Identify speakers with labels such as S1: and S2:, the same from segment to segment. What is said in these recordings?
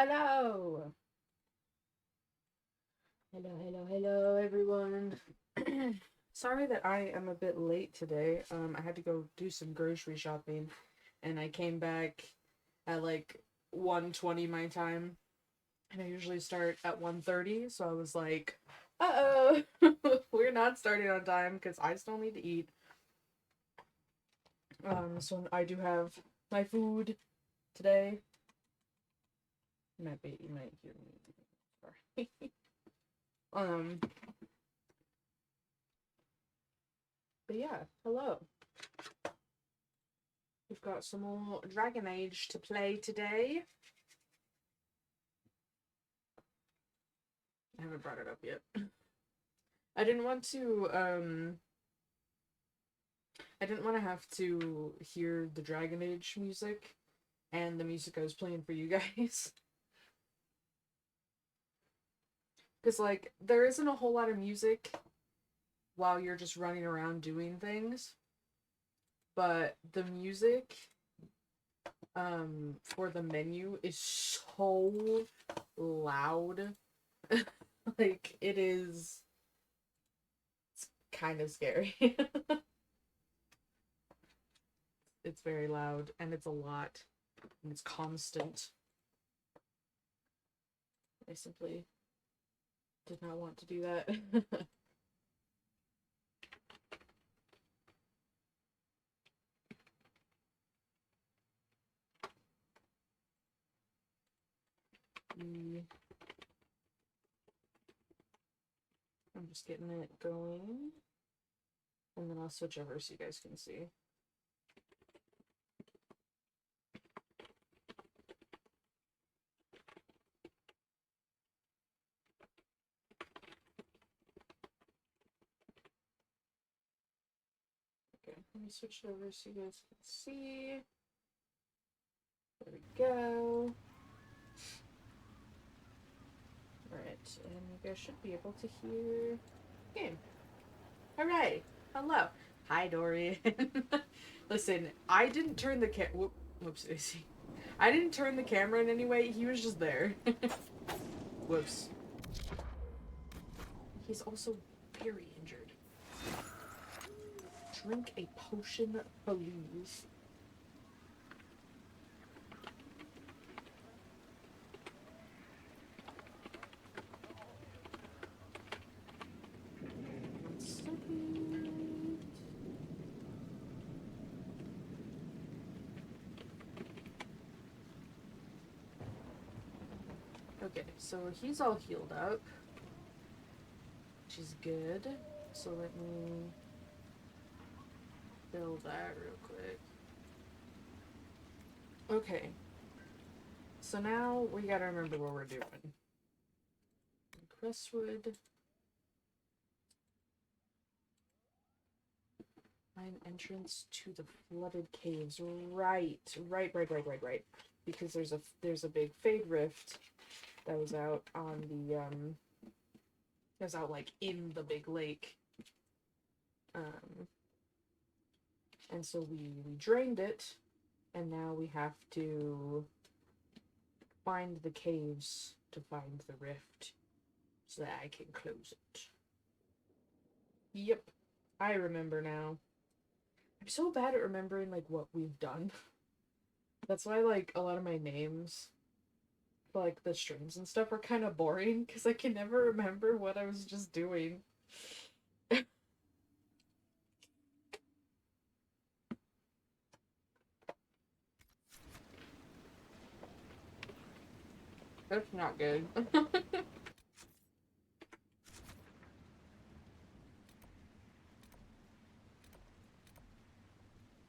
S1: Hello! Hello, everyone. Sorry that I am a bit late today. I had to go do some grocery shopping, and I came back at like 1:20 my time, and I usually start at 1:30, so I was like, uh-oh, we're not starting on time because I still need to eat. So I do have my food today. You might hear me. Sorry. Um, but yeah, hello. We've got some more Dragon Age to play today. I haven't brought it up yet. I didn't want to I didn't want to have to hear the Dragon Age music and the music I was playing for you guys. Cuz like there isn't a whole lot of music while you're just running around doing things, but the music for the menu is so loud. Like it is, it's kind of scary. It's very loud and it's a lot and it's constant. I simply did not want to do that. I'm just getting it going, and then I'll switch over so you guys can see. Okay, let me switch it over so you guys can see. There we go. Alright, and you guys should be able to hear game. Alright, hello. Hi, Dorian. Listen, I didn't turn the whoops, Daisy. I didn't turn the camera in any way, he was just there. Whoops. He's also very injured. Drink a potion, please. Okay, so he's all healed up, which is good. So let me build that real quick. Okay. So now we gotta remember what we're doing. Crestwood. Find entrance to the flooded caves. Right. Because there's a big Fade Rift that was out on the that was out like in the big lake. And so we drained it, and now we have to find the caves to find the rift so that I can close it. Yep, I remember now. I'm so bad at remembering like what we've done. That's why like a lot of my names, like the streams and stuff, are kind of boring because I can never remember what I was just doing. That's not good.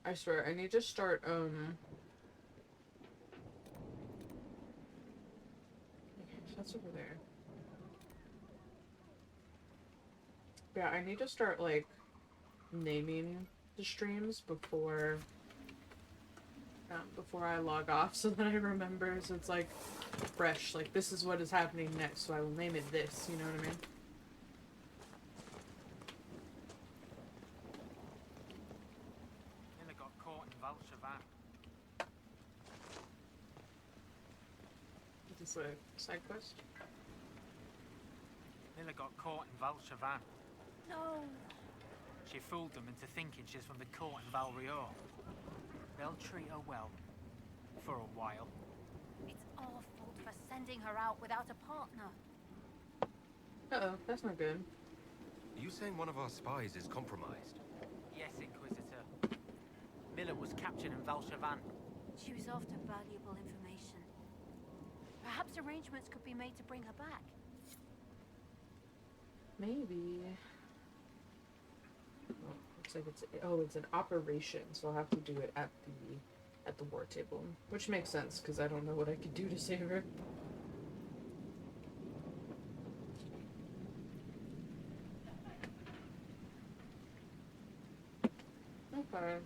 S1: I swear, I need to start, okay, that's over there. Yeah, I need to start, like, naming the streams before I log off so that I remember, so it's, like, fresh. Like, this is what is happening next, so I will name it this, you know what I mean?
S2: Nearly got caught in Valshavan.
S1: It's a side quest.
S2: Miller got caught in Valchavan.
S3: No.
S2: She fooled them into thinking she's from the court in Valrior. They'll treat her well. For a while.
S3: It's our fault for sending her out without a partner.
S1: Uh-oh, that's not good.
S4: Are you saying one of our spies is compromised?
S2: Yes, Inquisitor. Miller was captured in Valchavan.
S3: She was after valuable information. Perhaps arrangements could be made to bring her back.
S1: Maybe. Oh, looks like it's an operation, so I'll have to do it at the war table, which makes sense because I don't know what I could do to save her. Okay.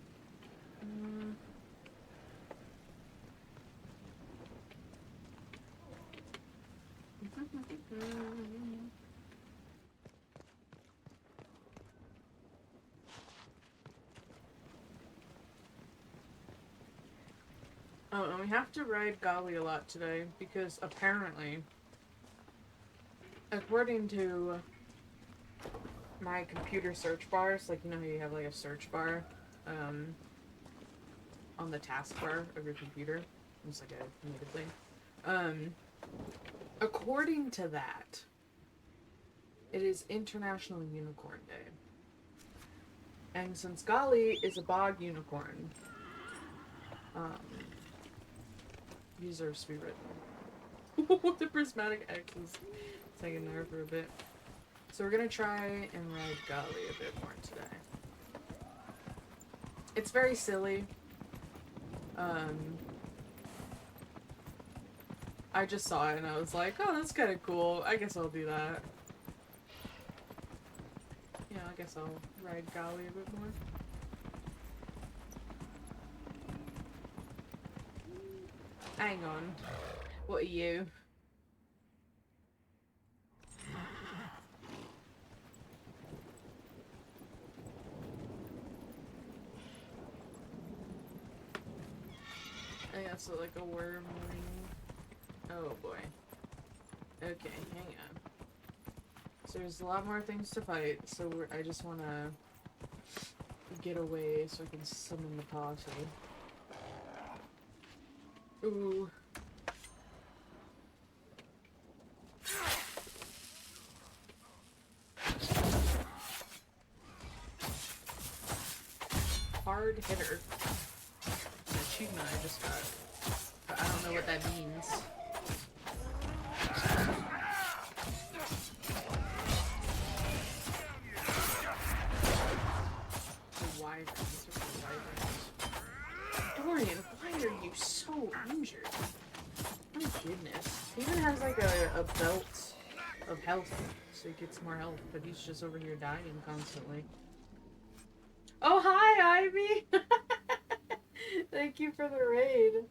S1: Oh, and we have to ride Golly a lot today because apparently, according to my computer search bars, like, you know how you have like a search bar on the taskbar of your computer, it's like a native thing. According to that, it is International Unicorn Day. And since Golly is a bog unicorn, he deserves to be written. The prismatic X is taking there for a bit. So we're gonna try and ride Golly a bit more today. It's very silly. I just saw it and I was like, oh, that's kind of cool. I guess I'll do that. Yeah, I guess I'll ride Golly a bit more. Hang on. What are you? I guess like a worm ring. Oh boy. Okay, hang on. So there's a lot more things to fight, so I just want to get away so I can summon the posse. Ooh. Hard hitter. An achievement I just got. But I don't know what that means. The wyverns. Dorian, why are you so injured? My goodness. He even has like a belt of health, so he gets more health, but he's just over here dying constantly. Oh, hi, Ivy! Thank you for the raid.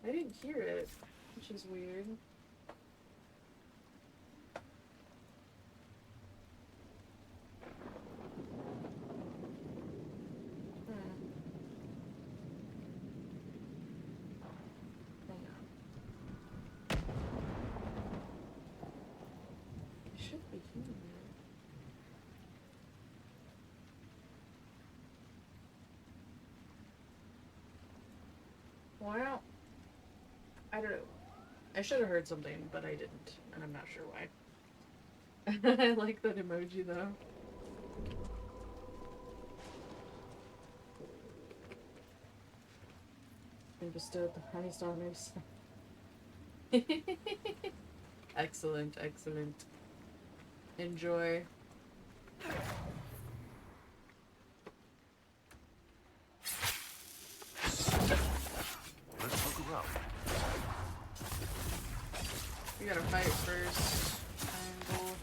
S1: I didn't hear it, which is weird. Hang on. It should be here. Well, I don't know. I should have heard something, but I didn't, and I'm not sure why. I like that emoji, though. Been bestowed the honey star, maybe star. Excellent, excellent. Enjoy.
S4: Let's look around.
S1: We gotta fight first. Triangle.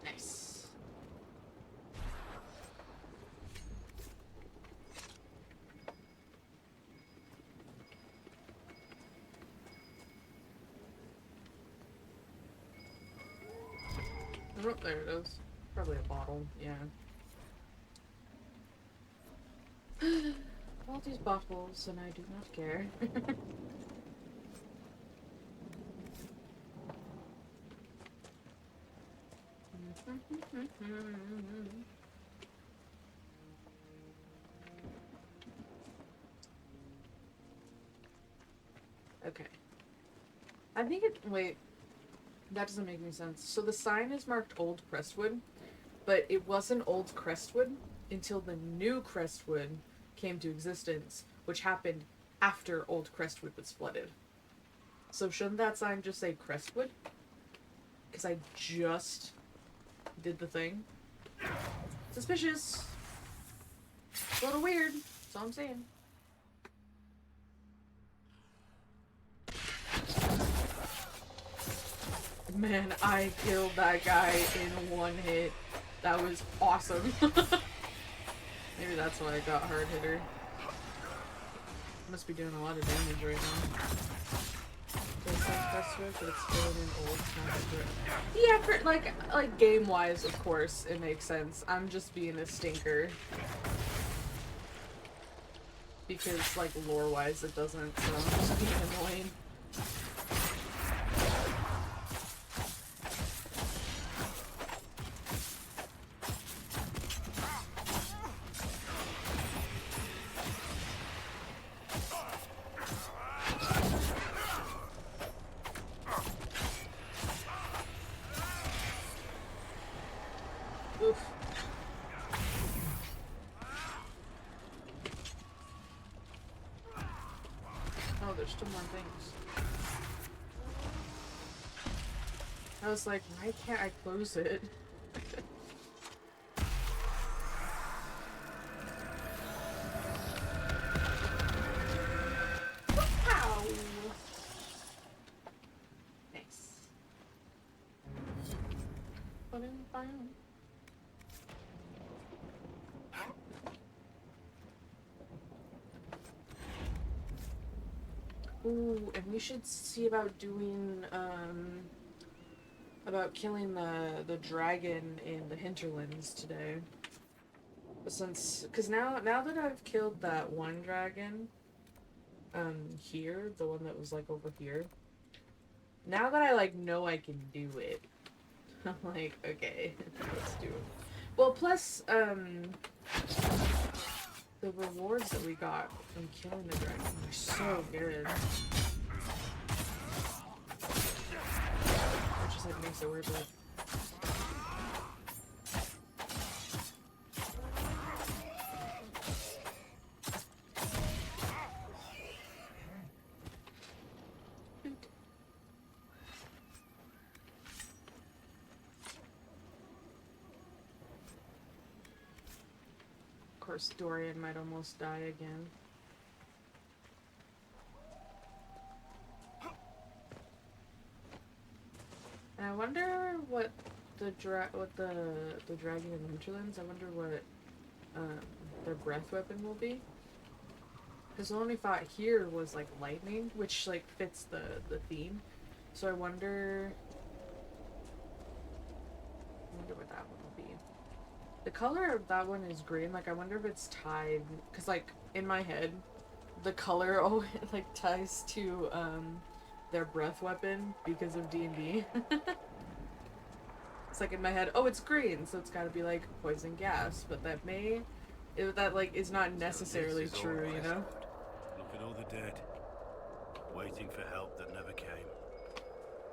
S1: Nice. Oh, there it is. Probably a bottle, yeah. All these bottles, and I do not care. Okay. I think it. Wait. That doesn't make any sense. So the sign is marked Old Crestwood, but it wasn't Old Crestwood until the new Crestwood came to existence, which happened after Old Crestwood was flooded. So shouldn't that sign just say Crestwood? Because I just did the thing. Suspicious. It's a little weird. That's all I'm saying. Man, I killed that guy in one hit. That was awesome. Maybe that's why I got hard hitter. Must be doing a lot of damage right now. But it's still an old Crestwood. Yeah, for, like game wise, of course, it makes sense. I'm just being a stinker. Because like lore wise it doesn't, so I'm just being annoying. Oof. Oh, there's still more things. I was like, why can't I close it? Ow! Nice. Ooh, and we should see about doing, about killing the dragon in the hinterlands today. Cause now that I've killed that one dragon, here, the one that was like over here, now that I like know I can do it, I'm like, okay, let's do it. Well, plus, the rewards that we got from killing the dragon were so good. It just like makes it weird, like. Of course, Dorian might almost die again. And I wonder what the dragon in the hinterlands. I wonder what their breath weapon will be. Because the one we fought here was like lightning, which like fits the theme. So I wonder what that one will be. The color of that one is green. Like I wonder if it's tied, because like in my head, the color always like ties to their breath weapon because of D&D. It's like in my head, oh, it's green, so it's got to be like poison gas, but that like is not necessarily true, you know?
S5: Look at all the dead, waiting for help that never came.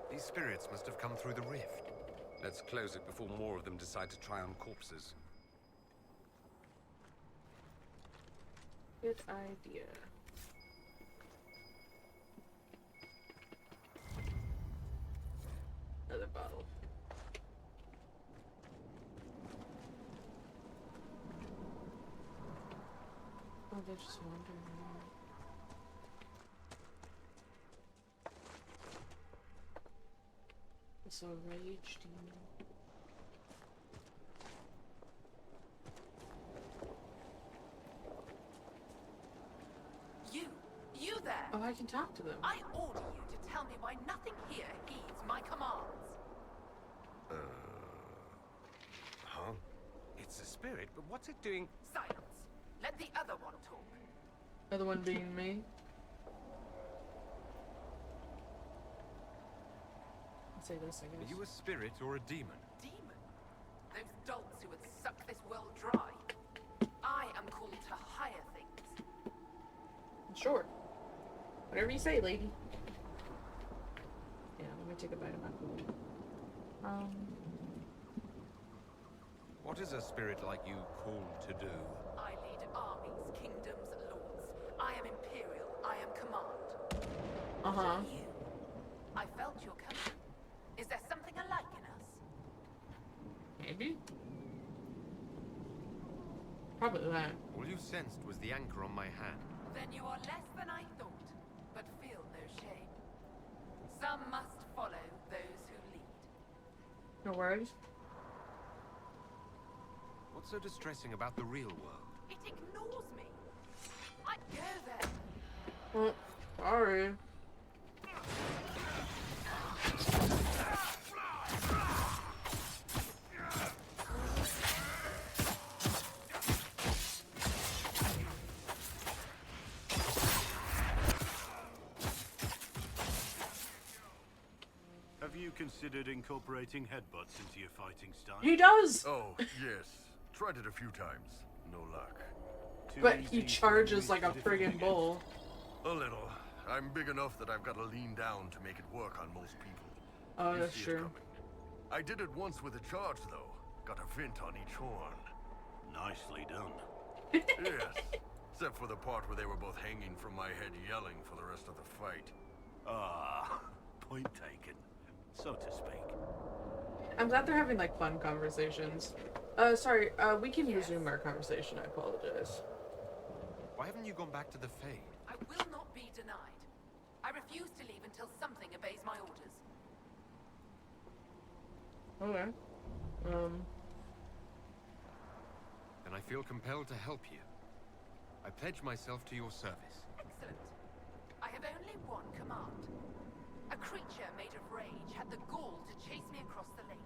S4: These spirits must have come through the rift. Let's close it before more of them decide to try on corpses.
S1: Good idea. Another bottle. Oh, they're just wandering around. It's a rage demon.
S6: You there!
S1: Oh, I can talk to them.
S6: I order you to tell me why nothing here heeds my commands.
S4: spirit, but what's it doing?
S6: Silence. Let the other one talk.
S1: Other one being me. I'll say this, I
S4: Are
S1: guess.
S4: you a spirit or a demon?
S6: Demon. Those dolts who would suck this world dry. I am called to higher things.
S1: Sure. Whatever you say, lady. Yeah, let me take a bite of my food.
S4: What is a spirit like you called to do?
S6: I lead armies, kingdoms, lords. I am imperial. I am command.
S1: Uh-huh.
S6: You. I felt your coming. Is there something alike in us?
S1: Maybe? Probably that.
S4: All you sensed was the anchor on my hand.
S6: Then you are less than I thought, but feel no shame. Some must follow those who lead.
S1: No worries.
S4: What's so distressing about the real world?
S6: It ignores me. I go there.
S1: Oh, sorry.
S5: Have you considered incorporating headbutts into your fighting style?
S1: He does!
S7: Oh, yes. Tried it a few times. No luck.
S5: Too
S1: But
S5: easy
S1: he
S5: for
S1: charges
S5: enemies
S1: like a
S5: to defend
S1: friggin'
S5: against.
S1: bull.
S7: A little. I'm big enough that I've got to lean down to make it work on most people.
S1: Oh,
S7: You
S1: that's
S7: see it
S1: true.
S7: coming. I did it once with a charge, though. Got a vent on each horn.
S5: Nicely done.
S7: Yes. Except for the part where they were both hanging from my head yelling for the rest of the fight.
S5: Ah, point taken, so to speak.
S1: I'm glad they're having like fun conversations. Sorry, we can resume our conversation. I apologize.
S4: Why haven't you gone back to the Fade?
S6: I will not be denied. I refuse to leave until something obeys my orders.
S1: Okay.
S4: Then I feel compelled to help you. I pledge myself to your service.
S6: Excellent. I have only one command. A creature made of rage had the gall to chase me across the lake.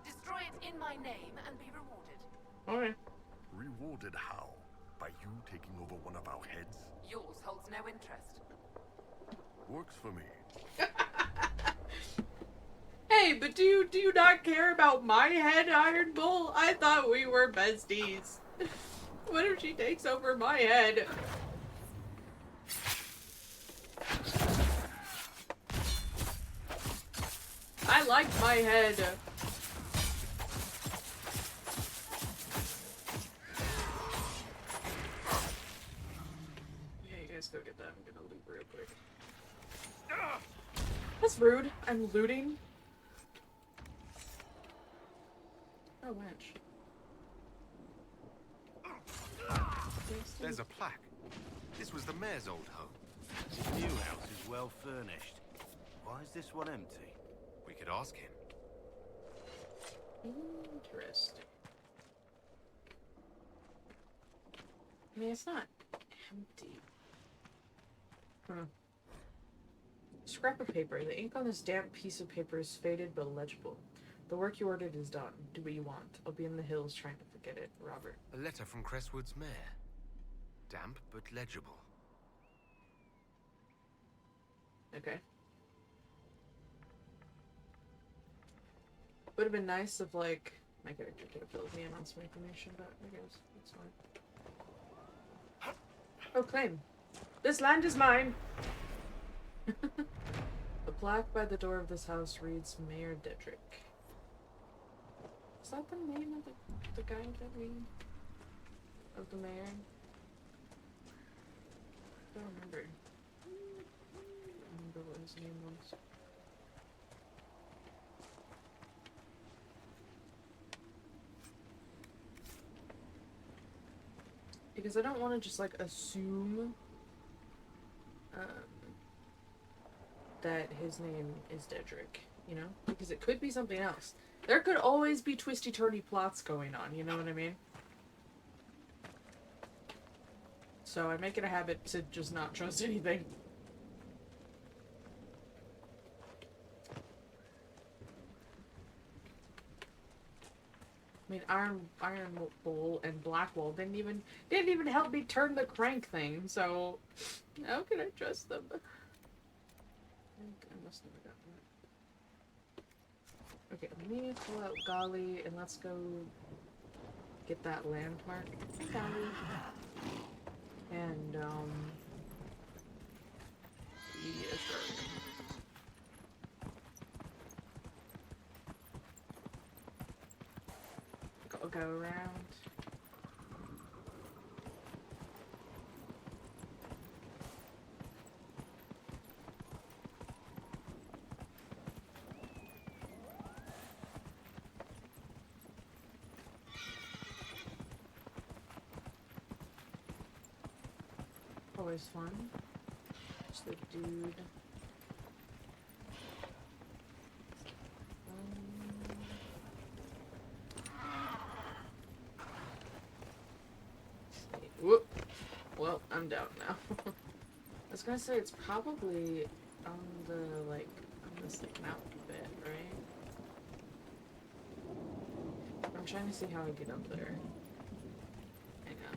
S6: Destroy it in my name and be rewarded.
S1: Okay.
S7: Rewarded how? By you taking over one of our heads?
S6: Yours holds no interest.
S7: Works for me.
S1: Hey, but do you not care about my head, Iron Bull? I thought we were besties. What if she takes over my head? I like my head. Yeah, you guys go get that. I'm gonna loot real quick. That's rude. I'm looting. Oh, wench.
S4: There's a plaque. This was the mayor's old home.
S5: His new house is well furnished. Why is this one empty?
S4: We could ask him.
S1: Interesting. I mean, it's not empty. Scrap of paper. The ink on this damp piece of paper is faded but legible. The work you ordered is done. Do what you want. I'll be in the hills trying to forget it. Robert.
S4: A letter from Crestwood's mayor. Damp but legible.
S1: Okay. Would have been nice if, like, my character could have filled me in on some information, but I guess it's fine. Oh, claim. This land is mine! The plaque by the door of this house reads Mayor Dedrick. Is that the name of the guy that we... of the mayor? I don't remember. I don't remember what his name was. Because I don't want to just, like, assume that his name is Dedrick, you know? Because it could be something else. There could always be twisty-turny plots going on, you know what I mean? So I make it a habit to just not trust anything. I mean, Iron Bull and Blackwall didn't even help me turn the crank thing. So how can I trust them? I think I must have gotten that. Okay, let me pull out Golly and let's go get that landmark. Hey, Golly. And yes, sir. Go around. Always fun. Just the dude. Whoop. Well, I'm down now. I was gonna say it's probably on the on this mountain bit, right? I'm trying to see how I get up there. Hang on.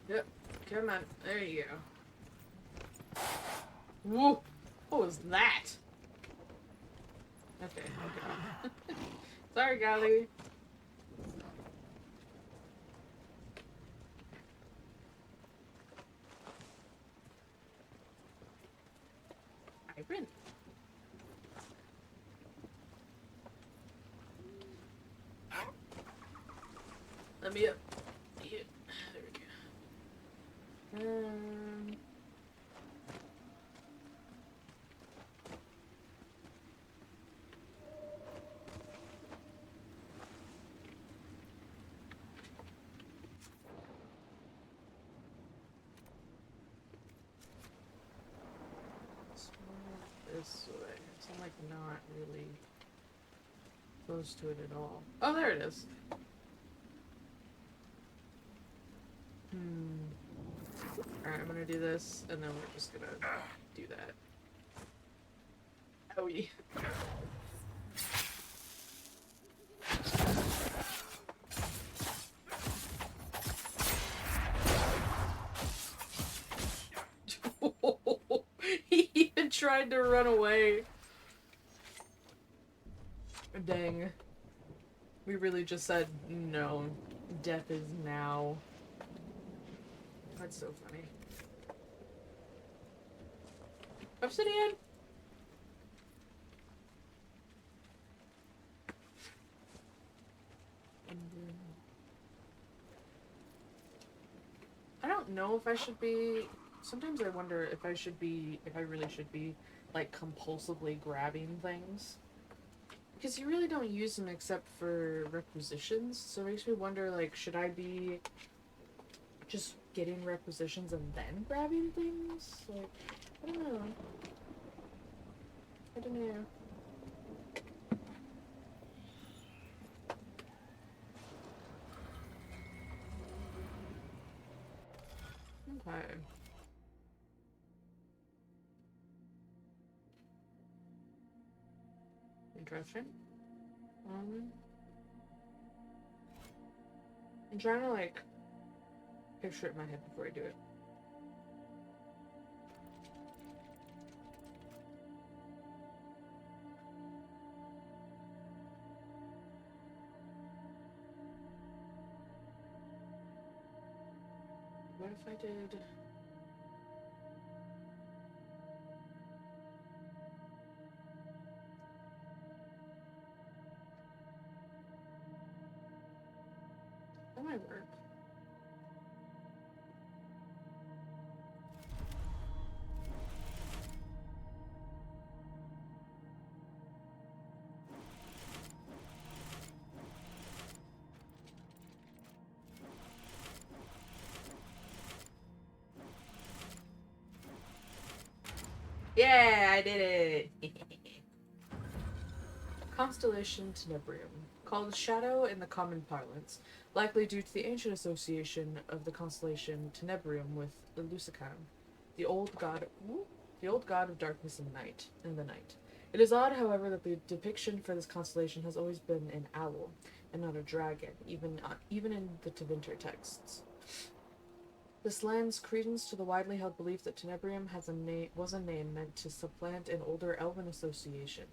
S1: Yep, come on. There you go. Whoa! What was that? Okay, I'll go. Sorry, Golly. Iron. Let me up. Yeah, there we go. This way. So I'm like not really close to it at all. Oh, there it is. Alright, I'm gonna do this, and then we're just gonna do that. Oh, yeah. He even tried to run away. Dang. We really just said, no, death is now. That's so funny. Obsidian! I don't know if I should be... Sometimes I wonder if I really should be, like, compulsively grabbing things. Because you really don't use them except for requisitions, so it makes me wonder, like, should I be just getting requisitions and then grabbing things? Like, I don't know. I don't know. Okay. Interesting. I'm trying to, like, picture it in my head before I do it. What if I did... That might work. I did it! Constellation Tenebrium, called Shadow in the common parlance, likely due to the ancient association of the constellation Tenebrium with Lucican, the old god of darkness and night. It is odd, however, that the depiction for this constellation has always been an owl and not a dragon, even in the Tevinter texts. This lends credence to the widely held belief that Tenebrium was a name meant to supplant an older elven association,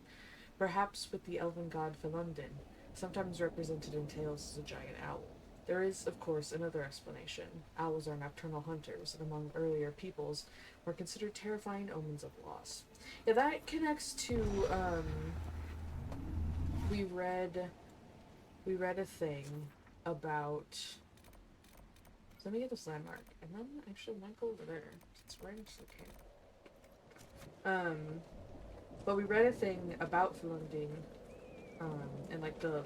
S1: perhaps with the elven god Felundin, sometimes represented in tales as a giant owl. There is, of course, another explanation. Owls are nocturnal hunters, and among earlier peoples were considered terrifying omens of loss. Yeah, that connects to, we read a thing about... So let me get this landmark, and then actually might go over there. It's right next to the camp. But we read a thing about Felundin, and like the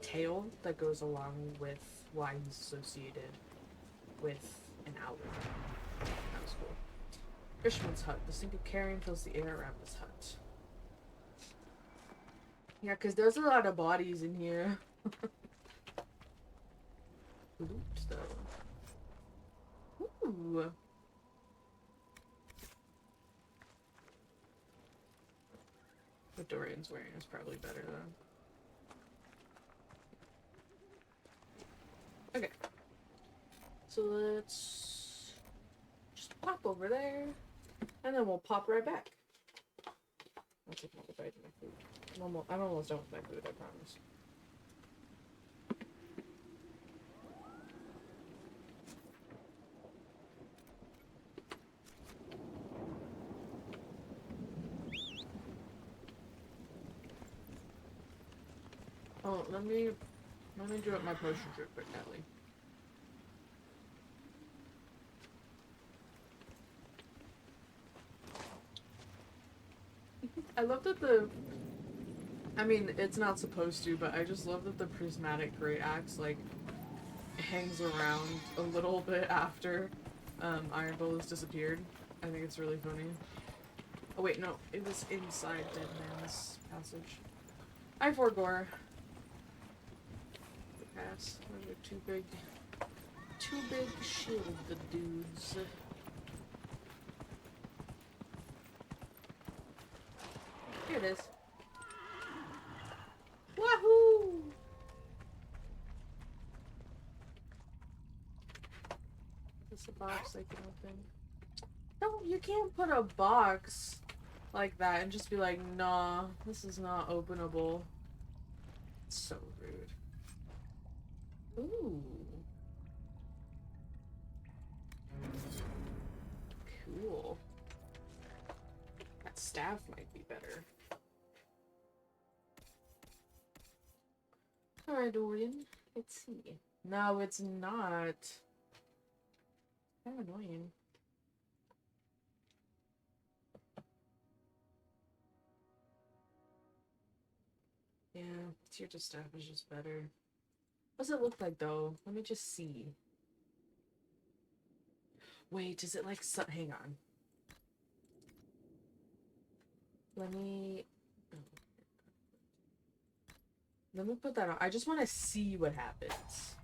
S1: tale that goes along with why he's associated with an owl. That was cool. Fisherman's hut. The stink of carrion fills the air around this hut. Yeah, because there's a lot of bodies in here. Loot, though. Ooh. What Dorian's wearing is probably better, though. Okay. So let's just pop over there, and then we'll pop right back. I'll take another bite of my food. I'm almost done with my food, I promise. Oh, let me do up my potions real quick, Natalie. I love that I mean, it's not supposed to, but I just love that the prismatic great axe, like, hangs around a little bit after, Iron Bull has disappeared. I think it's really funny. Oh wait, no, it was inside Dead Man's passage. I forgore. Pass. Those are two big shield dudes. Here it is. Wahoo! Is this a box I can open? No, you can't put a box like that and just be like, nah, this is not openable. It's so rude. Ooh. Cool. That staff might be better. Alright, Dorian. Let's see. No, it's not. Kind of annoying. Yeah, tier to staff is just better. What does it look like, though? Let me just see. Wait, is it like... hang on. Let me put that on. I just want to see what happens.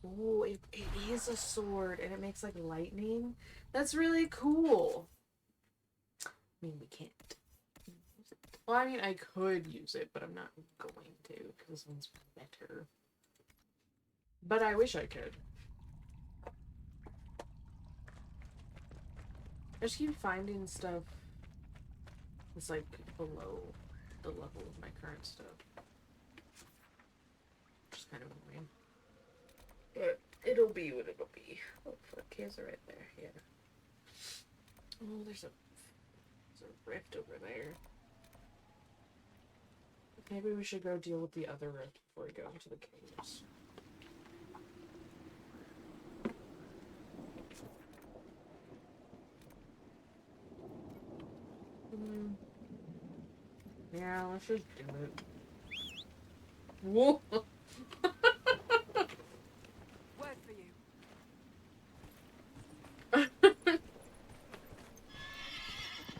S1: Oh, it is a sword, and it makes, like, lightning. That's really cool. I mean, we can't. Well, I mean, I could use it, but I'm not going to, because this one's better. But I wish I could. I just keep finding stuff that's, like, below the level of my current stuff. Which is kind of annoying. But it'll be what it'll be. Oh, fuck, here's it right there, yeah. Oh, there's a rift over there. Maybe we should go deal with the other rift before we go into the caves. Yeah, let's just do it. Whoa!
S6: Word for you.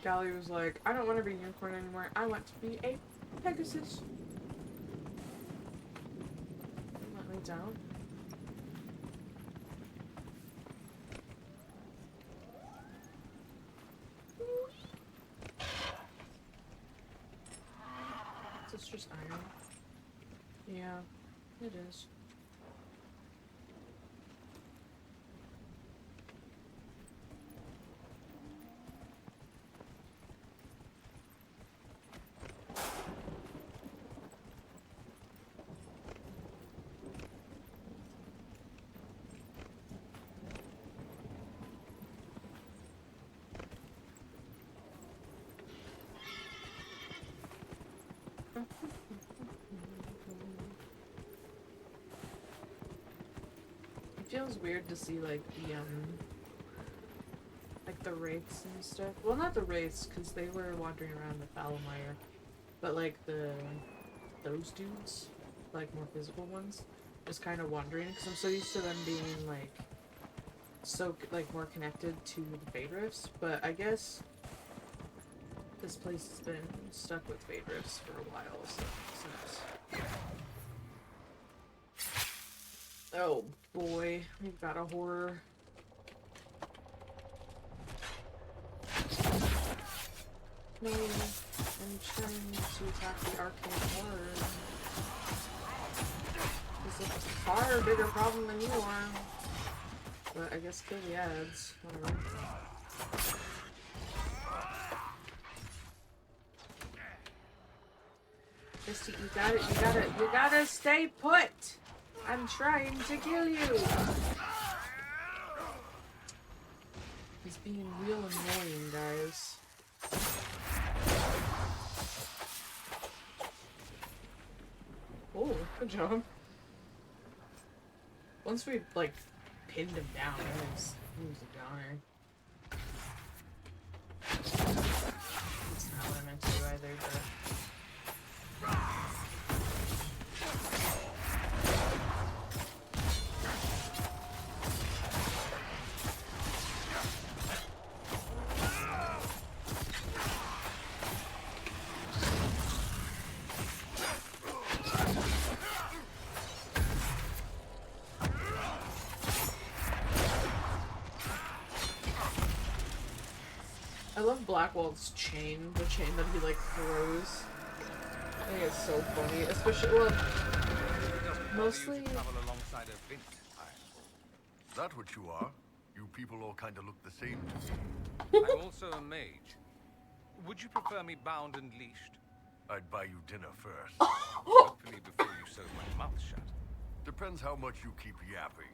S1: Gally was like, I don't want to be a unicorn anymore. I want to be a Pegasus. Let me down. Is this just iron? Yeah, it is. It feels weird to see like the wraiths and stuff. Well, not the wraiths, because they were wandering around the Falamire, but like those dudes, like more physical ones, just kind of wandering. Because I'm so used to them being like so like more connected to the Fade Rifts, but I guess this place has been stuck with Fade Rifts for a while, so it makes sense. Oh boy, we've got a horror. No, I'm trying to attack the arcane horror. This is a far bigger problem than you are. But I guess kill the ads. Whatever. Misty, you gotta stay put! I'm trying to kill you! He's being real annoying, guys. Oh, good job. Once we, like, pinned him down, he was a goner. That's not what I meant to do either, but... I love Blackwald's chain, the chain that he like throws. I think it's so funny, especially, well, mostly...
S7: That what you are? You people all kind of look the same to me.
S4: I'm also a mage. Would you prefer me bound and leashed?
S7: I'd buy you dinner first.
S4: Hopefully before you sew my mouth shut.
S7: Depends how much you keep yapping.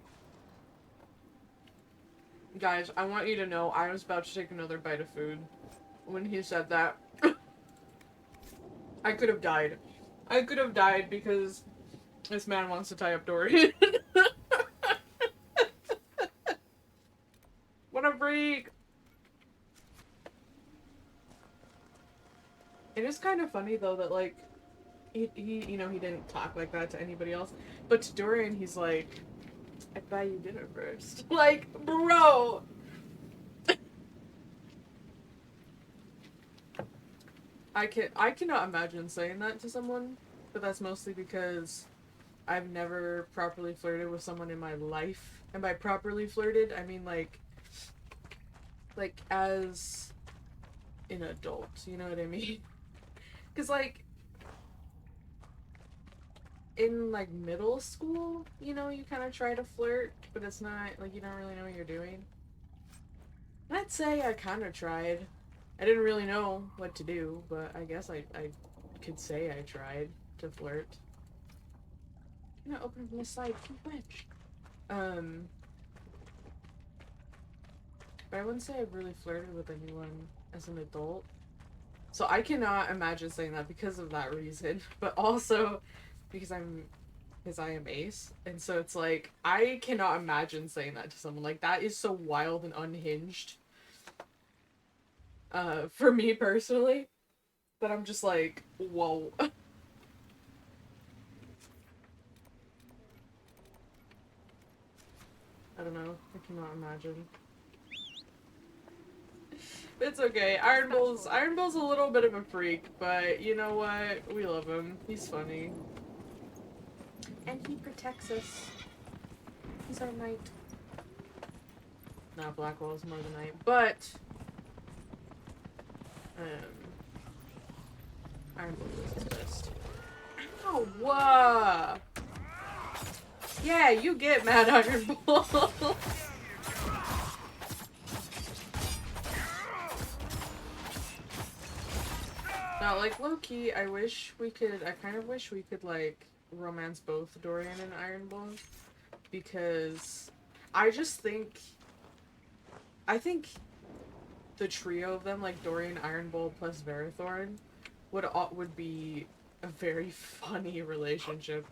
S1: Guys, I want you to know I was about to take another bite of food when he said that. I could have died. I could have died because this man wants to tie up Dorian. What a freak! It is kind of funny though that like he you know, he didn't talk like that to anybody else, but to Dorian he's like, I'd buy you dinner first. Like, bro! I cannot imagine saying that to someone, but that's mostly because I've never properly flirted with someone in my life. And by properly flirted, I mean like as an adult, you know what I mean? Because like in like middle school, you know, you kind of try to flirt, but it's not like you don't really know what you're doing. And I'd say I kind of tried. I didn't really know what to do, but I guess I could say I tried to flirt. I'm gonna open from this side, you bitch. But I wouldn't say I've really flirted with anyone as an adult. So I cannot imagine saying that because of that reason, but also because I am ace, and so it's like I cannot imagine saying that to someone. Like that is so wild and unhinged. For me personally, that I'm just like, whoa. I don't know. I cannot imagine. It's okay. Iron Bull's a little bit of a freak, but you know what? We love him. He's funny. And he protects us. He's our knight. No, Blackwell's more than knight, but Iron Bull is his best. Oh, whoa! Yeah, you get mad, Iron Bull. Now, like, low-key, I kind of wish we could, like, romance both Dorian and Iron Bull. Because I think the trio of them, like Dorian, Iron Bull, plus Verathorn, would be a very funny relationship.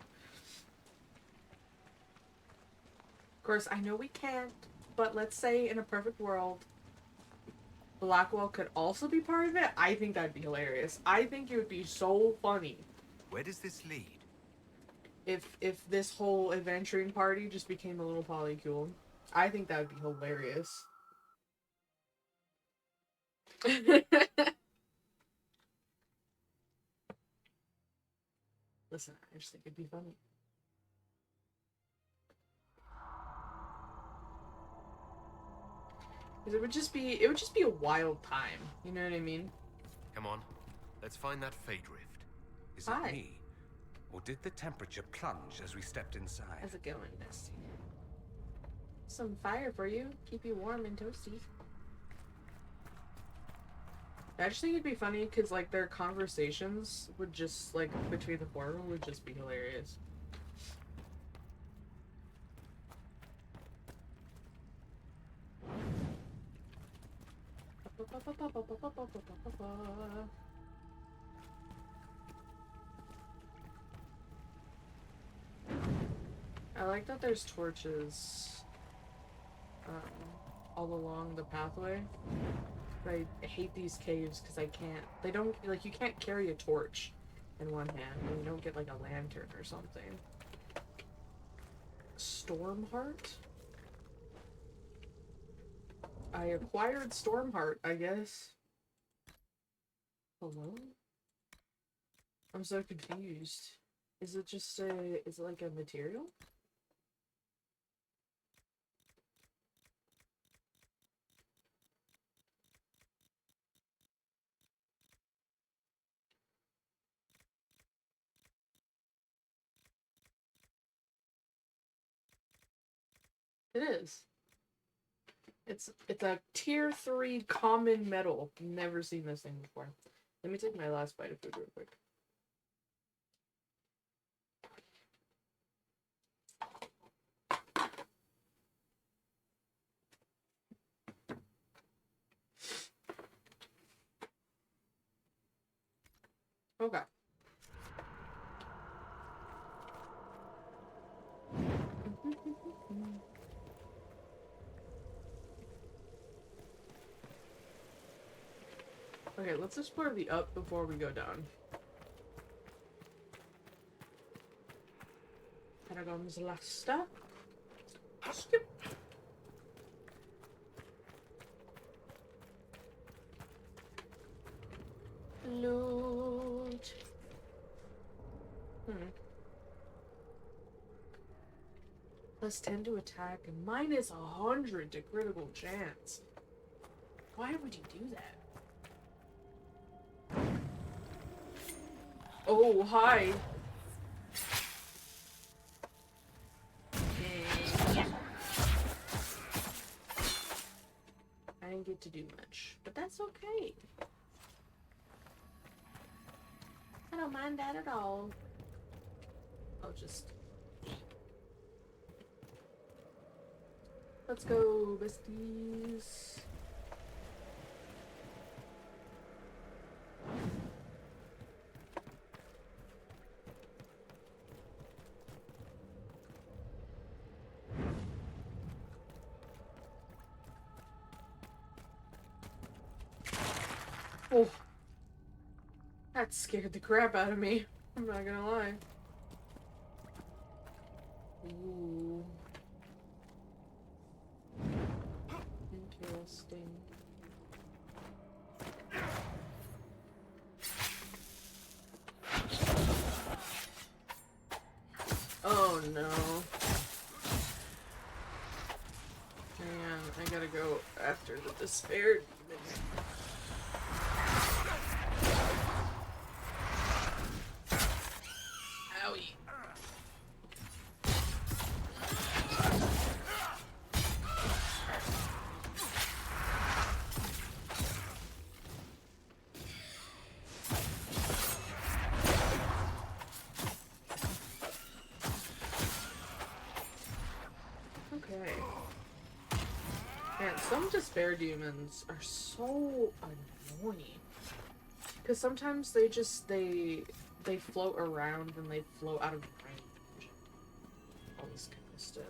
S1: Of course, I know we can't, but let's say in a perfect world, Blackwell could also be part of it. I think that'd be hilarious. I think it would be so funny.
S4: Where does this lead?
S1: If this whole adventuring party just became a little polycule. I think that would be hilarious. Listen, I just think it'd be funny. Because it would just be a wild time. You know what I mean?
S4: Come on, let's find that fate rift. Is
S1: Hi.
S4: it me? Or did the temperature plunge as we stepped inside?
S1: How's it going, Bestie? Some fire for you. Keep you warm and toasty. I just think it'd be funny because, like, their conversations would just, like, between the four of them would just be hilarious. I like that there's torches all along the pathway. But I hate these caves because they don't, like, you can't carry a torch in one hand and you don't get, like, a lantern or something. Stormheart? I acquired Stormheart, I guess. Hello? I'm so confused. Is it like a material? It is. It's a tier 3 common metal. Never seen this thing before. Let me take my last bite of food real quick. Okay. Okay, let's explore the up before we go down. Paragon's Lasta. Skip. Loot. Plus 10 to attack and minus 100 to critical chance. Why would you do that? Oh, hi. Yeah. I didn't get to do much, but that's okay. I don't mind that at all. I'll just... Let's go, besties. Oh, that scared the crap out of me. I'm not gonna lie. Ooh. Interesting. no. Man, I gotta go after the despair demon. Owie. Okay. Man, some despair demons are so annoying. Because sometimes they just, they float around and they float out of range. All this kind of stuff.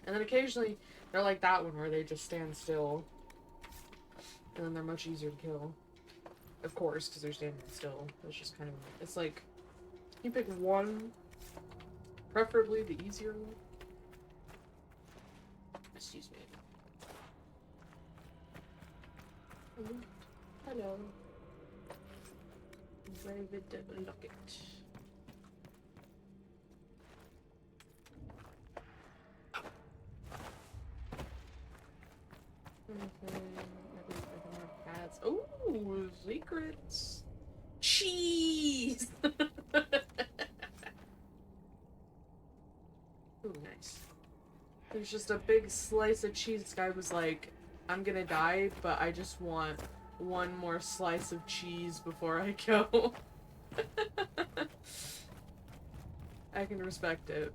S1: And then occasionally, they're like that one where they just stand still. And then they're much easier to kill. Of course, because they're standing still. It's just kind of, it's like, you pick one, preferably the easier one. Excuse me. Hello. David Lockett. Oh, secrets. Cheese. Ooh, nice. There's just a big slice of cheese. This guy was like, I'm gonna die, but I just want one more slice of cheese before I go. I can respect it.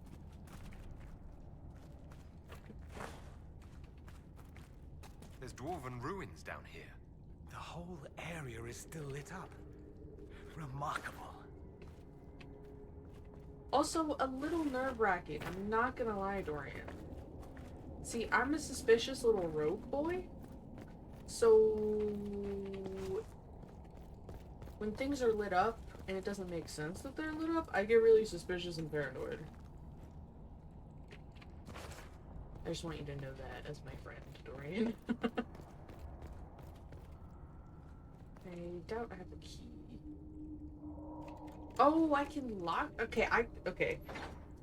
S4: There's dwarven ruins down here.
S8: The whole area is still lit up. Remarkable.
S1: Also, a little nerve-wracking. I'm not gonna lie, Dorian. See, I'm a suspicious little rogue boy. So when things are lit up and it doesn't make sense that they're lit up, I get really suspicious and paranoid. I just want you to know that as my friend, Dorian. I doubt I have a key. Oh, I can lock. Okay,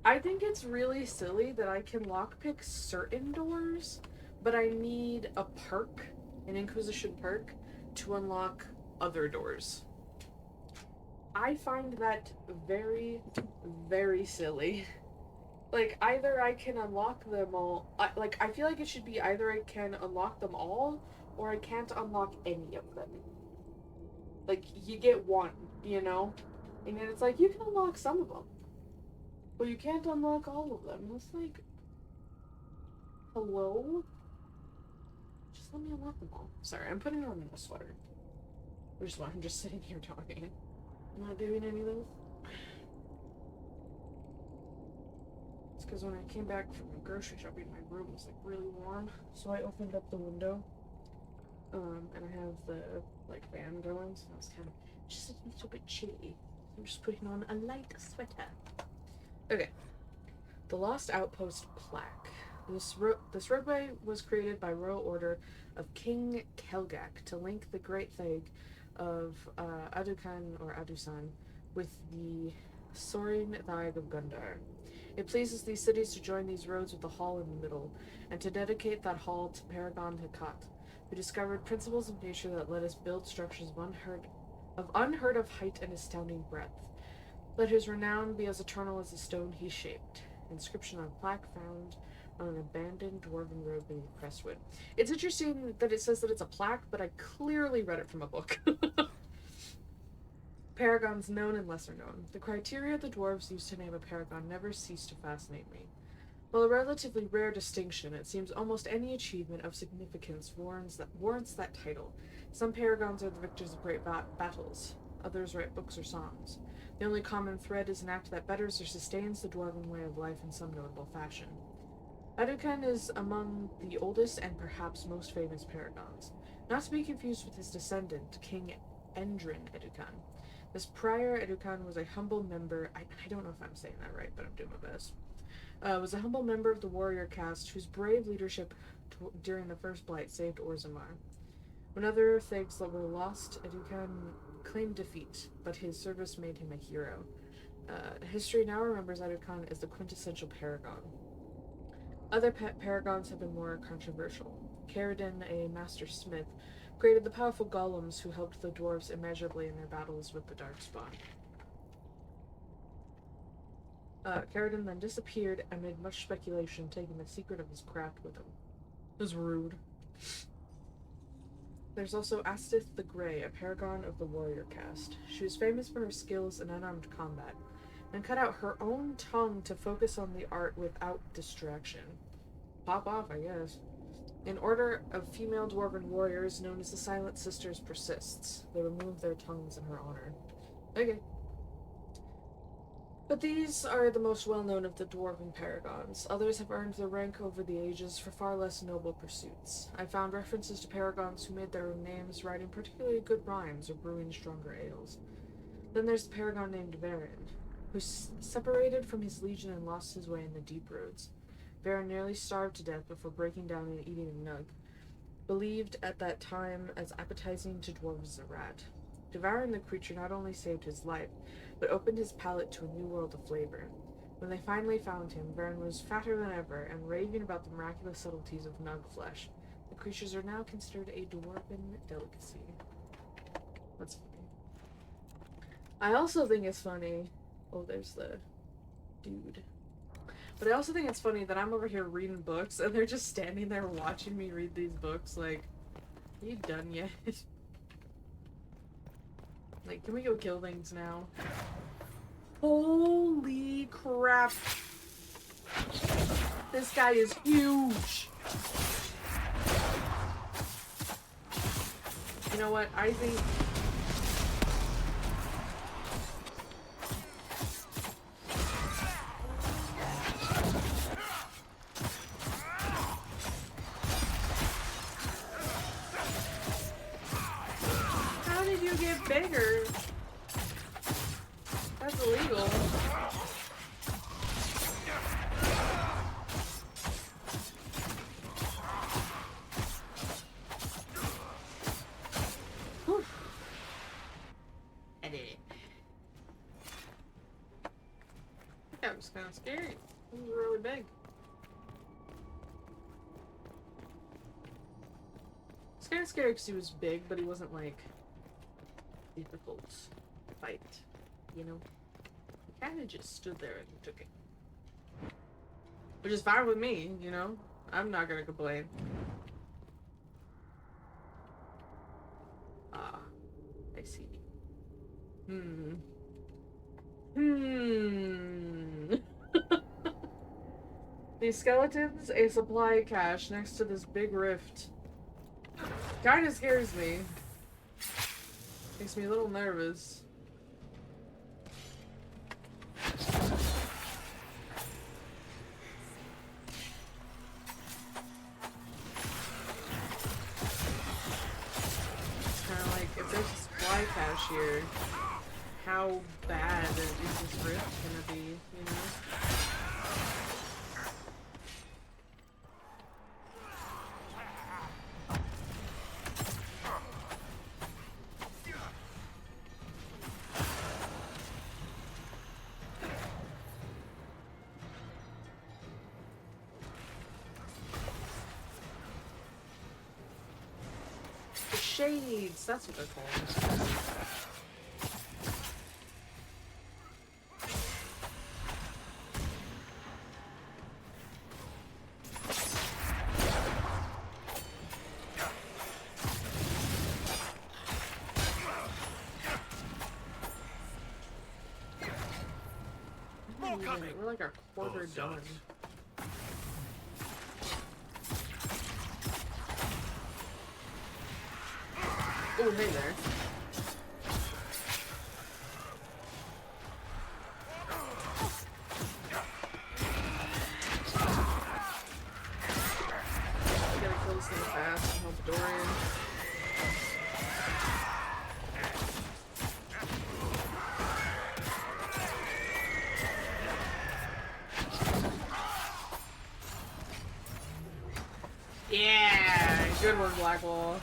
S1: I think it's really silly that I can lockpick certain doors, but I need a perk, an Inquisition perk, to unlock other doors. I find that very, very silly. Like, either I can unlock them all, I feel like it should be either I can unlock them all, or I can't unlock any of them. Like, you get one, you know? And then it's like, you can unlock some of them, but you can't unlock all of them. It's like, hello? Just let me unlock them all. Sorry, I'm putting on a sweater. Which is why I'm just sitting here talking. I'm not doing any of this. It's because when I came back from grocery shopping, my room was like really warm. So I opened up the window. And I have the like fan going, so it's kind of just a little bit chilly. I'm just putting on a light sweater. Okay. The Lost Outpost Plaque. This roadway was created by royal order of King Kelgak to link the Great Thag of Adukan or Adusan with the soaring Thag of Gundar. It pleases these cities to join these roads with a hall in the middle, and to dedicate that hall to Paragon Hekat, who discovered principles of nature that let us build structures of unheard of height and astounding breadth. Let his renown be as eternal as the stone he shaped. Inscription on plaque found on an abandoned dwarven road beneath Crestwood. It's interesting that it says that it's a plaque, but I clearly read it from a book. Paragons known and lesser known. The criteria the dwarves used to name a paragon never ceased to fascinate me. While a relatively rare distinction, it seems almost any achievement of significance warrants that title. Some paragons are the victors of great battles. Others write books or songs. The only common thread is an act that betters or sustains the dwarven way of life in some notable fashion. Adukan is among the oldest and perhaps most famous paragons, not to be confused with his descendant, King Endrin Adukan. This prior Adukan was a humble member, I don't know if I'm saying that right, but I'm doing my best, was a humble member of the warrior caste whose brave leadership during the First Blight saved Orzammar. When other Thags were lost, Adukan claimed defeat, but his service made him a hero. History now remembers Idokon as the quintessential paragon. Other paragons have been more controversial. Caridin, a master smith, created the powerful golems who helped the dwarves immeasurably in their battles with the Darkspawn. Caridin then disappeared amid much speculation, taking the secret of his craft with him. It was rude. There's also Astith the Grey, a paragon of the warrior caste. She was famous for her skills in unarmed combat, and cut out her own tongue to focus on the art without distraction. Pop off, I guess. An order of female dwarven warriors known as the Silent Sisters persists. They remove their tongues in her honor. Okay. But these are the most well-known of the dwarven paragons. Others have earned their rank over the ages for far less noble pursuits. I found references to paragons who made their own names, writing particularly good rhymes or brewing stronger ales. Then there's the paragon named Varen, who separated from his legion and lost his way in the deep roads. Varen nearly starved to death before breaking down and eating a nug, believed at that time as appetizing to dwarves as a rat. Devouring the creature not only saved his life, but opened his palate to a new world of flavor. When they finally found him, Varen was fatter than ever and raving about the miraculous subtleties of nug flesh. The creatures are now considered a dwarven delicacy. That's funny. I also think it's funny. Oh, there's the dude. But I also think it's funny that I'm over here reading books and they're just standing there watching me read these books. Like, are you done yet? Like, can we go kill things now? Holy crap. This guy is huge. You know what? I think... How did you get bigger? That's illegal. Whew. I did it. That was kind of scary. It was really big. It's kind of scary because he was big, but he wasn't like difficult to fight, you know? He kind of just stood there and took it. Which is fine with me, you know? I'm not gonna complain. Ah, I see. These skeletons, a supply cache next to this big rift. Kinda scares me. Makes me a little nervous. It's kind of like, if there's a supply cache here, how bad is this rift gonna be, you know? Shades, that's what they're called. We're like a quarter done. Oh, hey there. I gotta kill this thing fast and help Dorian. Yeah! Good one, Blackwall.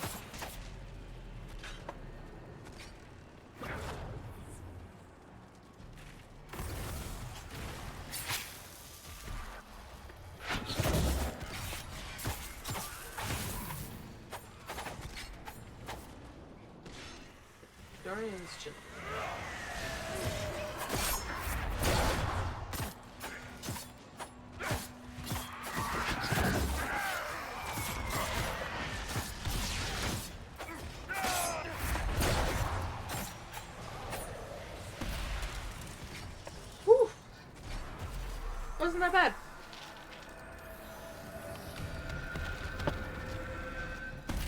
S1: Dorian's chilling. Whew. Wasn't that bad.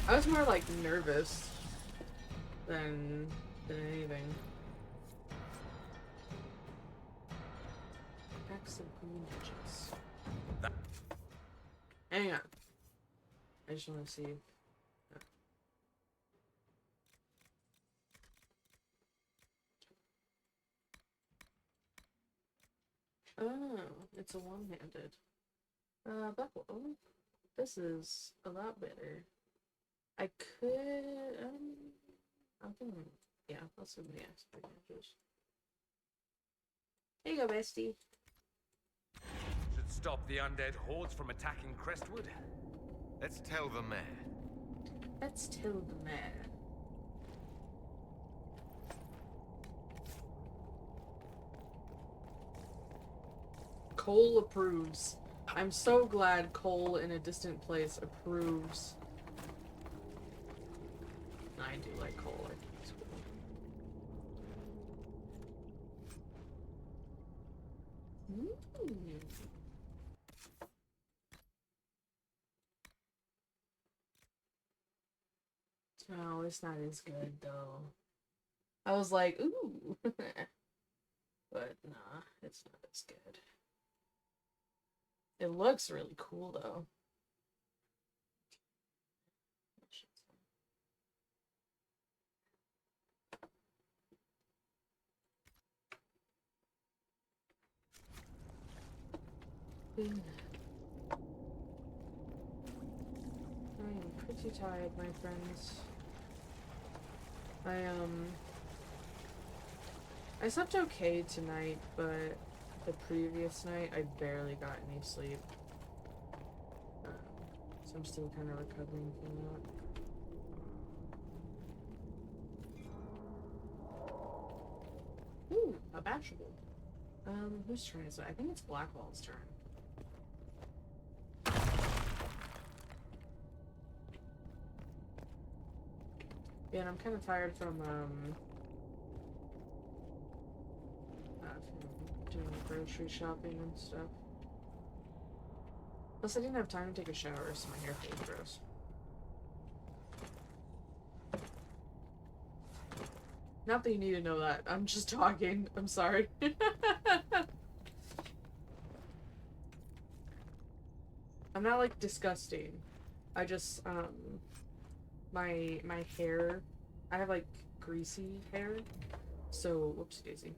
S1: I was more like nervous than anything. Packs of green edges. Hang on. I just want to see. Oh, it's a one-handed. Buckle. Oh, this is a lot better. I could, I'm thinking, yeah, let's do the three handles. There you go, bestie.
S4: Should stop the undead hordes from attacking Crestwood. Let's tell the mayor.
S1: Let's tell the mayor. Cole approves. I'm so glad Cole in a distant place approves. I do like Cole. I think it's cool. Oh, it's not as good though. I was like, ooh. But nah, it's not as good. It looks really cool though. I am pretty tired, my friends. I slept okay tonight, but the previous night I barely got any sleep. So I'm still kind of recovering from that. Ooh, a bashable. Whose turn is it? I think it's Blackwall's turn. Yeah, and I'm kind of tired from doing grocery shopping and stuff. Plus, I didn't have time to take a shower, so my hair feels gross. Not that you need to know that. I'm just talking. I'm sorry. I'm not, like, disgusting. I just, my hair, I have, like, greasy hair. So, whoops daisy.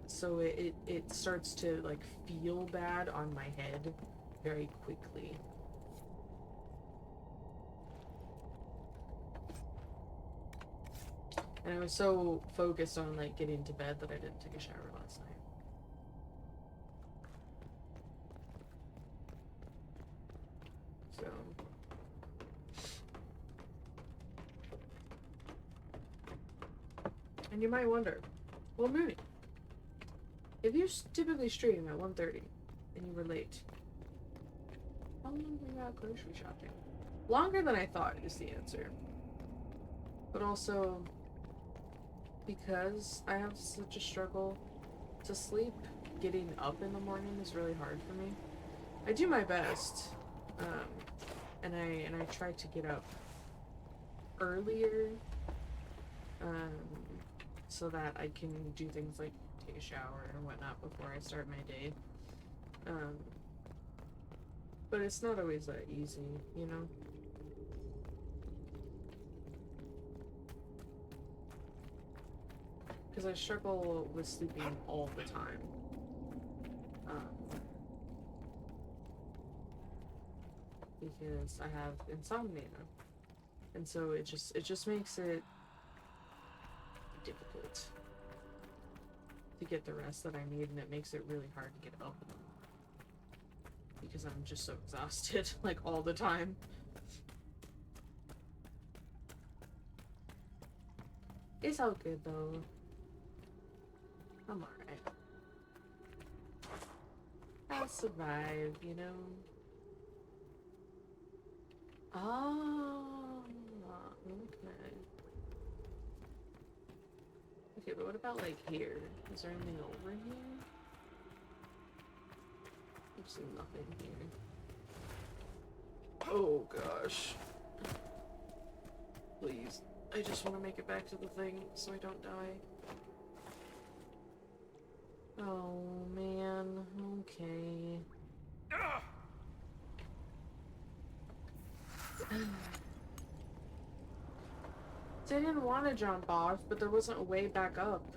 S1: So it starts to, like, feel bad on my head very quickly. And I was so focused on, like, getting to bed that I didn't take a shower last night. So... And you might wonder, well, Mooney, if you typically stream at 1:30 and you were late, how long were you out grocery shopping? Longer than I thought is the answer. But also, because I have such a struggle to sleep, getting up in the morning is really hard for me. I do my best, and I try to get up earlier, so that I can do things like take a shower and whatnot before I start my day. But it's not always that easy, you know? Because I struggle with sleeping all the time. Because I have insomnia. And so it just makes it difficult to get the rest that I need, and it makes it really hard to get up because I'm just so exhausted, like, all the time. It's all good though. I'm alright. I'll survive, you know? Oh, okay. Okay, but what about like here? Is there anything over here? There's nothing here. Oh gosh. Please. I just want to make it back to the thing so I don't die. Oh man. Okay. So I didn't want to jump off, but there wasn't a way back up.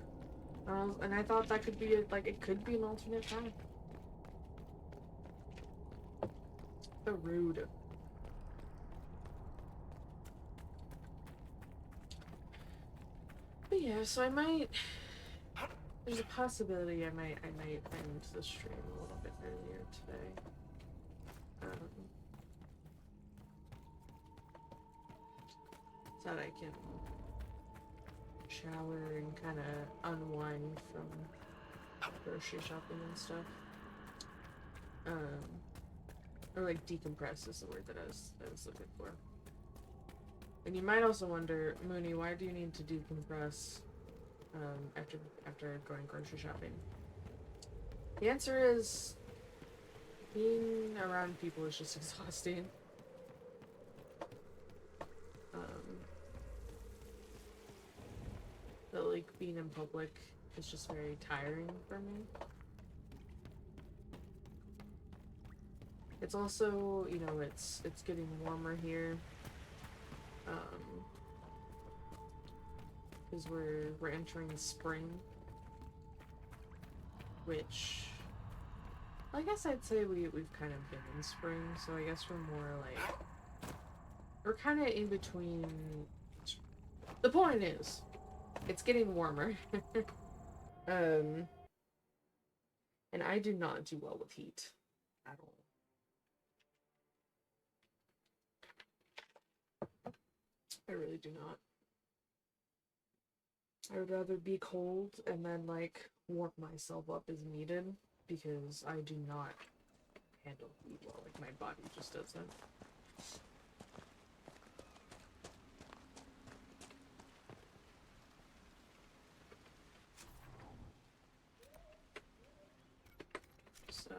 S1: And I thought that could be, like, it could be an alternate path. So rude. But yeah, so I might... There's a possibility I might end the stream a little bit earlier today. So that I can shower and kind of unwind from grocery shopping and stuff. Or like decompress is the word that I was looking for. And you might also wonder, Mooney, why do you need to decompress after going grocery shopping? The answer is being around people is just exhausting. But like being in public is just very tiring for me. It's also, you know, it's getting warmer here. Because we're entering spring, which I guess I'd say we've kind of been in spring, so I guess we're more like we're kind of in between. The point is, it's getting warmer. And I do not do well with heat at all. I really do not. I would rather be cold and then like warm myself up as needed, because I do not handle heat well. Like my body just doesn't. So,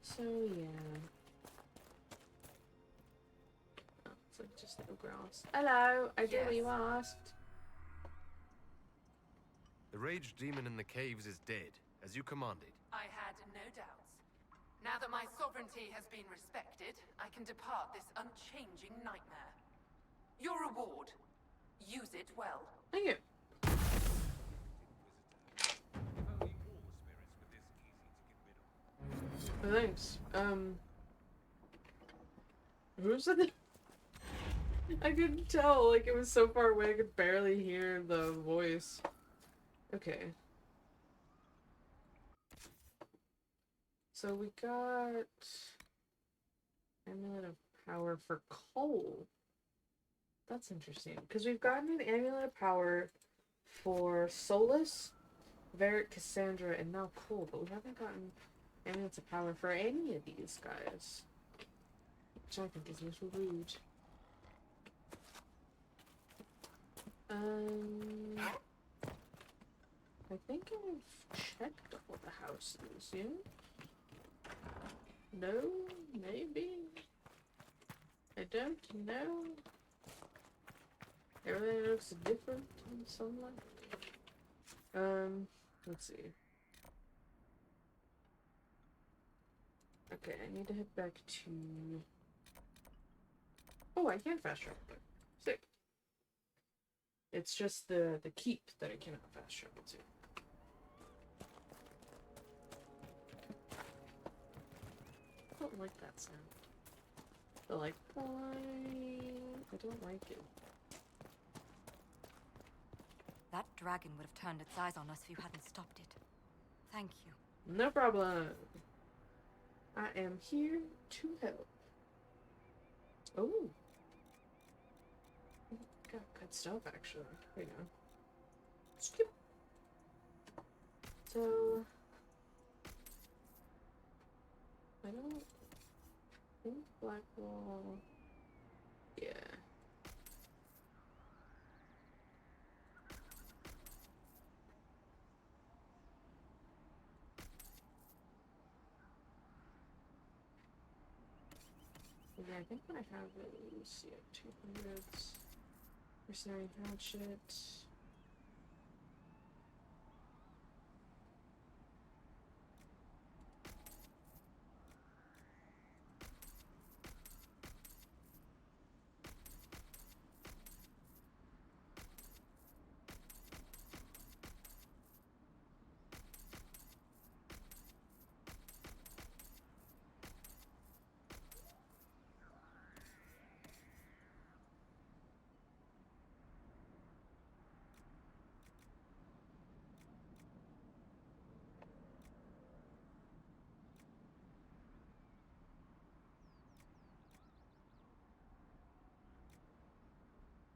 S1: so yeah. Oh, it's like just no grass. Hello, I did what you asked.
S4: The rage demon in the caves is dead, as you commanded.
S6: I had no doubts. Now that my sovereignty has been respected, I can depart this unchanging nightmare. Your reward. Use it well.
S1: Thank you. Oh, thanks. Who said that? I couldn't tell, like it was so far away I could barely hear the voice. Okay. So we got Amulet of Power for coal. That's interesting, because we've gotten an Amulet of Power for Solus, Varric, Cassandra, and now Cole, but we haven't gotten Amulets of Power for any of these guys. Which I think is a little rude. I think I've checked all the houses, yeah? No? Maybe? I don't know. Everything looks different in sunlight. Let's see. Okay, I need to head back to... Oh, I can fast travel there. Sick. It's just the keep that I cannot fast travel to. I don't like that sound. The like, I don't like it.
S9: That dragon would have turned its eyes on us if you hadn't stopped it. Thank you.
S1: No problem. I am here to help. Oh. Got good stuff, actually. There you go. Skip. So... I don't think Blackwall... Yeah. Yeah, I think what I have is, yeah, 200s. Mercenary hatchet.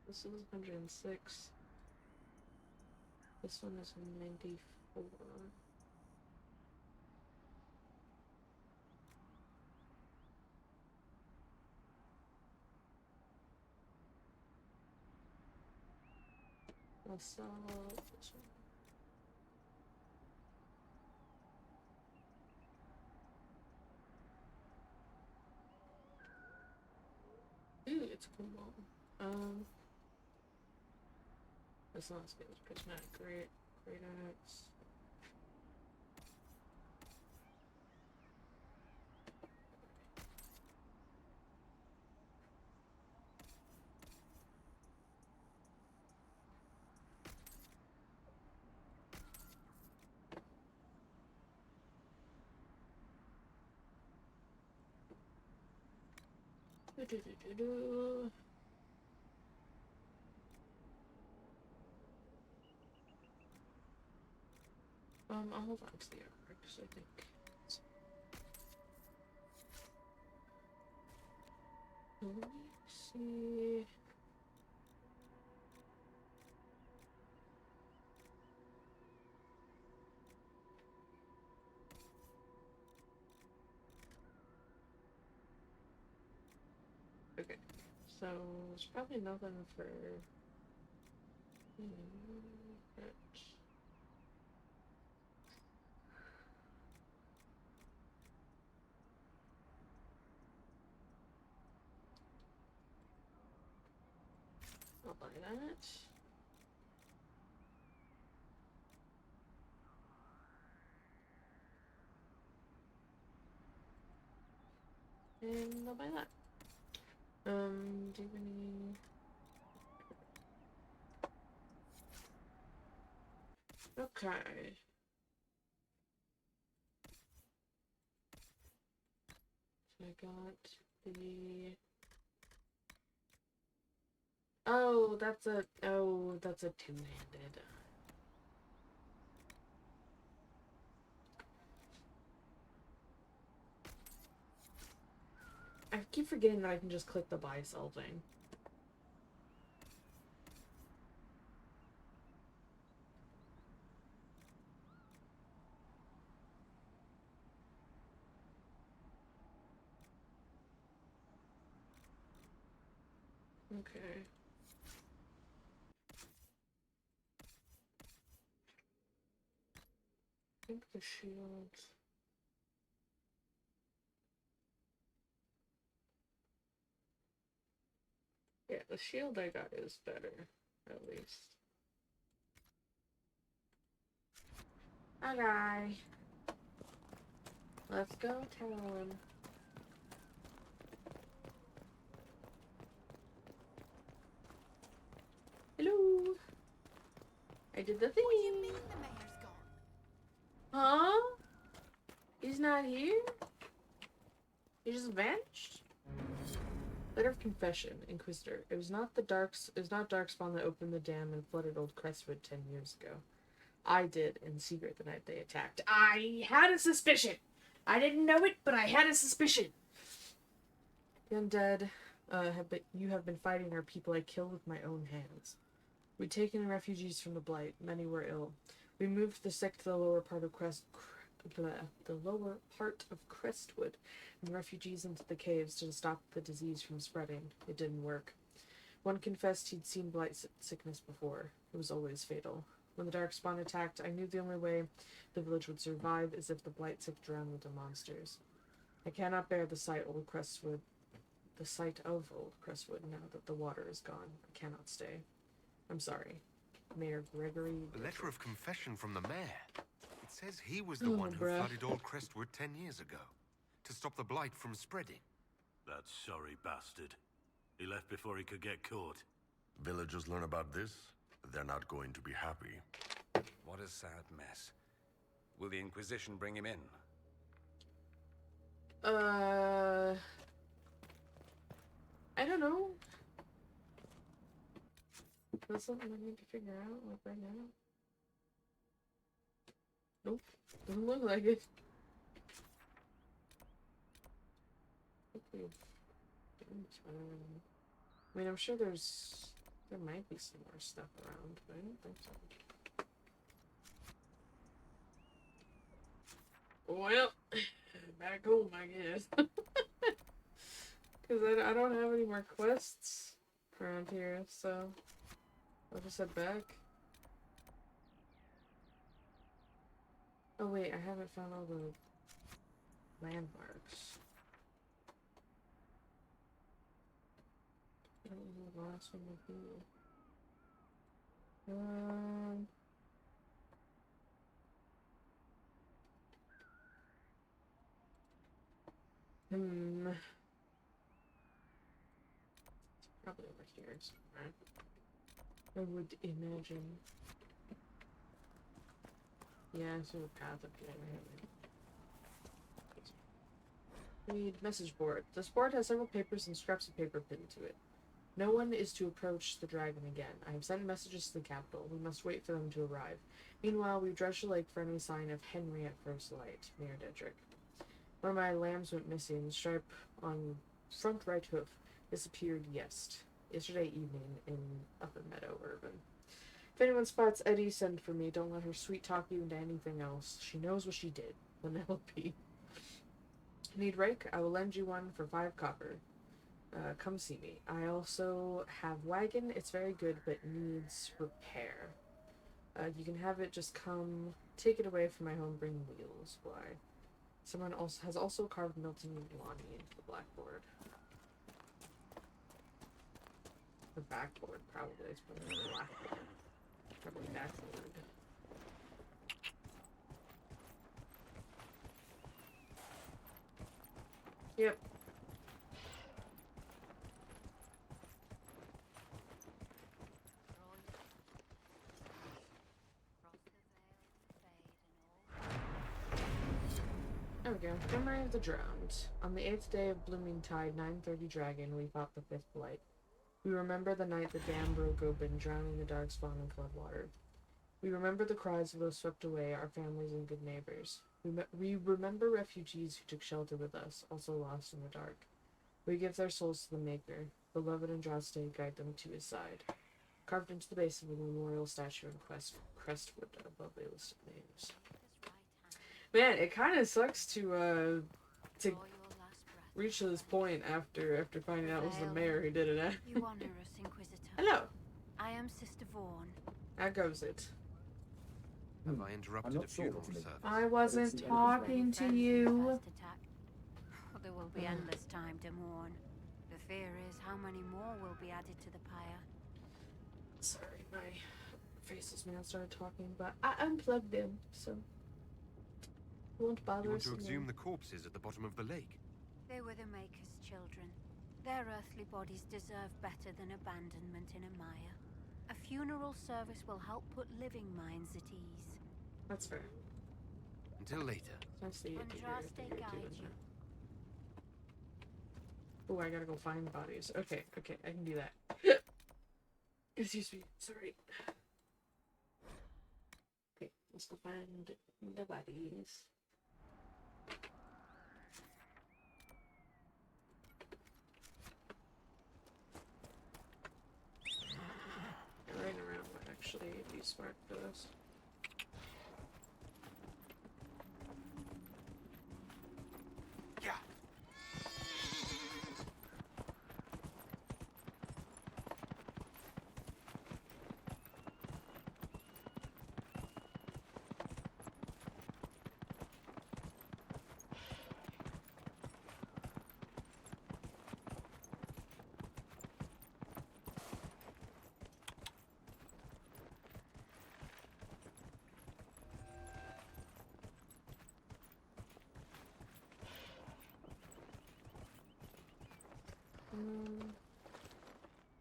S1: This is 106. This one is 94. I'll sell this one. Ooh, it's cool. This one's good. Prismatic, great axe. I'll hold on to the armor because I think it's... Let me see. Okay, so it's probably nothing for... but... I'll buy that. And I'll buy that. Do you have any... Okay. So I got the... Oh, that's a two-handed. I keep forgetting that I can just click the buy sell thing. Okay. I think the shield... Yeah, the shield I got is better, at least. Hi, guy. Let's go tell him. Hello. I did the thing.
S6: What do you mean the mayor's gone?
S1: Huh? He's not here? He just vanished? Letter of confession, Inquisitor. It was not Darkspawn that opened the dam and flooded Old Crestwood 10 years ago. I did, in secret, the night they attacked. I had a suspicion! I didn't know it, but I had a suspicion. The undead, you have been fighting our people I killed with my own hands. We'd taken refugees from the Blight. Many were ill. We moved the sick to the lower part of Crestwood, and refugees into the caves to stop the disease from spreading. It didn't work. One confessed he'd seen blight sickness before. It was always fatal. When the Darkspawn attacked, I knew the only way the village would survive is if the blight sick drowned with the monsters. I cannot bear the sight of Old Crestwood now that the water is gone. I cannot stay. I'm sorry. Mayor Gregory.
S4: A letter of confession from the mayor. It says he was the one who flooded Old Crestwood 10 years ago to stop the blight from spreading.
S5: That sorry bastard. He left before he could get caught.
S7: Villagers learn about this, they're not going to be happy.
S4: What a sad mess. Will the Inquisition bring him in?
S1: I don't know. That's something I need to figure out, like, right now. Nope. Doesn't look like it. I mean, I'm sure there might be some more stuff around, but I don't think so. Well, back home, I guess. Because I don't have any more quests around here, so I'll just head back. Oh wait, I haven't found all the landmarks. I don't know what the last one would be. Probably over here somewhere. I would imagine. Yeah, I see the path up here. Read message board. This board has several papers and scraps of paper pinned to it. No one is to approach the dragon again. I have sent messages to the capital. We must wait for them to arrive. Meanwhile, we dredge the lake for any sign of Henry at first light, near Dedrick. One of my lambs went missing. The stripe on front right hoof disappeared yesterday evening in Upper Meadow Urban. If anyone spots Eddie, send for me. Don't let her sweet talk you into anything else. She knows what she did. Penelope. Need rake? I will lend you one for 5 copper. Come see me. I also have wagon. It's very good, but needs repair. You can have it. Just come take it away from my home. Bring wheels. Why? Someone else has also carved Milton and Lonnie into the blackboard. The backboard, probably. It's probably the blackboard. Probably backboard. Yep. There we go. Memory of the Drowned. On the 8th day of Blooming Tide, 9:30 Dragon, we fought the 5th Blight. We remember the night the dam broke open, drowning the Darkspawn in floodwater. We remember the cries of those swept away, our families and good neighbors. We remember refugees who took shelter with us, also lost in the dark. We give their souls to the Maker. Beloved Andraste, guide them to his side. Carved into the base of a memorial statue in Crestwood above the list of names. Man, it kind of sucks to reach to this point after finding out it was the mayor who did it.
S3: You honor us, Inquisitor.
S1: Hello.
S3: I am Sister Vaughan.
S1: How goes it?
S4: Have I interrupted a funeral service?
S1: I wasn't talking to you.
S3: There will be endless time to mourn. The fear is how many more will be added to the pyre.
S1: Sorry, my faceless man started talking, but I unplugged them, so won't bother
S4: You
S1: us.
S4: want to exhume the corpses at the bottom of the lake?
S3: They were the Maker's children. Their earthly bodies deserve better than abandonment in a mire. A funeral service will help put living minds at ease.
S1: That's fair.
S4: Until later.
S1: Nice to get
S3: Andraste guide you.
S1: Oh, I gotta go find the bodies. Okay, I can do that. Excuse me, sorry. Okay, let's go find the bodies. actually be smart for this.
S4: Yeah.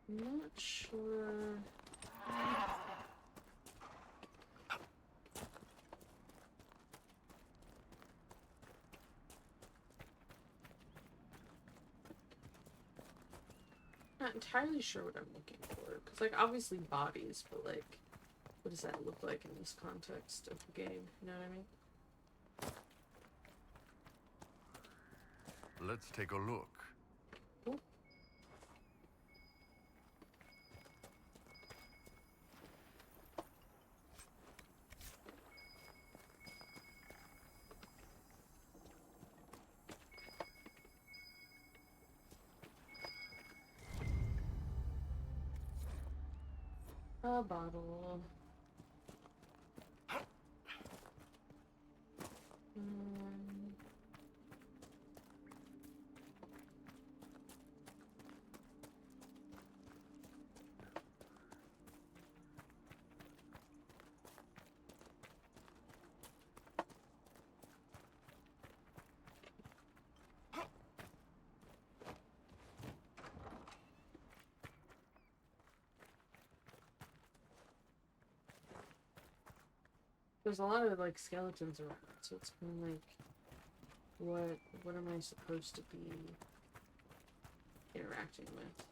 S1: I'm not sure. Not entirely sure what I'm looking for. Because, like, obviously bodies, but, like, what does that look like in this context of the game? You know what I mean?
S7: Let's take a look.
S1: Cool. A bottle. There's a lot of, like, skeletons around, so it's kind of like, what am I supposed to be interacting with?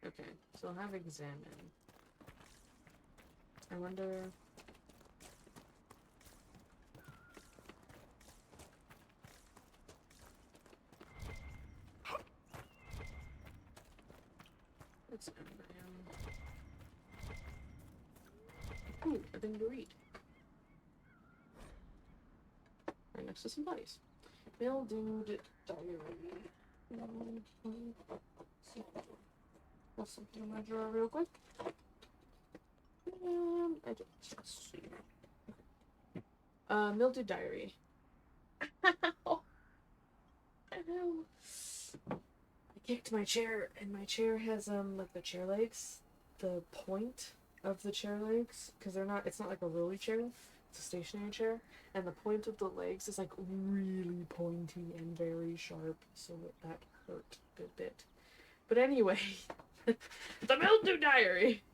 S1: Okay, so I'll have examine. I wonder... It's embryo. Ooh, a thing to read. Right next to some bodies. Mildewed diary. Pull something in my drawer real quick. I don't see. Mildewed diary. Ow. Ow. I kicked my chair, and my chair has like the chair legs, the point of the chair legs, because it's not like a rolly chair, it's a stationary chair, and the point of the legs is like really pointy and very sharp, so that hurt a good bit. But anyway, the Mildew Diary!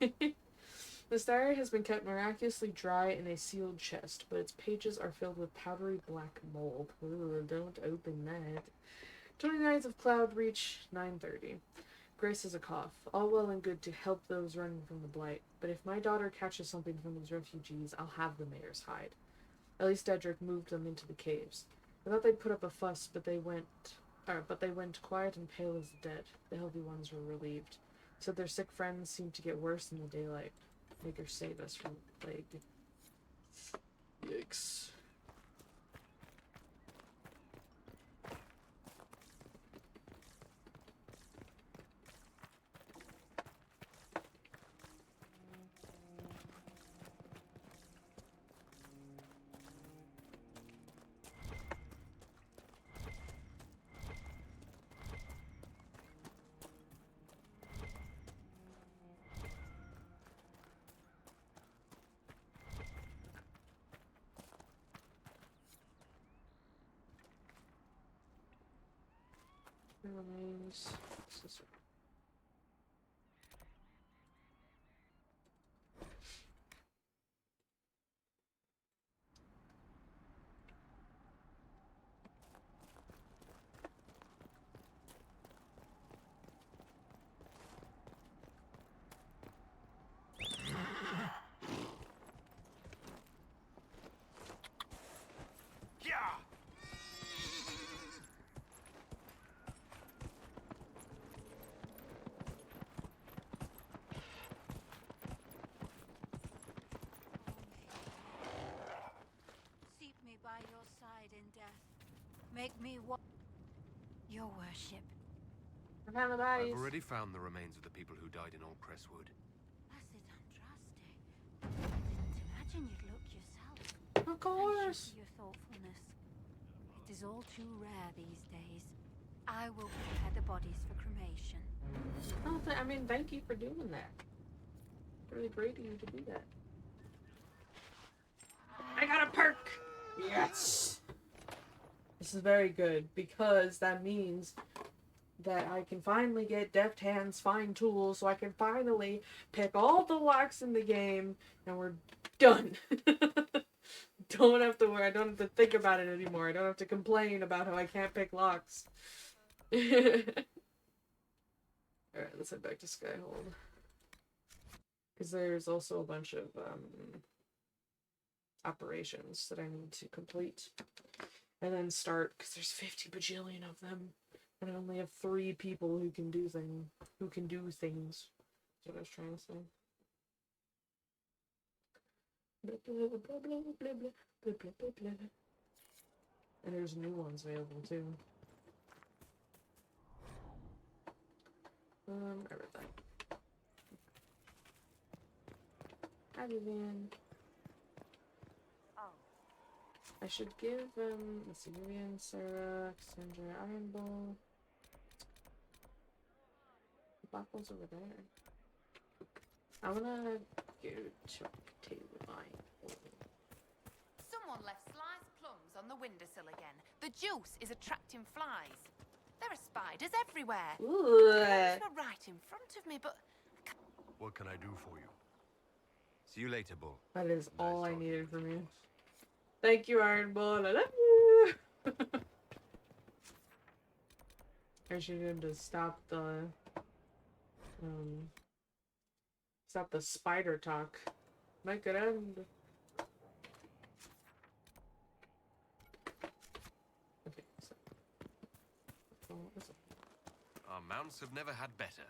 S1: This diary has been kept miraculously dry in a sealed chest, but its pages are filled with powdery black mold. Ooh, don't open that. 29th of Cloud Reach, 9:30. Grace has a cough. All well and good to help those running from the blight, but if my daughter catches something from these refugees, I'll have the mayor's hide. At least Dedrick moved them into the caves. I thought they'd put up a fuss, but they went quiet and pale as the dead. The healthy ones were relieved. Said their sick friends seemed to get worse in the daylight. Maker save us from the plague. Yikes. Remains.
S3: Make me what? Your worship.
S1: I found the bodies.
S4: I've already found the remains of the people who died in Old Crestwood.
S3: Blessed Andraste. I didn't imagine you'd look yourself.
S1: Of course.
S3: Thank you for your thoughtfulness. It is all too rare these days. I will prepare the bodies for cremation.
S1: Oh, I mean, thank you for doing that. Really great of you to do that. I got a perk! Yes! This is very good, because that means that I can finally get Deft Hands Fine Tools, so I can finally pick all the locks in the game, and we're done. Don't have to worry, I don't have to think about it anymore. I don't have to complain about how I can't pick locks. Alright, let's head back to Skyhold. Because there's also a bunch of operations that I need to complete. And then start, because there's 50 bajillion of them. And I only have 3 people who can do things. That's what I was trying to say. Blah, blah, blah, blah, blah, blah, blah, blah, blah, blah. And there's new ones available too. Everything. Hi, Vivian. I should give, let's see, Vivian, Sarah, Cassandra, Iron Bull. The black one's over there. I'm gonna go talk to Iron Bull.
S6: Someone left sliced plums on the windowsill again. The juice is attracting flies. There are spiders everywhere.
S1: Ooh.
S6: They were right in front of me, but
S7: What can I do for you?
S4: See you later, Bull.
S1: That is
S4: Nice
S1: all I
S4: talking
S1: needed
S4: to
S1: from
S4: of
S1: you.
S4: course.
S1: Thank you, Iron Bull. I love you. I should need to stop the spider talk. Make it end. Okay, so what is it?
S4: Our mounts have never had better.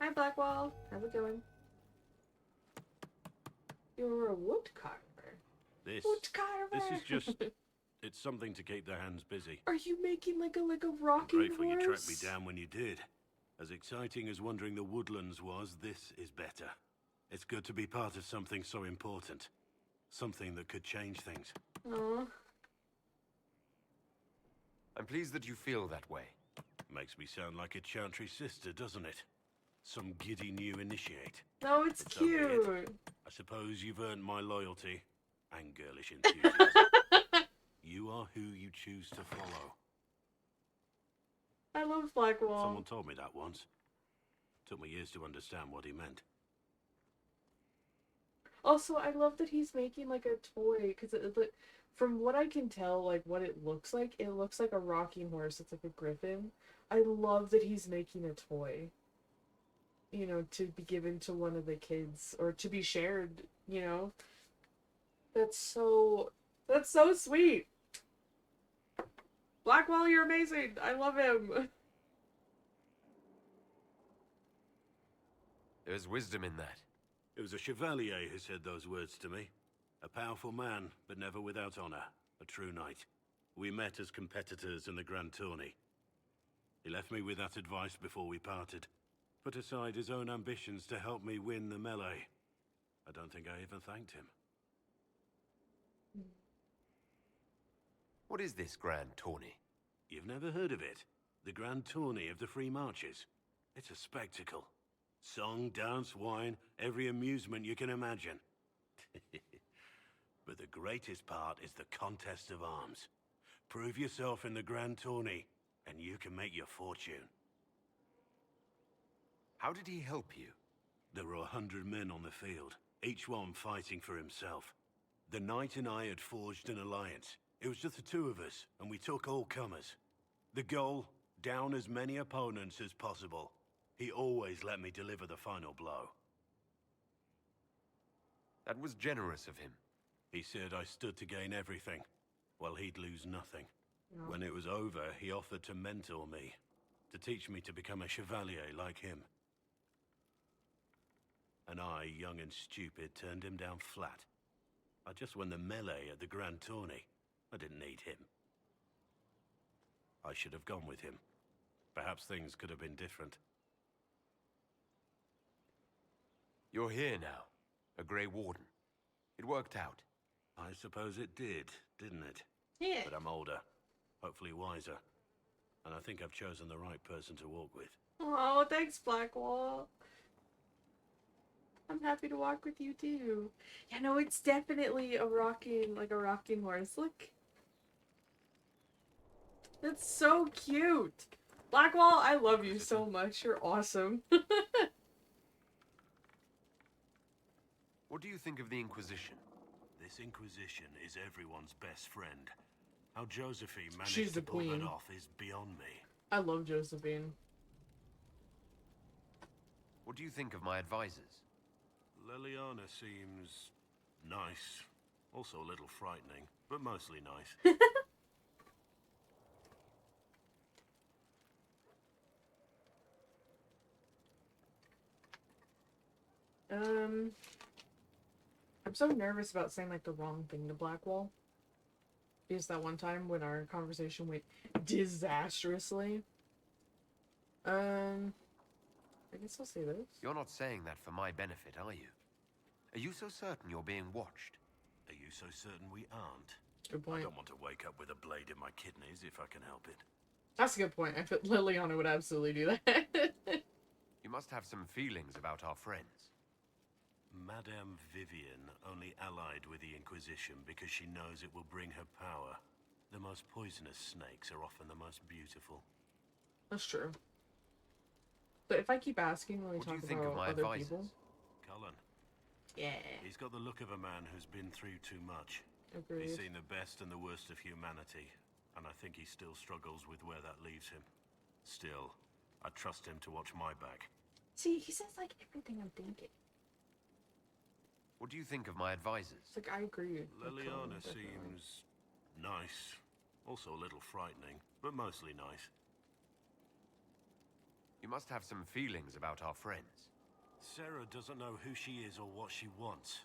S1: Hi, Blackwall. How's it going? You're a wood carver.
S5: This
S1: Wood
S5: is just... It's something to keep their hands busy.
S1: Are you making like a
S5: I'm
S1: rocking
S5: grateful
S1: horse?
S5: you tracked me down when you did. As exciting as wandering the woodlands was, this is better. It's good to be part of something so important. Something that could change things.
S1: Aw.
S4: I'm pleased that you feel that way.
S5: Makes me sound like a chantry sister, doesn't it? Some giddy new initiate.
S1: No, it's
S5: But so be it.
S1: cute.
S5: I suppose you've earned my loyalty and girlish enthusiasm. You are who you choose to follow.
S1: I love Blackwall.
S5: Someone told me that once. Took me years to understand what he meant.
S1: Also, I love that he's making like a toy because from what I can tell, like what it looks like a rocking horse. It's like a griffin. I love that he's making a toy. You know, to be given to one of the kids or to be shared. You know, that's so sweet. Blackwall, you're amazing. I love him.
S4: There's wisdom in that.
S5: It was a chevalier who said those words to me. A powerful man, but never without honor. A true knight. We met as competitors in the Grand Tourney. He left me with that advice before we parted. Put aside his own ambitions to help me win the melee. I don't think I even thanked him.
S4: What is this grand tourney?
S5: You've never heard of it? The Grand Tourney of the Free Marches. It's a spectacle. Song, dance, wine, every amusement you can imagine. But the greatest part is the contest of arms. Prove yourself in the Grand Tourney, and you can make your fortune.
S4: How did he help you?
S5: There were 100 men on the field, each one fighting for himself. The knight and I had forged an alliance. It was just the two of us, and we took all comers. The goal, down as many opponents as possible. He always let me deliver the final blow.
S4: That was generous of him.
S5: He said I stood to gain everything, while he'd lose nothing.
S1: No.
S5: When it was over, he offered to mentor me, to teach me to become a chevalier like him. And I, young and stupid, turned him down flat. I just won the melee at the Grand Tourney. I didn't need him. I should have gone with him. Perhaps things could have been different.
S10: You're here now, a Grey Warden. It worked out.
S5: I suppose it did, didn't it?
S1: Yeah.
S5: But I'm older, hopefully wiser. And I think I've chosen the right person to walk with.
S1: Oh, thanks, Blackwall. I'm happy to walk with you too. Yeah, no, it's definitely a rocking horse. Look. That's so cute. Blackwall, I love you so much. You're awesome.
S10: What do you think of the Inquisition?
S5: This Inquisition is everyone's best friend. How Josephine managed
S1: She's
S5: to
S1: the
S5: pull
S1: queen.
S5: that off is beyond me.
S1: I love Josephine.
S10: What do you think of my advisors?
S5: Liliana seems nice. Also a little frightening, but mostly nice.
S1: I'm so nervous about saying like the wrong thing to Blackwall. Because that one time when our conversation went disastrously. I guess I'll say this.
S10: You're not saying that for my benefit, are you? Are you so certain you're being watched?
S5: Are you so certain we aren't?
S1: Good
S5: I
S1: point.
S5: don't want to wake up with a blade in my kidneys if I can help it.
S1: That's a good point. I bet Liliana would absolutely do that.
S10: You must have some feelings about our friends.
S5: Madame Vivian only allied with the Inquisition because she knows it will bring her power. The most poisonous snakes are often the most beautiful.
S1: That's true. But if I keep asking when we
S10: What do
S1: talk
S10: you think of
S1: about
S10: my
S1: other
S10: advisors?
S1: people,
S5: Cullen,
S1: yeah,
S5: he's got the look of a man who's been through too much.
S1: agreed.
S5: He's seen the best and the worst of humanity, and I think he still struggles with where that leaves him. Still, I trust him to watch my back.
S1: See, he says like everything I'm thinking.
S10: What do you think of my advisors?
S1: It's like I agree. with
S5: Liliana
S1: Colin, definitely.
S5: seems nice. Also a little frightening, but mostly nice.
S10: You must have some feelings about our friends.
S5: Sarah doesn't know who she is or what she wants,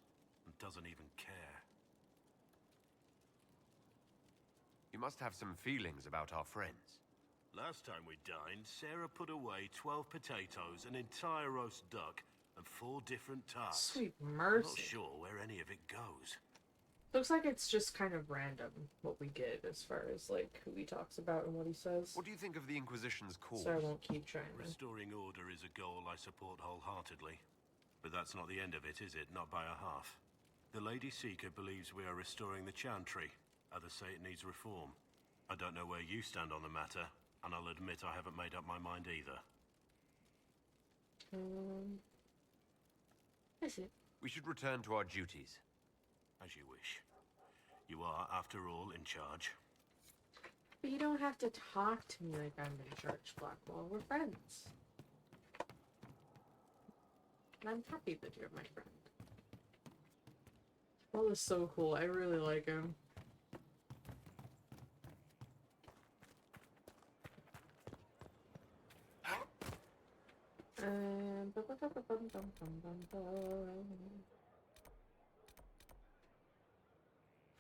S5: and doesn't even care.
S10: You must have some feelings about our friends.
S5: Last time we dined, Sarah put away 12 potatoes, an entire roast duck, and 4 different tarts.
S1: Sweet
S5: I'm
S1: mercy.
S5: not sure where any of it goes.
S1: Looks like it's just kind of random what we get as far as like who he talks about and what he says.
S10: What do you think of the Inquisition's cause?
S1: So I won't keep trying to.
S5: Restoring order is a goal I support wholeheartedly. But that's not the end of it, is it? Not by a half. The Lady Seeker believes we are restoring the Chantry. Others say it needs reform. I don't know where you stand on the matter, and I'll admit I haven't made up my mind either.
S1: Is it?
S10: We should return to our duties.
S5: As you wish. You are, after all, in charge.
S1: But you don't have to talk to me like I'm in charge, Blackwall. We're friends. And I'm happy that you're my friend. Paul is so cool. I really like him.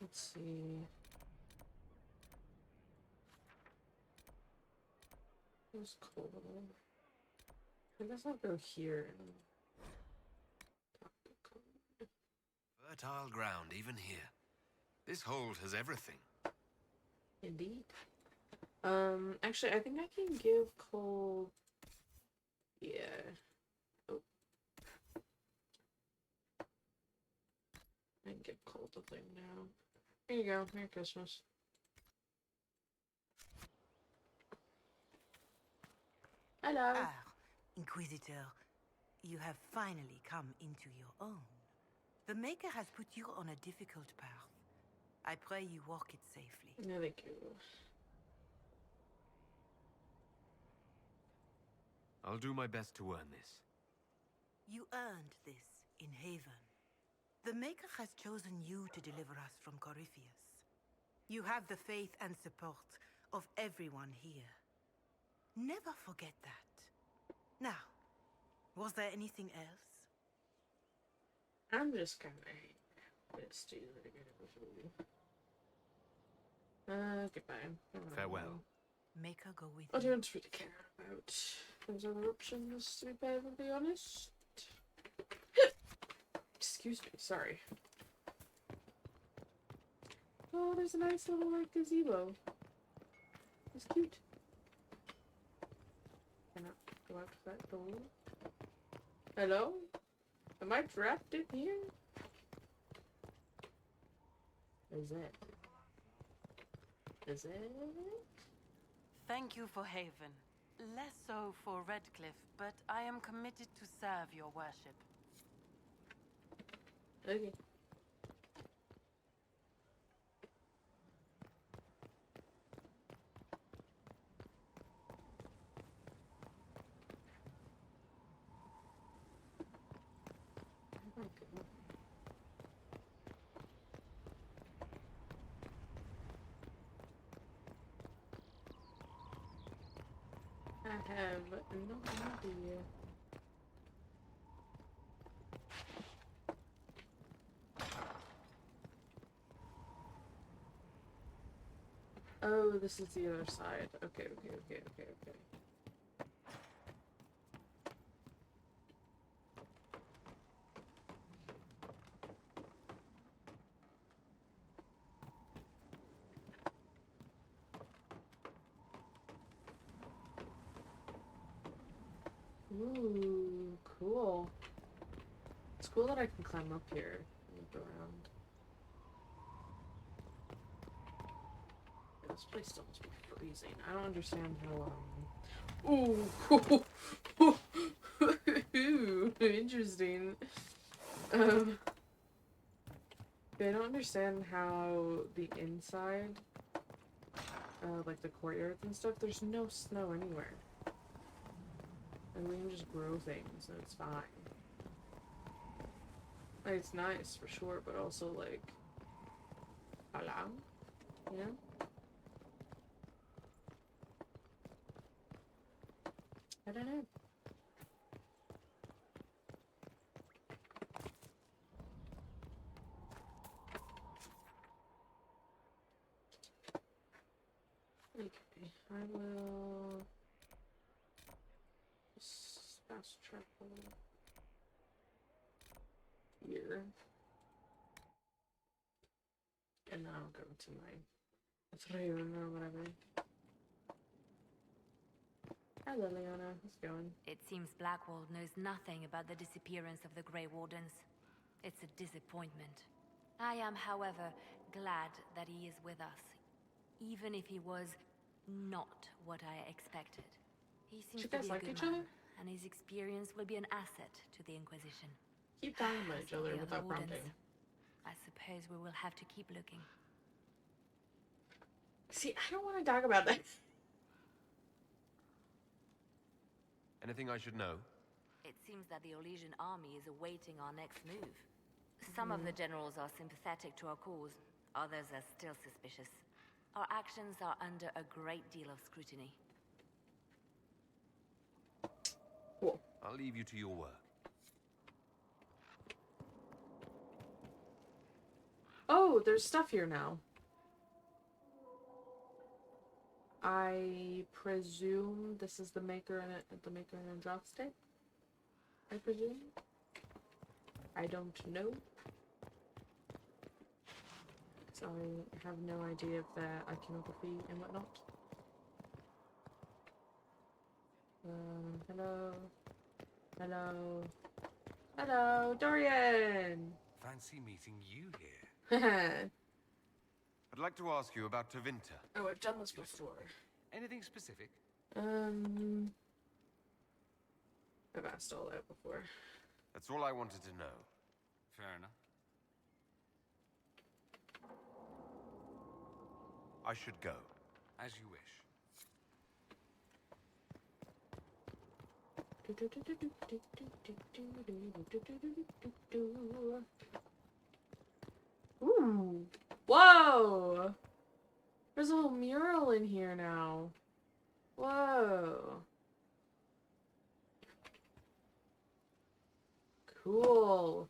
S1: Let's see. Where's Cole? I guess I'll go here and talk to Cole.
S10: Fertile ground, even here. This hold has everything.
S1: Indeed. Actually, I think I can give Cole. Yeah. Oh. I can give Cole the thing now. Here you go. Merry Christmas. Hello.
S11: Ah, Inquisitor, you have finally come into your own. The Maker has put you on a difficult path. I pray you walk it safely.
S1: No, thank you.
S10: I'll do my best to earn this.
S11: You earned this in Haven. The Maker has chosen you to deliver us from Corypheus. You have the faith and support of everyone here. Never forget that. Now, was there anything else?
S1: I'm just kind of Let's do that again. Goodbye.
S10: Farewell.
S11: Make her go with
S1: I
S11: you.
S1: don't really care about those other options, to be perfectly honest. Excuse me, sorry. Oh, there's a nice little, like, gazebo. It's cute. Can I go out to that door? Hello? Am I trapped in here? Is it? Is it?
S12: Thank you for Haven. Less so for Redcliffe, but I am committed to serve your worship.
S1: Okay. I have no idea. Oh, this is the other side. Okay. Ooh, cool. It's cool that I can climb up here and look around. This place still must be freezing. I don't understand how, Ooh, interesting. I don't understand how the inside, like the courtyards and stuff, there's no snow anywhere. And we can just grow things and it's fine. Like, it's nice for sure, but also like, hello? You know? I don't know. Okay, I will fast travel here. And now I'll go to my throne or whatever. Hello, Leona. How's it going?
S9: It seems Blackwall knows nothing about the disappearance of the Grey Wardens. It's a disappointment. I am, however, glad that he is with us, even if he was not what I expected. He seems to be a good man, and his experience will be an asset to the Inquisition.
S1: Keep talking about each other without prompting.
S9: I suppose we will have to keep looking.
S1: See, I don't want to talk about that.
S10: Anything I should know?
S9: It seems that the Orlesian army is awaiting our next move. Some of the generals are sympathetic to our cause, others are still suspicious. Our actions are under a great deal of scrutiny.
S1: Cool.
S10: I'll leave you to your work.
S1: Oh, there's stuff here now. I presume this is the maker and a dropstick. I presume. I don't know. So I have no idea of their iconography and whatnot. Hello. Hello. Hello, Dorian!
S8: Fancy meeting you here.
S10: I'd like to ask you about Tevinter.
S1: Oh, I've done this before.
S8: Anything specific?
S1: I've asked all that before.
S10: That's all I wanted to know.
S8: Fair enough.
S10: I should go.
S8: As you wish.
S1: Ooh. Whoa! There's a whole mural in here now. Whoa. Cool.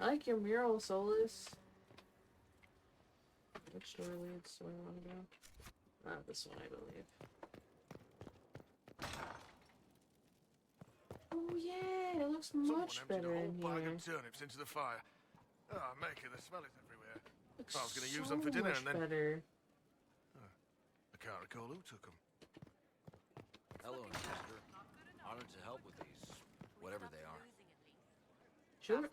S1: I like your mural, Solus. Which door leads? Where I want to go? This one, I believe. Oh yeah, it looks much better in
S7: bag
S1: here.
S7: of turnips into the fire. Oh, maker, the smell is everywhere.
S1: Looks
S7: I was going to use
S1: so
S7: them for dinner
S1: much
S7: and then...
S1: better.
S7: I can't recall who took them.
S13: Hello, Inquisitor. Honored to help with these, whatever they are.
S1: Sure.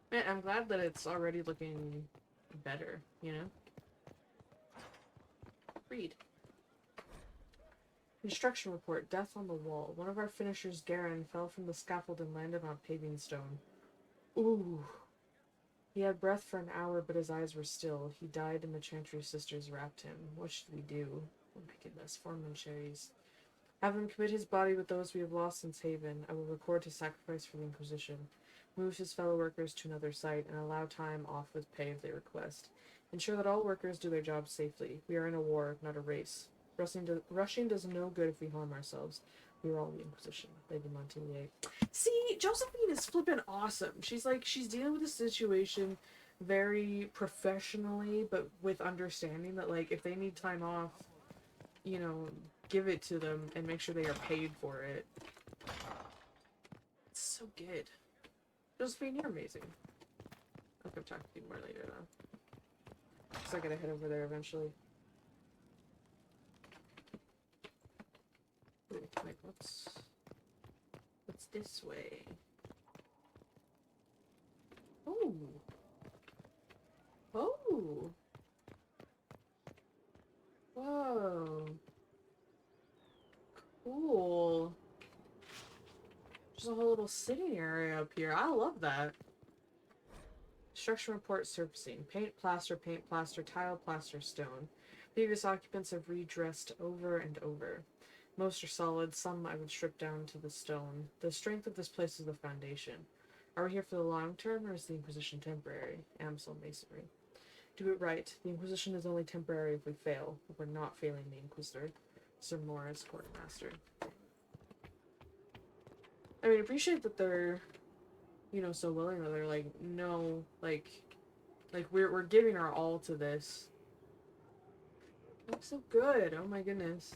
S1: Man, I'm glad that it's already looking better, you know? Read. Construction report. Death on the wall. One of our finishers, Garen, fell from the scaffold and landed on paving stone. Ooh. He had breath for an hour, but his eyes were still. He died and the Chantry sisters wrapped him. What should we do? Oh my goodness. Foreman cherries. Have him commit his body with those we have lost since Haven. I will record his sacrifice for the Inquisition. Move his fellow workers to another site and allow time off with pay if they request. Ensure that all workers do their jobs safely. We are in a war, not a race. Rushing does no good if we harm ourselves. We are all the Inquisition. Lady Montelier. See, Josephine is flippin' awesome. She's dealing with the situation very professionally, but with understanding that, like, if they need time off, you know, give it to them and make sure they are paid for it. It's so good. Josephine, you're amazing. I'll come talk to you more later, though. Because I gotta head over there eventually. Ooh, wait, what's this way? Oh! Oh! Whoa! Cool. There's a whole little sitting area up here. I love that. Construction report surfacing. Paint, plaster, tile, plaster, stone. Previous occupants have redressed over and over. Most are solid, some I would strip down to the stone. The strength of this place is the foundation. Are we here for the long term, or is the Inquisition temporary? Amsel Masonry. Do it right. The Inquisition is only temporary if we fail. We're not failing the Inquisitor. Sir Morris, Quartermaster. I mean, appreciate that they're, you know, so willing that they're like, no, like we're giving our all to this. It looks so good. Oh my goodness.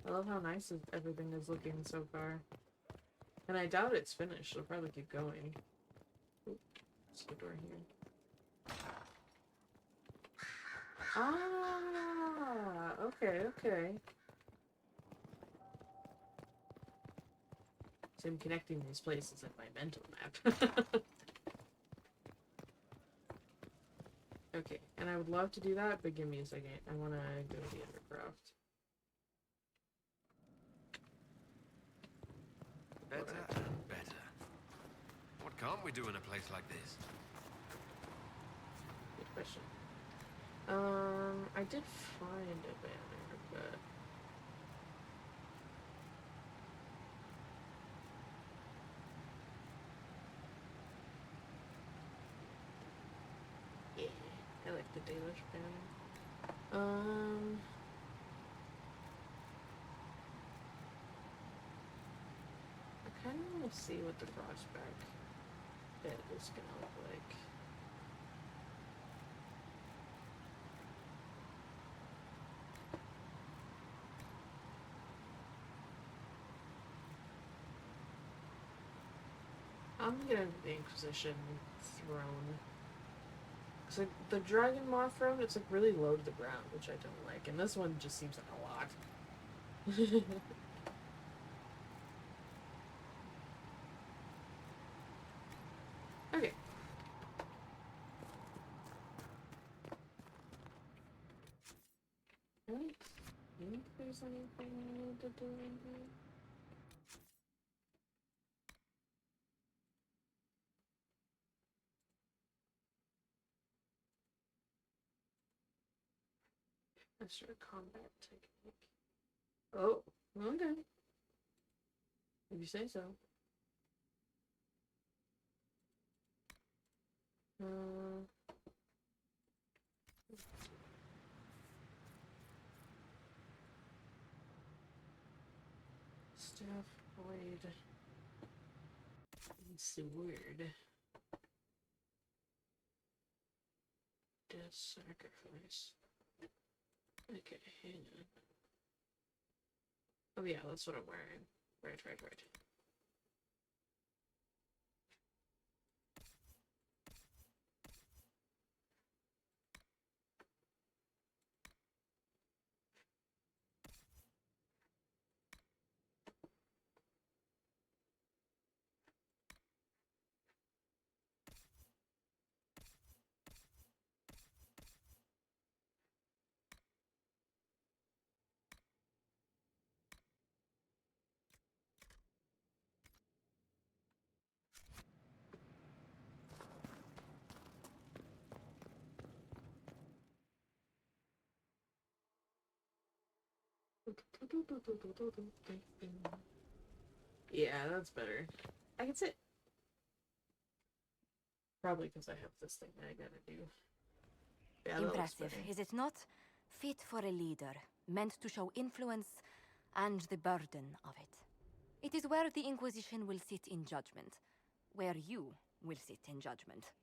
S1: I love how nice everything is looking so far. And I doubt it's finished. It'll probably keep going. Oop, there's the door here. Ah, okay. So I'm connecting these places in my mental map. Okay, and I would love to do that, but give me a second. I want to go to the Undercroft.
S4: Better and better. What can't we do in a place like this?
S1: Good question. I did find a banner, but... yeah, I like the Dalish banner. I kind of want to see what the Frostback bed is going to look like. I'm gonna do the Inquisition throne. Cause like, the Dragon Maw throne, it's like really low to the ground, which I don't like, and this one just seems like a lot. Okay. I don't think there's anything I need to do in here. Master combat technique. Oh, okay. If you say so. Staff, blade, and sword. Death sacrifice. Okay, hang on. Oh yeah, that's what I'm wearing. Right. Yeah, that's better. I can sit. Probably because I have this thing that I gotta do. Yeah,
S3: Impressive, is it not? Fit for a leader, meant to show influence and the burden of it. It is where the Inquisition will sit in judgment, where you will sit in judgment.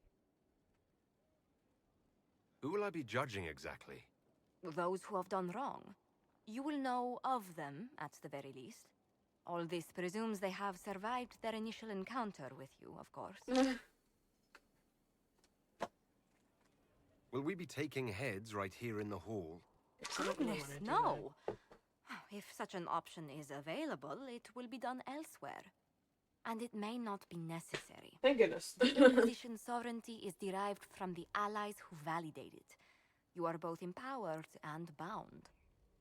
S10: Who will I be judging exactly?
S3: Those who have done wrong. You will know of them, at the very least. All this presumes they have survived their initial encounter with you, of course.
S10: Will we be taking heads right here in the hall?
S3: Goodness, no! If such an option is available, it will be done elsewhere. And it may not be necessary.
S1: Thank goodness.
S3: The Inquisition's sovereignty is derived from the allies who validate it. You are both empowered and bound.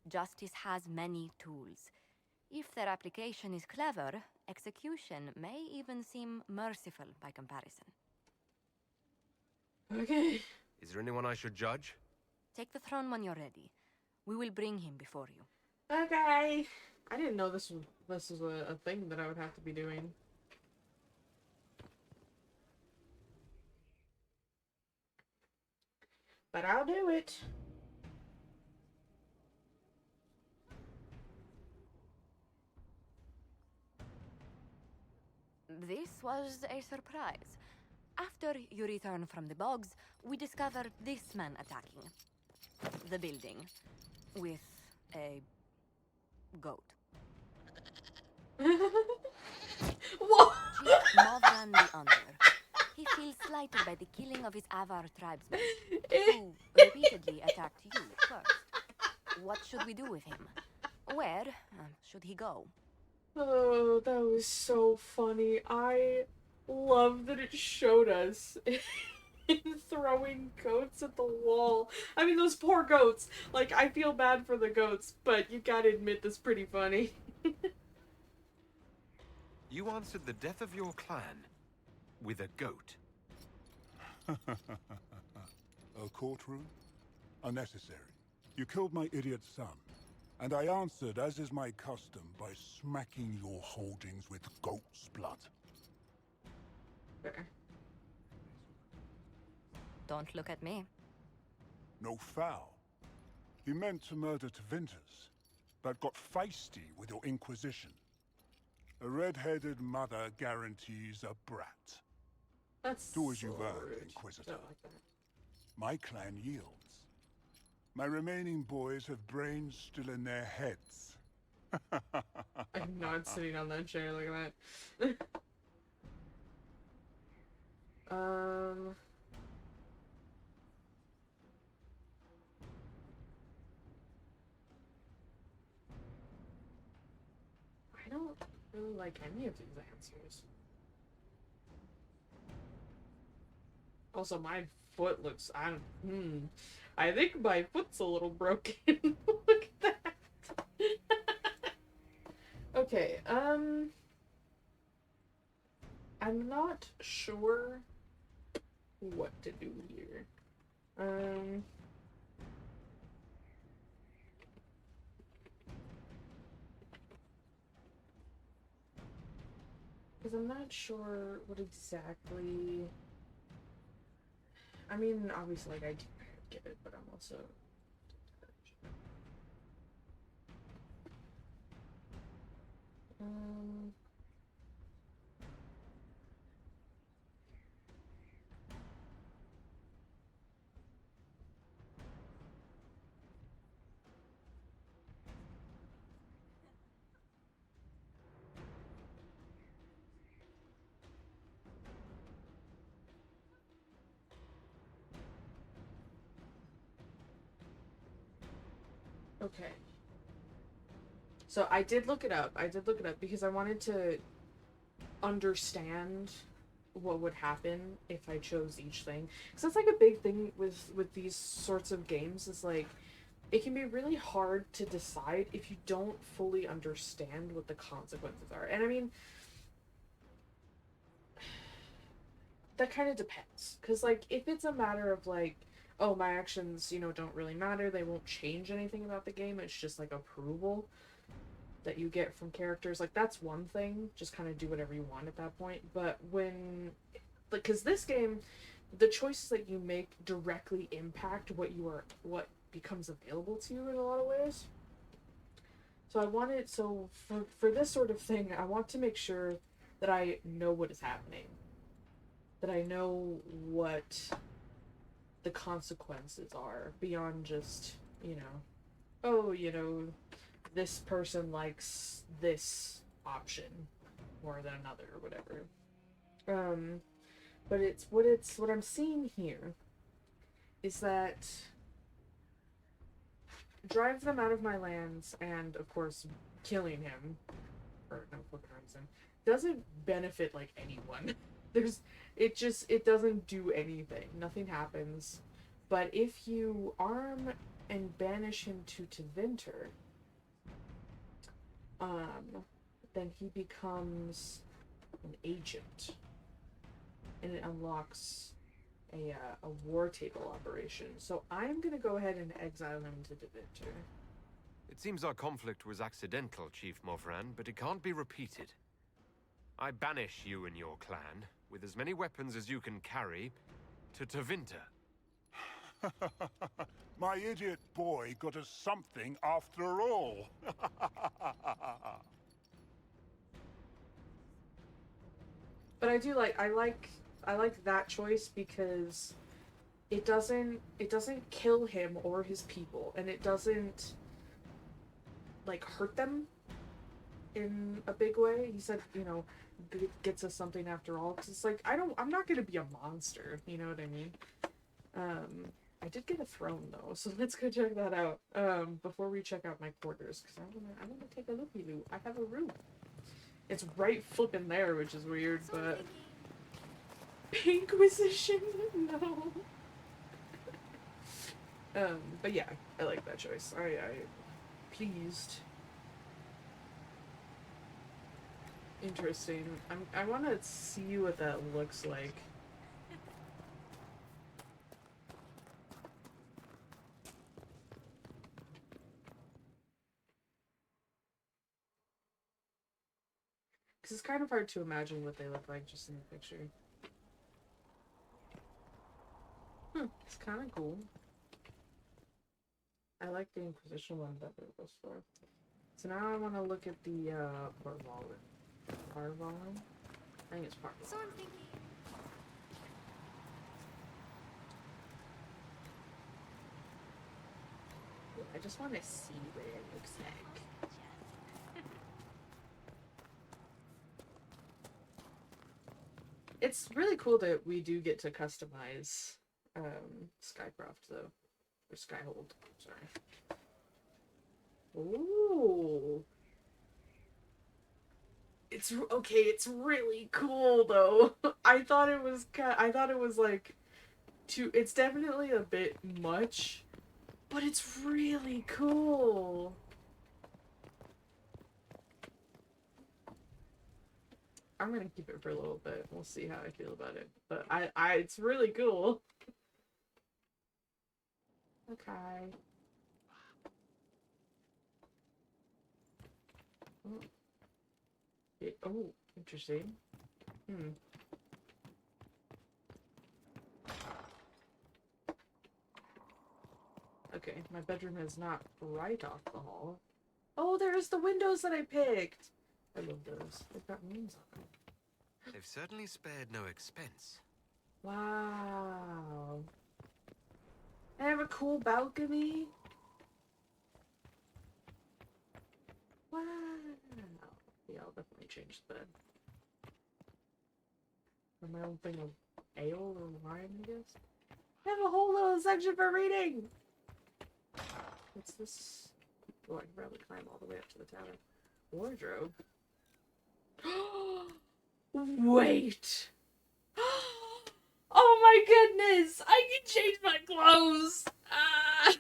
S3: Justice has many tools. If their application is clever, execution may even seem merciful by comparison.
S1: Okay.
S10: Is there anyone I should judge?
S3: Take the throne when you're ready. We will bring him before you.
S1: Okay. I didn't know this was a thing that I would have to be doing. But I'll do it.
S3: This was a surprise. After you return from the bogs, we discovered this man attacking the building with a goat.
S1: Whoa!
S3: Movran the Under. He feels slighted by the killing of his Avar tribesmen, who repeatedly attacked you first. What should we do with him? Where should he go?
S1: Oh, that was so funny. I love that it showed us in throwing goats at the wall. I mean, those poor goats. Like, I feel bad for the goats, but you gotta admit that's pretty funny.
S10: You answered the death of your clan with a goat.
S14: A courtroom? Unnecessary. You killed my idiot son, and I answered, as is my custom, by smacking your holdings with goat's blood.
S3: Don't look at me.
S14: No foul. You meant to murder Tevinters, but got feisty with your Inquisition. A red-headed mother guarantees a brat.
S1: That's
S14: do as you've
S1: so
S14: earned,
S1: rude.
S14: Inquisitor.
S1: Don't like that.
S14: My clan yields. My remaining boys have brains still in their heads.
S1: I'm not sitting on that chair. Look at that. I don't really like any of these answers. Also, my foot looks, I think my foot's a little broken. Look at that. Okay, I'm not sure what to do here. Because I'm not sure what exactly... I mean, obviously, like, I do get it, but I'm also... Um... Okay. So I did look it up. I did look it up because I wanted to understand what would happen if I chose each thing. Because that's like a big thing with these sorts of games is like it can be really hard to decide if you don't fully understand what the consequences are. And I mean, that kind of depends. Because like if it's a matter of like, oh, my actions, you know, don't really matter, they won't change anything about the game, it's just like approval that you get from characters, like that's one thing, just kind of do whatever you want at that point. But when, like, because this game, the choices that you make directly impact what becomes available to you in a lot of ways. So I wanted, so for this sort of thing, I want to make sure that I know what is happening, that I know what the consequences are beyond just, you know, oh, you know, this person likes this option more than another or whatever. But what I'm seeing here is that drive them out of my lands and of course killing him for no fucking reason doesn't benefit like anyone. It doesn't do anything. Nothing happens. But if you arm and banish him to Tevinter, then he becomes an agent, and it unlocks a war table operation. So I'm gonna go ahead and exile him to Tevinter.
S10: It seems our conflict was accidental, Chief Movran, but it can't be repeated. I banish you and your clan, with as many weapons as you can carry, to Tevinter.
S14: My idiot boy got us something after all.
S1: But I like that choice because it doesn't kill him or his people, and it doesn't like hurt them in a big way. He said, you know, gets us something after all, because it's like I'm not gonna be a monster, you know what I mean? I did get a throne though, so let's go check that out before we check out my quarters, because I wanna take a looky loo. I have a room. It's right flipping there, which is weird, but Inquisition, no. But yeah, I like that choice. I pleased. Interesting. I want to see what that looks like. Because it's kind of hard to imagine what they look like just in the picture. It's kind of cool. I like the Inquisition one better thus far. So now I want to look at the Parvalin. Parvalin? I think it's Parvalin.
S3: So I'm thinking.
S1: I just want to see what it looks like. It's really cool that we do get to customize Skycroft though. Or Skyhold, sorry. Ooh. It's okay, it's really cool though. I thought it was like it's definitely a bit much, but it's really cool. I'm gonna keep it for a little bit. We'll see how I feel about it. But it's really cool. Okay. Oh, interesting. Okay, my bedroom is not right off the hall. Oh, there's the windows that I picked! I love those. They've got names on them.
S10: They've certainly spared no expense.
S1: Wow. I have a cool balcony. Wow. Yeah, I'll definitely change the bed. Or my own thing of ale or wine, I guess. I have a whole little section for reading! What's this? Oh, I can probably climb all the way up to the tower. Wardrobe? Wait! Oh my goodness! I can change my clothes! Ah!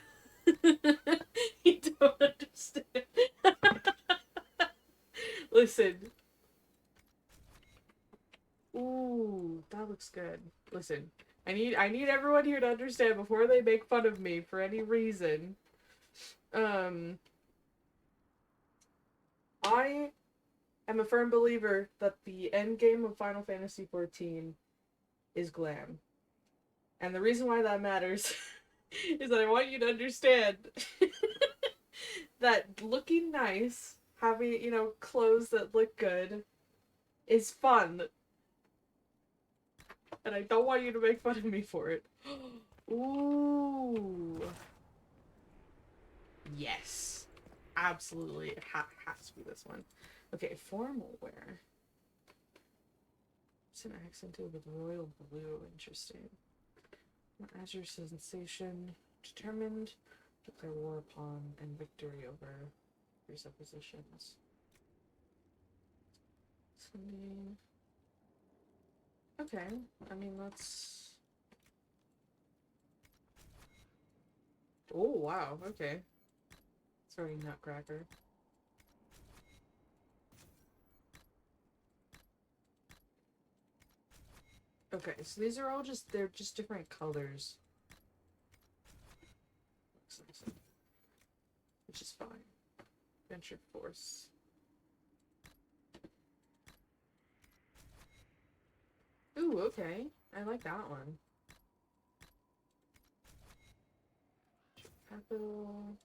S1: You don't understand. Listen. Ooh, that looks good. Listen, I need everyone here to understand before they make fun of me for any reason. I am a firm believer that the end game of Final Fantasy XIV is glam. And the reason why that matters is that I want you to understand that looking nice, having, you know, clothes that look good, is fun. And I don't want you to make fun of me for it. Ooh. Yes. Absolutely. It has to be this one. Okay, formal wear. It's an accented with royal blue. Interesting. As your sensation, determined, declare war upon and victory over presuppositions. Okay, I mean, that's... Oh, wow, okay. Sorry, Nutcracker. Okay, so these are all just, they're just different colors. Which is fine. Venture Force. Ooh, okay. I like that one. Capital.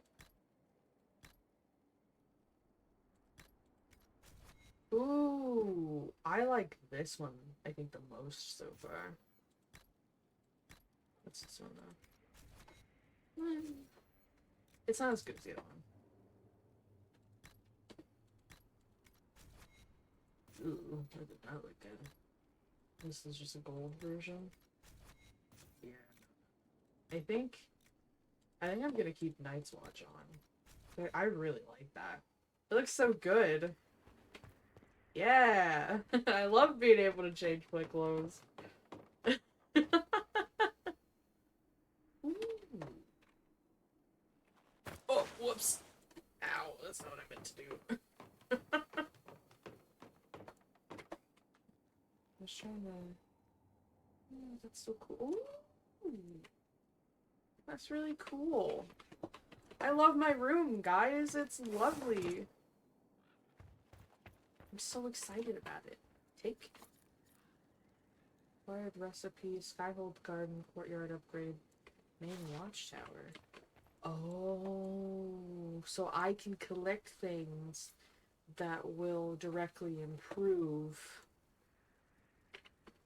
S1: Ooh, I like this one, I think, the most so far. What's this one, though? It's not as good as the other one. Ooh, that did not look good. This is just a gold version. Yeah. I think I'm gonna keep Night's Watch on. I really like that. It looks so good. Yeah! I love being able to change my clothes. Oh, whoops. Ow, that's not what I meant to do. I was trying to... Oh, that's so cool. Ooh. That's really cool. I love my room, guys. It's lovely. I'm so excited about it. Take. Acquired recipe, Skyhold Garden, Courtyard Upgrade, Main Watchtower. Oh, so I can collect things that will directly improve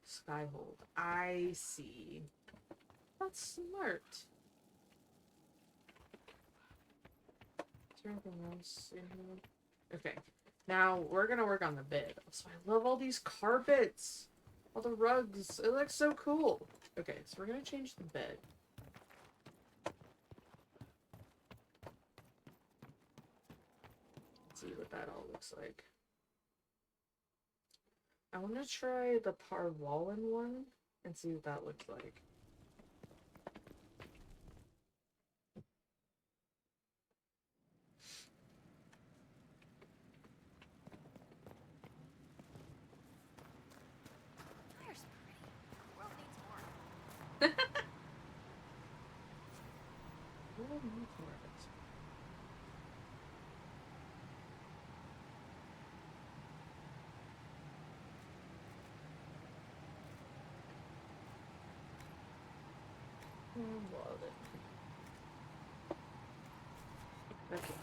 S1: Skyhold. I see. That's smart. Is there anything else in here? Okay. Now, we're gonna work on the bed. So I love all these carpets. All the rugs. It looks so cool. Okay, so we're gonna change the bed. Let's see what that all looks like. I want to try the Parwallin one and see what that looks like. World needs more of it. Okay.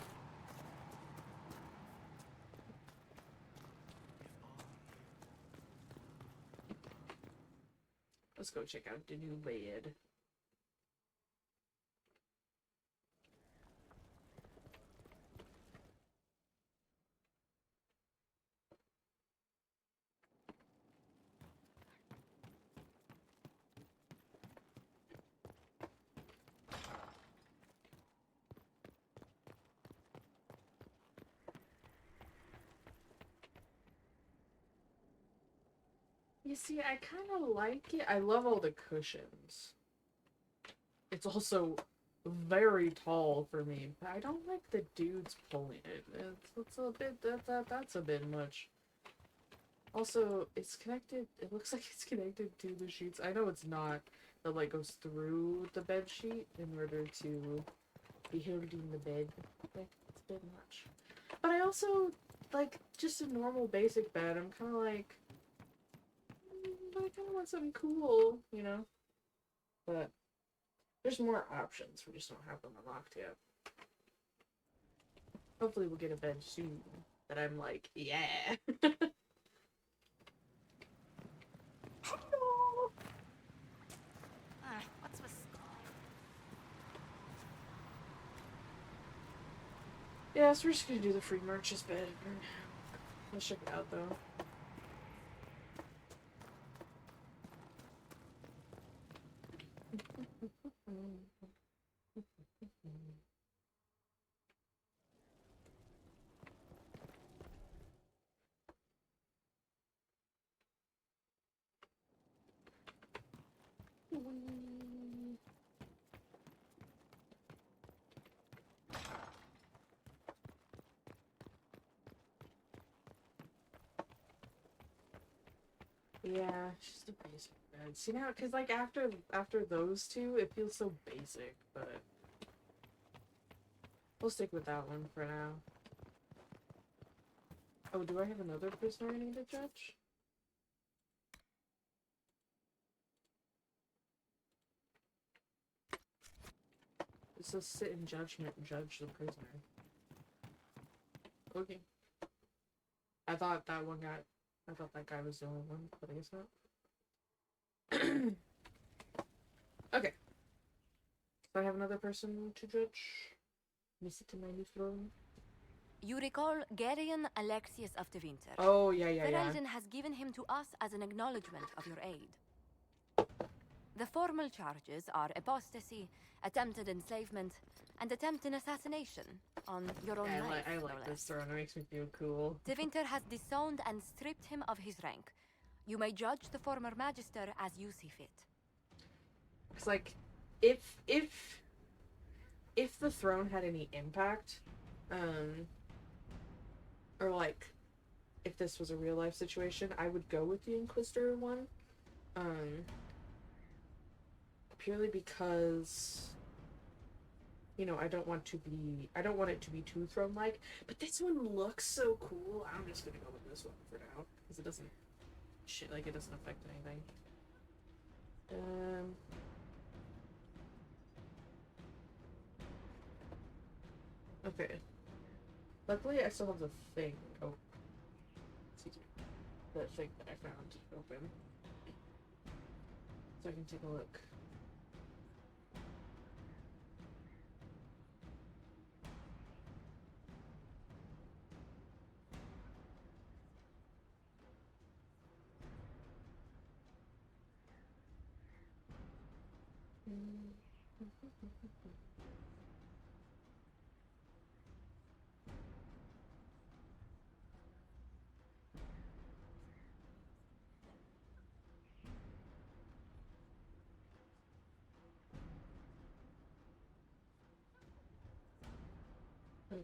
S1: let's go check out the new bed. You see, I kind of like it. I love all the cushions. It's also very tall for me, but I don't like the dudes pulling it. It's a bit, that's a bit much. Also, it's connected, it looks like it's connected to the sheets. I know it's not, that like goes through the bed sheet in order to be holding the bed. Like, it's a bit much. But I also, like, just a normal basic bed, I'm kind of like, but I kind of want something cool, you know? But there's more options. We just don't have them unlocked yet. Hopefully we'll get a bed soon that I'm like, yeah.
S9: What's with
S1: Yeah, so we're just gonna do the free merch's bed. Let's check it out though. Yeah, it's just a basic bed. See now, cause like after those two, it feels so basic, but we'll stick with that one for now. Oh, do I have another prisoner I need to judge? It says sit in judgment and judge the prisoner. Okay. I thought that guy was the only one, but I guess not. Okay. So I have another person to judge. Let me sit in my new throne.
S3: You recall Garion Alexius of the Winter.
S1: Oh, yeah.
S3: Ferelden has given him to us as an acknowledgement of your aid. The formal charges are apostasy, attempted enslavement, and attempted assassination on your own life.
S1: I like this throne. It makes me feel cool.
S3: De Winter has disowned and stripped him of his rank. You may judge the former magister as you see fit.
S1: It's like, if the throne had any impact, or like, if this was a real life situation, I would go with the Inquisitor one, purely because, you know, I don't want it to be too throne-like, but this one looks so cool. I'm just gonna go with this one for now, because it doesn't affect anything. Okay. Luckily, I still have the thing. Oh. Excuse me. The thing that I found open. So I can take a look.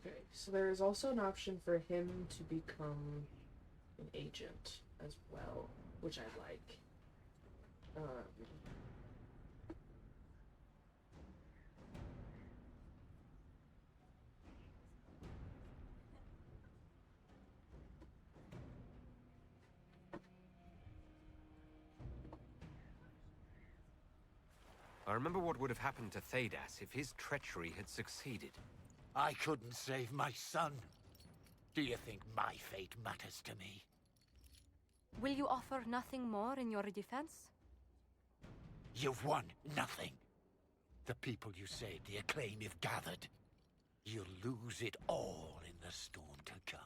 S1: Okay, so there is also an option for him to become an agent as well, which I like.
S10: I remember what would have happened to Thedas if his treachery had succeeded.
S8: I couldn't save my son. Do you think my fate matters to me?
S3: Will you offer nothing more in your defense?
S15: You've won nothing. The people you saved, the acclaim you've gathered. You'll lose it all in the storm to come.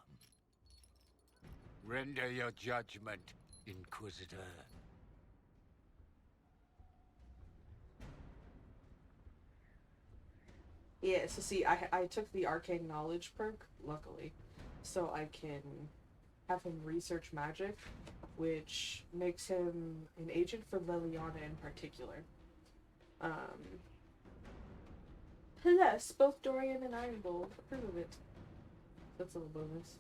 S15: Render your judgment, Inquisitor.
S1: Yeah, so see, I took the Arcane Knowledge perk, luckily, so I can have him research magic, which makes him an agent for Liliana in particular. Yes, both Dorian and Ironbowl approve of it. That's a little bonus.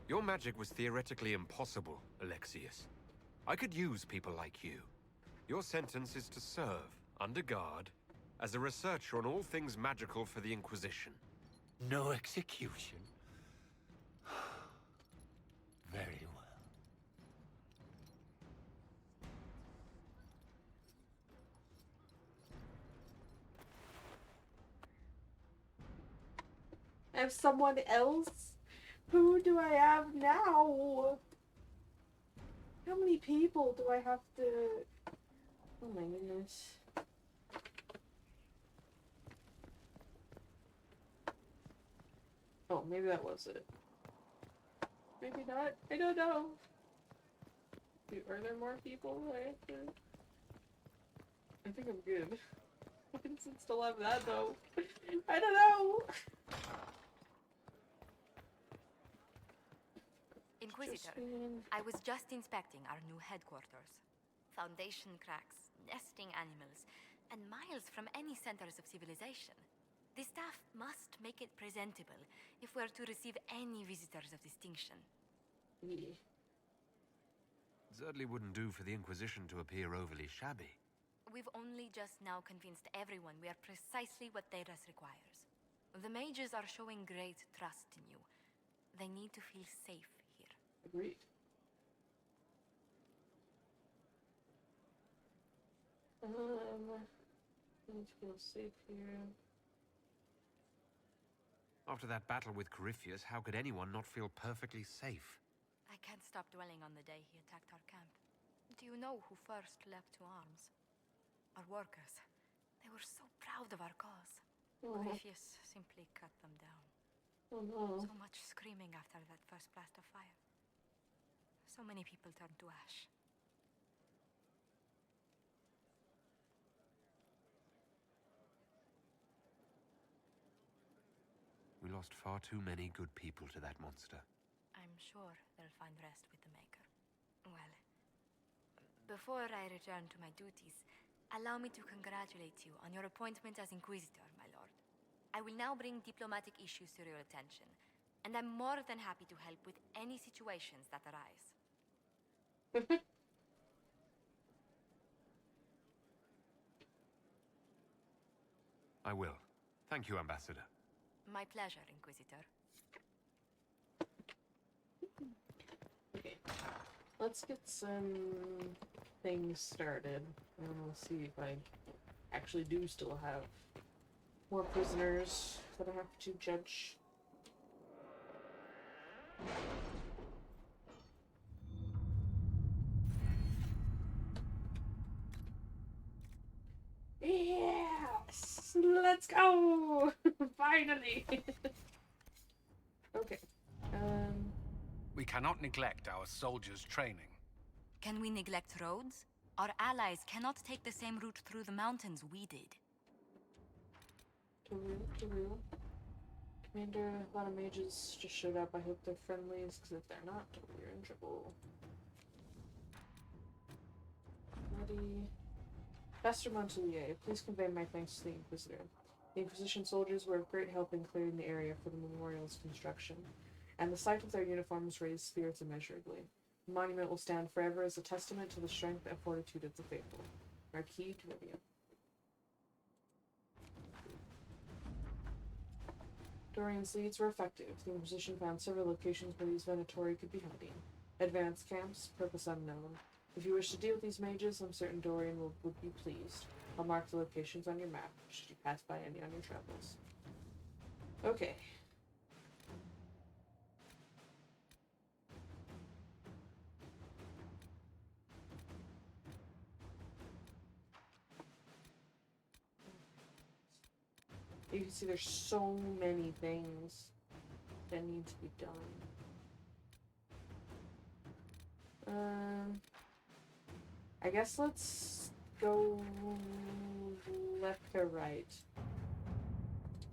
S10: Your magic was theoretically impossible, Alexius. I could use people like you. Your sentence is to serve, under guard, as a researcher on all things magical for the Inquisition.
S15: No execution? Very well.
S1: I have someone else? Who do I have now? How many people do I have to... Oh my goodness. Oh, maybe that was it. Maybe not. I don't know. Are there more people I have to... I think I'm good. I can still have that though. I don't know.
S3: Inquisitor, I was just inspecting our new headquarters. Foundation cracks, nesting animals, and miles from any centers of civilization. The staff must make it presentable if we're to receive any visitors of distinction.
S10: It certainly wouldn't do for the Inquisition to appear overly shabby.
S3: We've only just now convinced everyone we are precisely what Thedas requires. The mages are showing great trust in you. They need to feel safe here.
S1: Agreed. Need to feel safe here.
S10: After that battle with Corypheus, how could anyone not feel perfectly safe?
S3: I can't stop dwelling on the day he attacked our camp. Do you know who first leapt to arms? Our workers. They were so proud of our cause.
S1: Oh.
S3: Corypheus simply cut them down.
S1: Oh no.
S3: So much screaming after that first blast of fire. So many people turned to ash.
S10: We lost far too many good people to that monster.
S3: I'm sure they'll find rest with the Maker. Well, before I return to my duties, allow me to congratulate you on your appointment as Inquisitor, my lord. I will now bring diplomatic issues to your attention, and I'm more than happy to help with any situations that arise.
S10: I will. Thank you, Ambassador.
S3: My pleasure, Inquisitor.
S1: Okay. Let's get some things started. And we'll see if I actually do still have more prisoners that I have to judge. Yes! Let's go! Finally! Okay.
S8: We cannot neglect our soldiers' training.
S3: Can we neglect roads? Our allies cannot take the same route through the mountains we did.
S1: To real. Commander, a lot of mages just showed up. I hope they're friendlies, because if they're not, we're in trouble. Ready. Pastor Montelier, please convey my thanks to the Inquisitor. The Inquisition soldiers were of great help in clearing the area for the memorial's construction, and the sight of their uniforms raised spirits immeasurably. The monument will stand forever as a testament to the strength and fortitude of the faithful. Marquis Trivia. Dorian's leads were effective. The Inquisition found several locations where these Venatori could be hiding. Advanced camps, purpose unknown. If you wish to deal with these mages, I'm certain Dorian would be pleased. I'll mark the locations on your map, should you pass by any on your travels. Okay. You can see there's so many things that need to be done. I guess let's go left or right.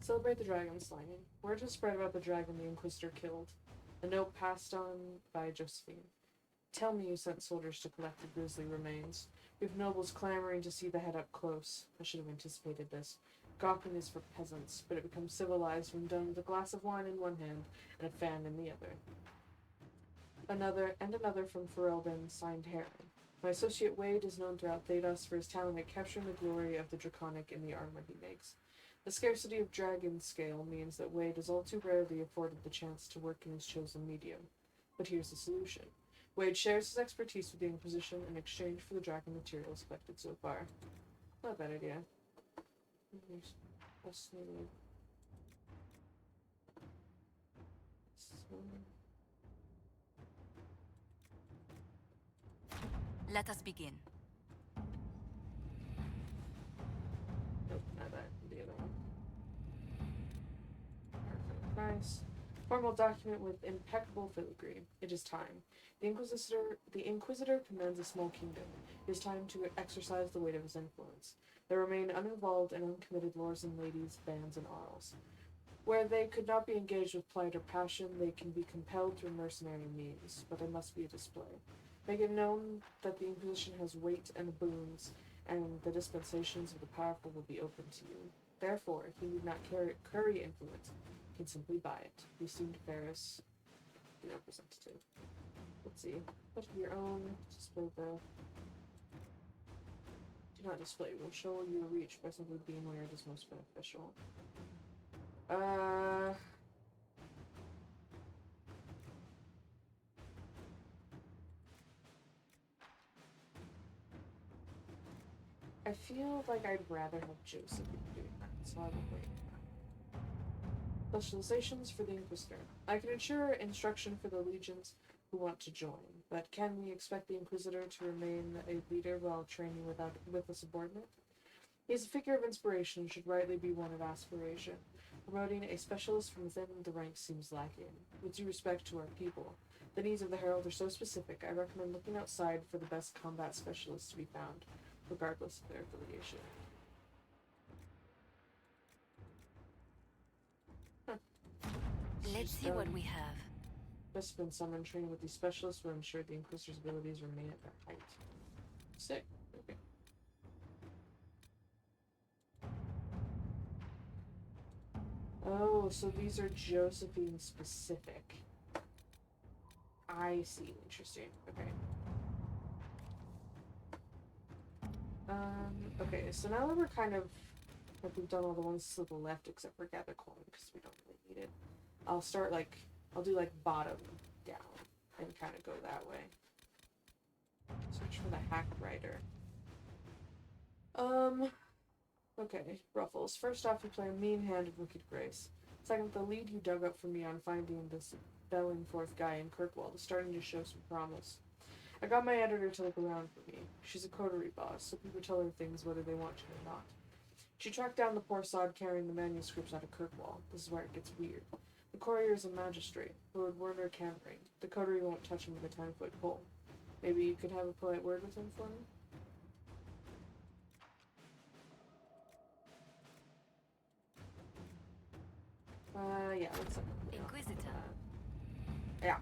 S1: Celebrate the dragon slaying. Word has spread about the dragon the Inquisitor killed. A note passed on by Josephine. Tell me you sent soldiers to collect the grisly remains. We have nobles clamoring to see the head up close. I should have anticipated this. Gawking is for peasants, but it becomes civilized when done with a glass of wine in one hand and a fan in the other. Another from Ferelden, signed Heron. My associate Wade is known throughout Thedas for his talent at capturing the glory of the Draconic in the armor he makes. The scarcity of dragon scale means that Wade is all too rarely afforded the chance to work in his chosen medium. But here's the solution. Wade shares his expertise with the Inquisition in exchange for the dragon materials collected so far. Not a bad idea.
S3: Let us begin.
S1: Nope, not that. The other one. Perfect. Nice. Formal document with impeccable filigree. It is time. The Inquisitor commands a small kingdom. It is time to exercise the weight of his influence. There remain uninvolved and uncommitted lords and ladies, bands, and arls. Where they could not be engaged with plight or passion, they can be compelled through mercenary means, but there must be a display. Make it known that the Inquisition has weight and boons, and the dispensations of the powerful will be open to you. Therefore, if you need not curry influence, you can simply buy it. Be soon to Ferris, the representative. Let's see. Put your own. Display the. Do not display. Will show your reach by simply being where it is most beneficial. I feel like I'd rather have Joseph doing that, so I will wait. Specializations for the Inquisitor. I can ensure instruction for the legions who want to join, but can we expect the Inquisitor to remain a leader while training with a subordinate? He is a figure of inspiration and should rightly be one of aspiration. Promoting a specialist from within the ranks seems lacking. With due respect to our people, the needs of the Herald are so specific, I recommend looking outside for the best combat specialists to be found, regardless of their affiliation.
S3: Let's see what we have.
S1: Discipline summon training with these specialists will ensure the Inquisitor's abilities remain at their height. Sick. Okay. Oh, so these are Josephine specific. I see. Interesting. Okay. Okay, so now that we're kind of, like, we've done all the ones to the left except for Gather Coin, because we don't really need it. I'll start, like, I'll do, like, bottom down, and kind of go that way. Search for the Hacked Rider. Okay, Ruffles. First off, you play a mean hand of Wicked Grace. Second, the lead you dug up for me on finding this Bellingforth guy in Kirkwall is starting to show some promise. I got my editor to look around for me. She's a coterie boss, so people tell her things whether they want to or not. She tracked down the poor sod carrying the manuscripts out of Kirkwall. This is where it gets weird. The courier is a magistrate, Lord Werner Campering. The coterie won't touch him with a 10-foot pole. Maybe you could have a polite word with him for me? Yeah, let's
S3: Inquisitor.
S1: Yeah.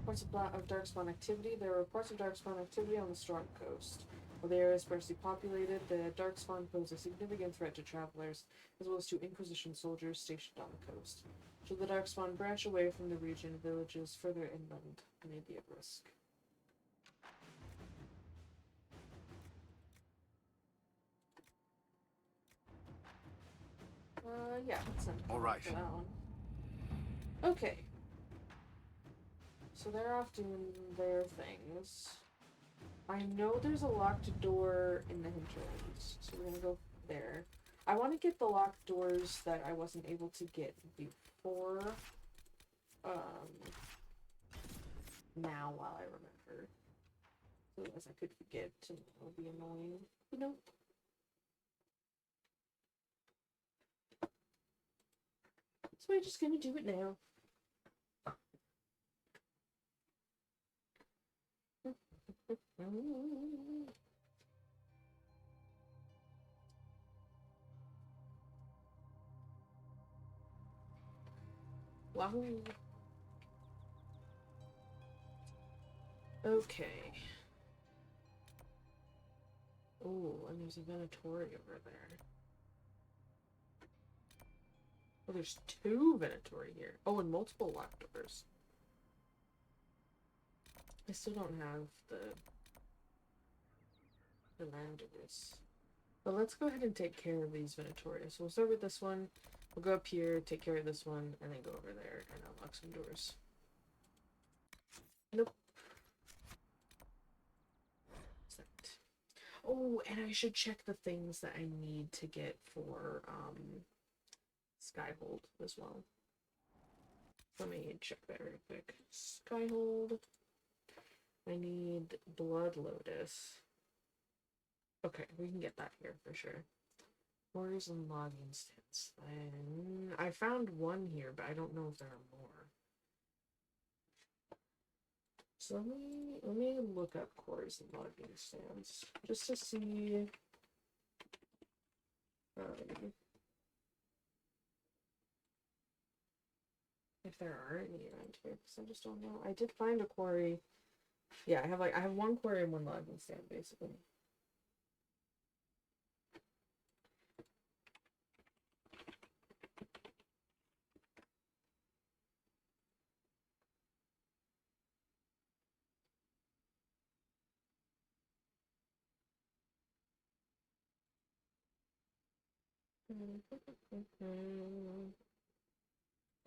S1: Reports of Darkspawn activity. There are reports of Darkspawn activity on the Storm Coast. While the area is sparsely populated, the Darkspawn pose a significant threat to travelers, as well as to Inquisition soldiers stationed on the coast. Should the Darkspawn branch away from the region, villages further inland may be at risk. Yeah, let's send
S15: all right.
S1: For that one. Okay. So they're off doing their things. I know there's a locked door in the hinterlands, so we're gonna go there. I want to get the locked doors that I wasn't able to get before. Now while I remember. Otherwise I could forget, and it would be annoying. But nope. So we're just gonna do it now. Wahoo! Okay. Oh, and there's a Venatori over there. Oh, there's 2 Venatori here. Oh, and multiple locked doors. I still don't have the landers. But let's go ahead and take care of these Venatori. So we'll start with this one. We'll go up here, take care of this one, and then go over there and unlock some doors. Nope. What's that? Oh, and I should check the things that I need to get for Skyhold as well. Let me check that real quick. Skyhold. I need Blood Lotus. Okay, we can get that here for sure. Quarters and logging stands. And I found one here, but I don't know if there are more. So let me look up quarters and logging stands just to see. If there are any around here, because I just don't know. I did find a quarry. Yeah, I have 1 quarry and 1 logging stand basically.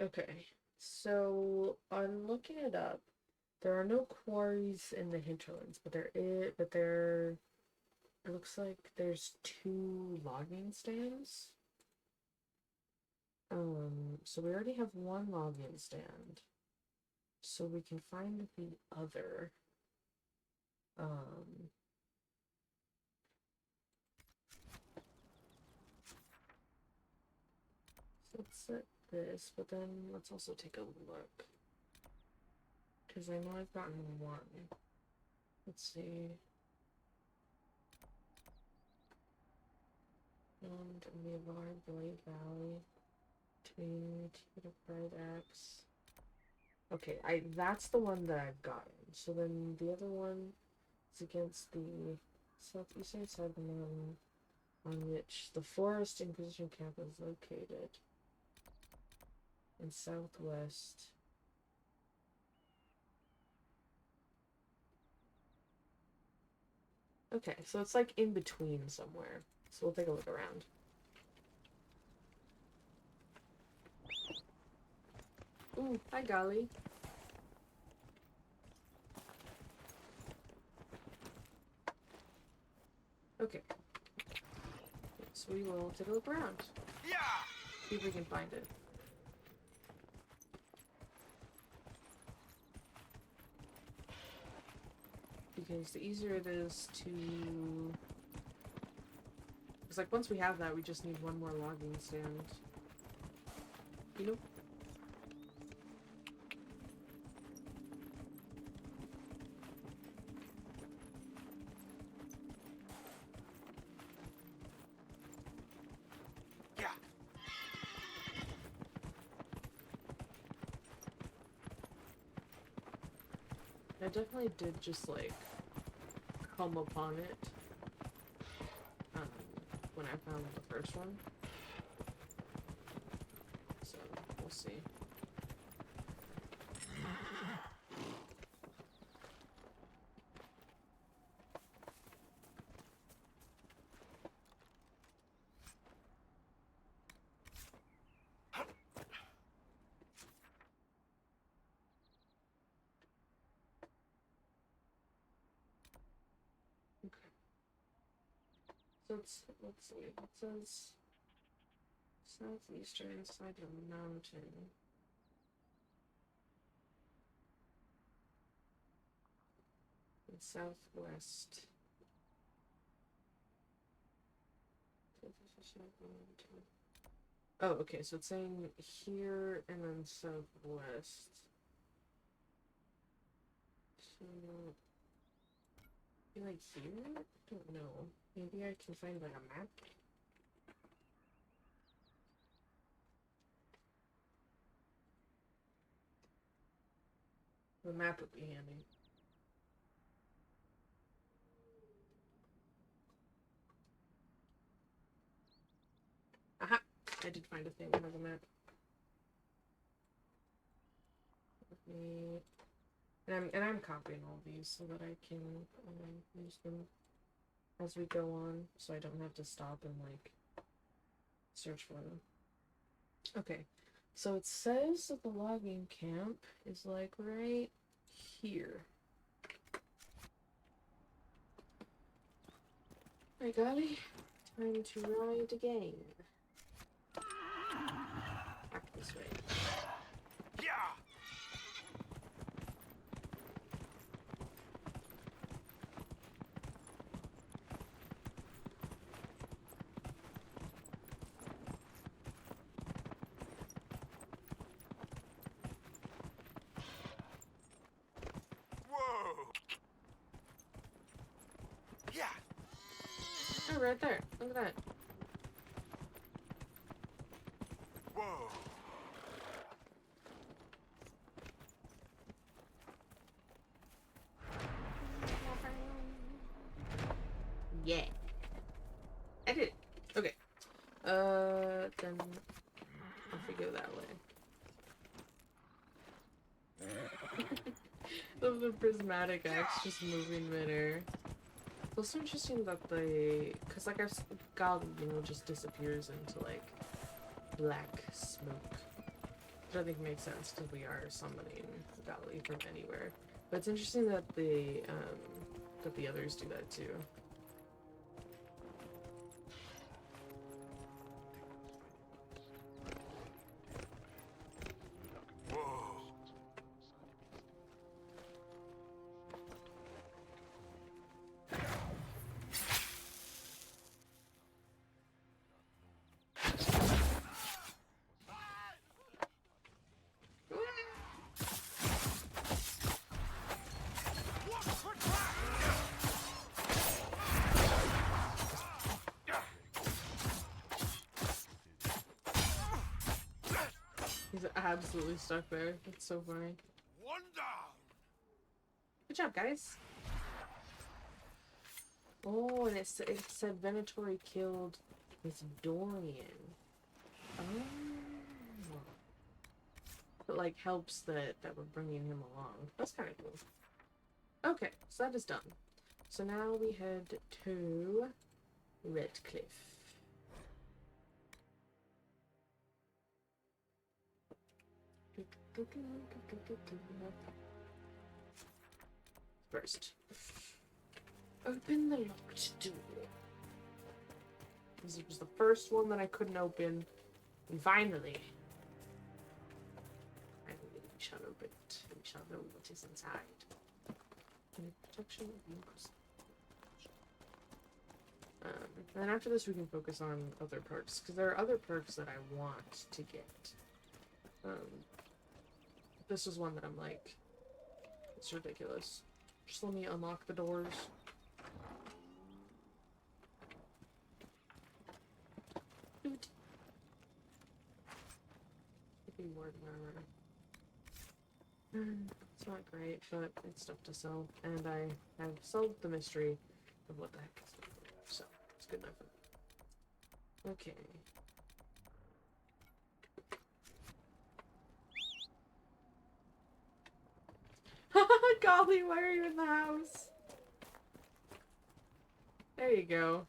S1: Okay, so on looking it up, there are no quarries in the hinterlands, but it looks like there's 2 logging stands. So we already have 1 logging stand, so we can find the other. So let's set this, but then let's also take a look, because I know I've gotten 1. Let's see. And Levar, Blade Valley, Twin, Ticket of Bright Axe. Okay, that's the one that I've gotten. So then the other one is against the southeastern side of the mountain, on which the Forest Inquisition camp is located. In southwest. Okay, so it's like in between somewhere. So we'll take a look around. Ooh, hi Golly. Okay. So we will take a look around. Yeah! See if we can find it. Because the easier it is to... It's like once we have that, we just need 1 more logging stand. You know? Yeah. I definitely did just like come upon it when I found the first one. So we'll see. So let's see, it says southeastern side of the mountain. And southwest. Oh, okay, so it's saying here and then southwest. So, like here? Don't know. Maybe I can find like a map? The map would be handy. Aha! I did find a thing that has a map. And I'm copying all these so that I can use them as we go on, so I don't have to stop and like search for them. Okay, so it says that the logging camp is like right here. My golly, time to ride again. Back this way.
S4: Yeah.
S1: Oh, right there. Look at that.
S4: Whoa.
S1: Yeah. I did it. Okay. Then if we go that way. The prismatic axe just moving midair. It's also interesting that because like our golly, just disappears into like black smoke. Which I think makes sense because we are summoning golly from anywhere. But it's interesting that the others do that too. He's absolutely stuck there. It's so funny.
S4: One down.
S1: Good job, guys. Oh, and it said Venatori killed this Dorian. Oh. It like helps that we're bringing him along. That's kind of cool. Okay, so that is done. So now we head to Redcliffe. First, open the locked door. This was the first one that I couldn't open, and finally we shall open it. We shall know what is inside. Any protection? And then after this, we can focus on other perks because there are other perks that I want to get. This is one that I'm like, it's ridiculous. Just let me unlock the doors. Dude. Word armor. It's not great, but it's stuff to sell, and I have solved the mystery of what the heck is going on, so it's good enough for me. Okay. Golly, why are you in the house? There you go.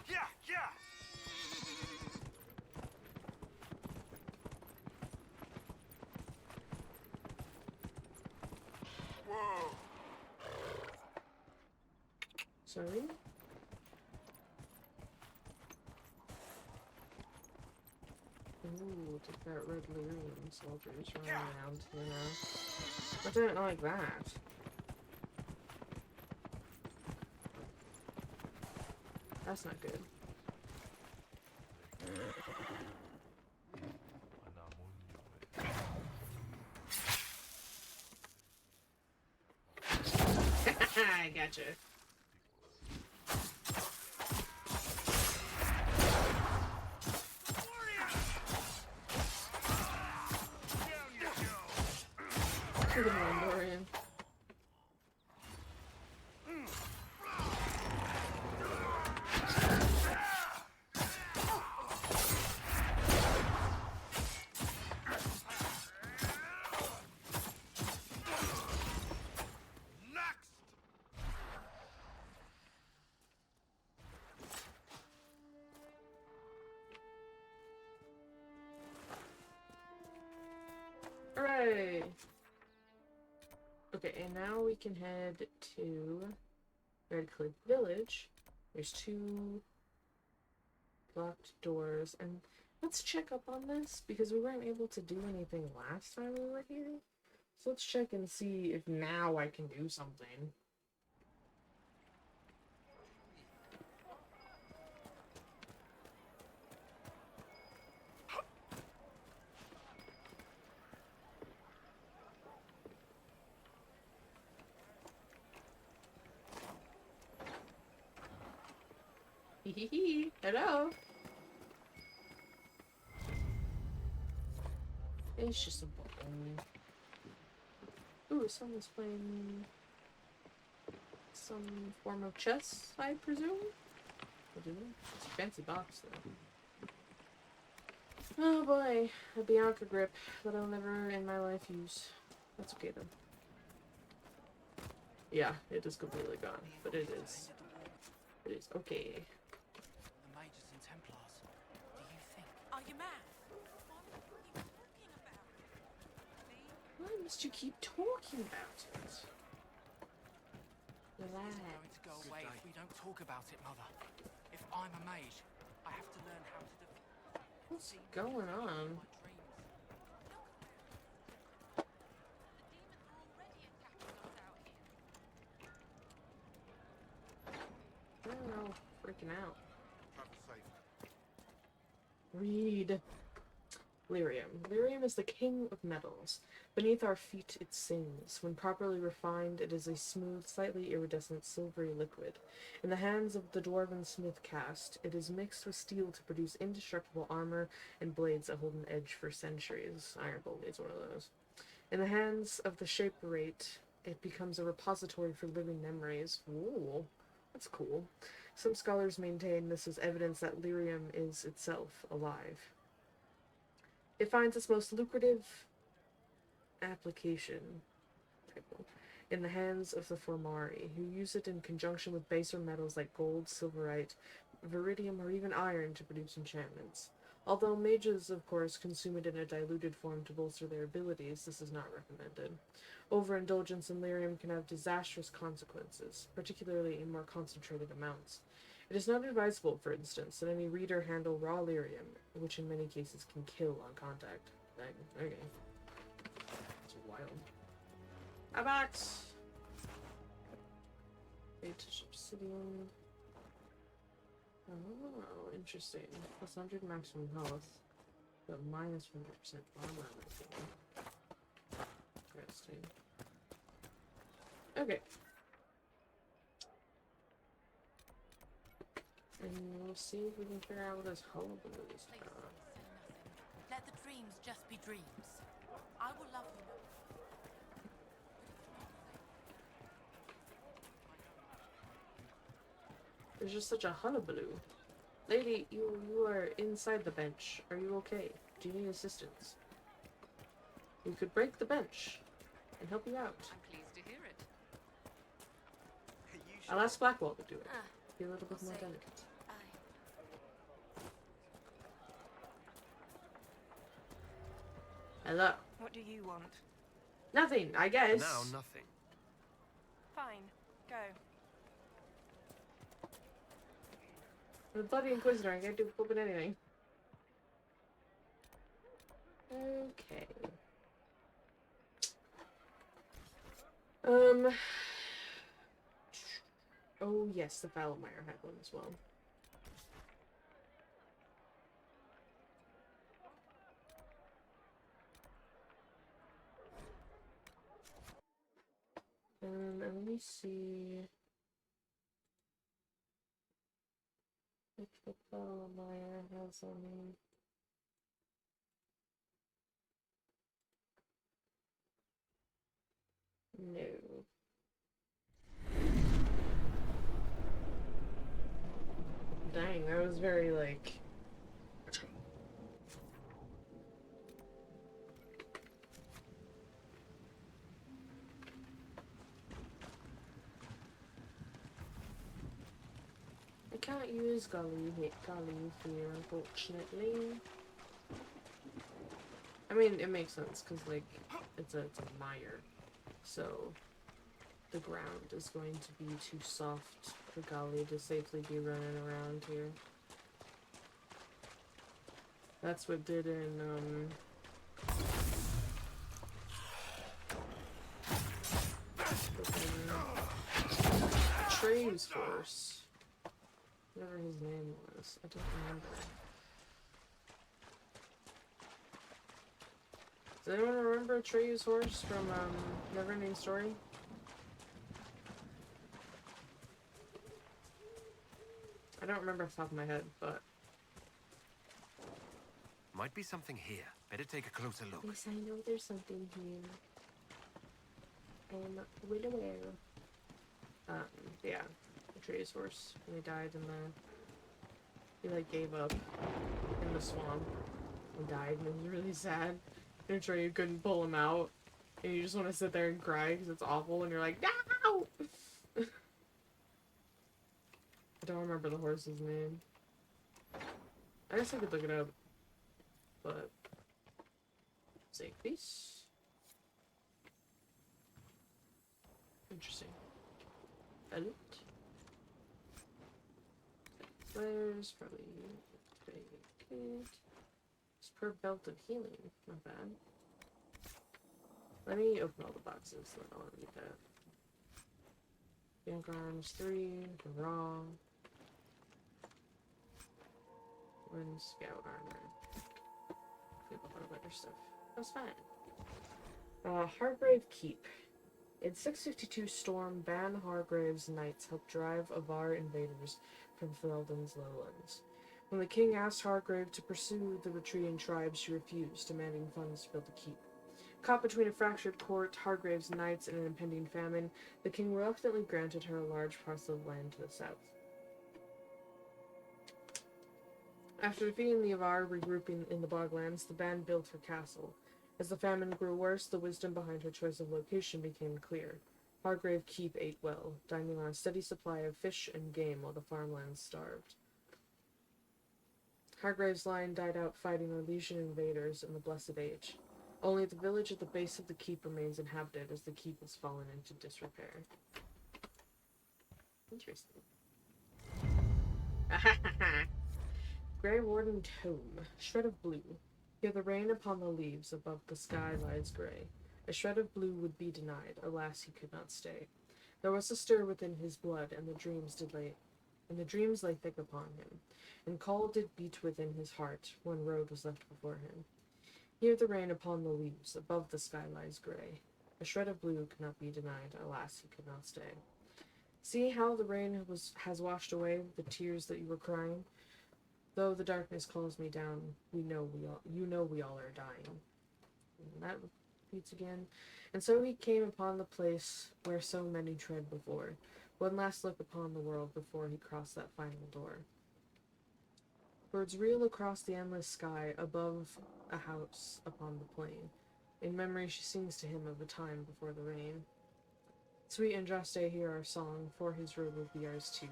S4: Yeah, yeah. Whoa.
S1: Sorry? Ooh, took that red loon. Soldiers running around, But I didn't like that. That's not good. I gotcha. Look at him, Dorian. Hooray! Okay, and now we can head to Redcliffe Village. There's 2 locked doors, and let's check up on this because we weren't able to do anything last time we were here. So let's check and see if now I can do something. Hee. Hello. It's just a ball. Ooh, someone's playing some form of chess, I presume? It's a fancy box, though. Oh boy, a Bianca grip that I'll never in my life use. That's okay, though. Yeah, it is completely gone, but it is. It is okay.
S2: The Mages and Templars, do you think?
S6: Are you mad?
S1: Why must you keep talking about it? Relax.
S2: It's going to go away if we don't talk about it, Mother. If I'm a mage, I have to learn how to
S1: What's going on? I don't know, freaking out. Read. Lyrium. Lyrium is the king of metals. Beneath our feet it sings. When properly refined, it is a smooth, slightly iridescent, silvery liquid. In the hands of the dwarven smith caste, it is mixed with steel to produce indestructible armor and blades that hold an edge for centuries. Iron Bolt is one of those. In the hands of the shaperate, it becomes a repository for living memories. Ooh, that's cool. Some scholars maintain this is evidence that lyrium is itself alive. It finds its most lucrative application in the hands of the Formari, who use it in conjunction with baser metals like gold, silverite, viridium, or even iron to produce enchantments. Although mages, of course, consume it in a diluted form to bolster their abilities, this is not recommended. Overindulgence in lyrium can have disastrous consequences, particularly in more concentrated amounts. It is not advisable, for instance, that any reader handle raw lyrium, which in many cases can kill on contact. Okay. It's wild. Abax! Vintage obsidian. Oh, interesting. Plus 100 maximum health, but minus 100% armor. Interesting. Okay. And we'll see if we can figure out what this hullabaloo is about.
S6: Let the dreams just be dreams. I will love you.
S1: There's just such a hullabaloo. Lady, you are inside the bench. Are you okay? Do you need assistance? We could break the bench and help you out.
S6: I'm pleased to hear it.
S1: I'll ask Blackwall to do it. Be a little bit more delicate. Hello.
S16: What do you want?
S1: Nothing, I guess.
S10: Now nothing.
S16: Fine. Go.
S1: The bloody Inquisitor, I can't do flipping anything. Okay. Oh yes, the Falomire had one as well. And let me see if the Meyer has any. No. Dang, that was very like. I can't use Gully here, unfortunately. I mean, it makes sense because like it's a mire, so the ground is going to be too soft for Gully to safely be running around here. That's what did in Trey's horse. Whatever his name was. I don't remember. Does anyone remember Trey's horse from Neverending Story? I don't remember off the top of my head, but
S10: Might be something here. Better take a closer look.
S1: yes, I know there's something here. I'm well aware. Yeah, Trey's horse. When he died in the, he like gave up in the swamp and died, and it was really sad. And Trey couldn't pull him out, and you just want to sit there and cry because it's awful, and you're like, no! I don't remember the horse's name. I guess I could look it up, but save peace. Interesting. Edit. Flares, probably pretty good. Per belt of healing, not bad. Let me open all the boxes, so I don't read that. Young arms 3, raw. 1 scout armor. A lot of other stuff. That's fine. Hargrave Keep. In 652 Storm, Ban Hargrave's knights helped drive Avar invaders from Felden's lowlands. When the king asked Hargrave to pursue the retreating tribes, she refused, demanding funds to build a keep. Caught between a fractured court, Hargrave's knights, and an impending famine, the king reluctantly granted her a large parcel of land to the south. After defeating the Avar, regrouping in the boglands, the band built her castle. As the famine grew worse, the wisdom behind her choice of location became clear. Hargrave Keep ate well, dining on a steady supply of fish and game while the farmlands starved. Hargrave's line died out fighting Orlesian invaders in the Blessed Age. Only the village at the base of the keep remains inhabited as the keep has fallen into disrepair. Interesting. Grey Warden Tome. Shred of blue. Hear the rain upon the leaves, above the sky lies grey. A shred of blue would be denied, alas he could not stay. There was a stir within his blood, and the dreams lay thick upon him. And call did beat within his heart, one road was left before him. Hear the rain upon the leaves, above the sky lies grey. A shred of blue could not be denied, alas he could not stay. See how the rain has washed away the tears that you were crying? Though the darkness calls me down, you know we all are dying. And that repeats again. And so he came upon the place where so many tread before. One last look upon the world before he crossed that final door. Birds reel across the endless sky, above a house upon the plain. In memory she sings to him of a time before the rain. Sweet Andraste, hear our song, for his road will be ours too.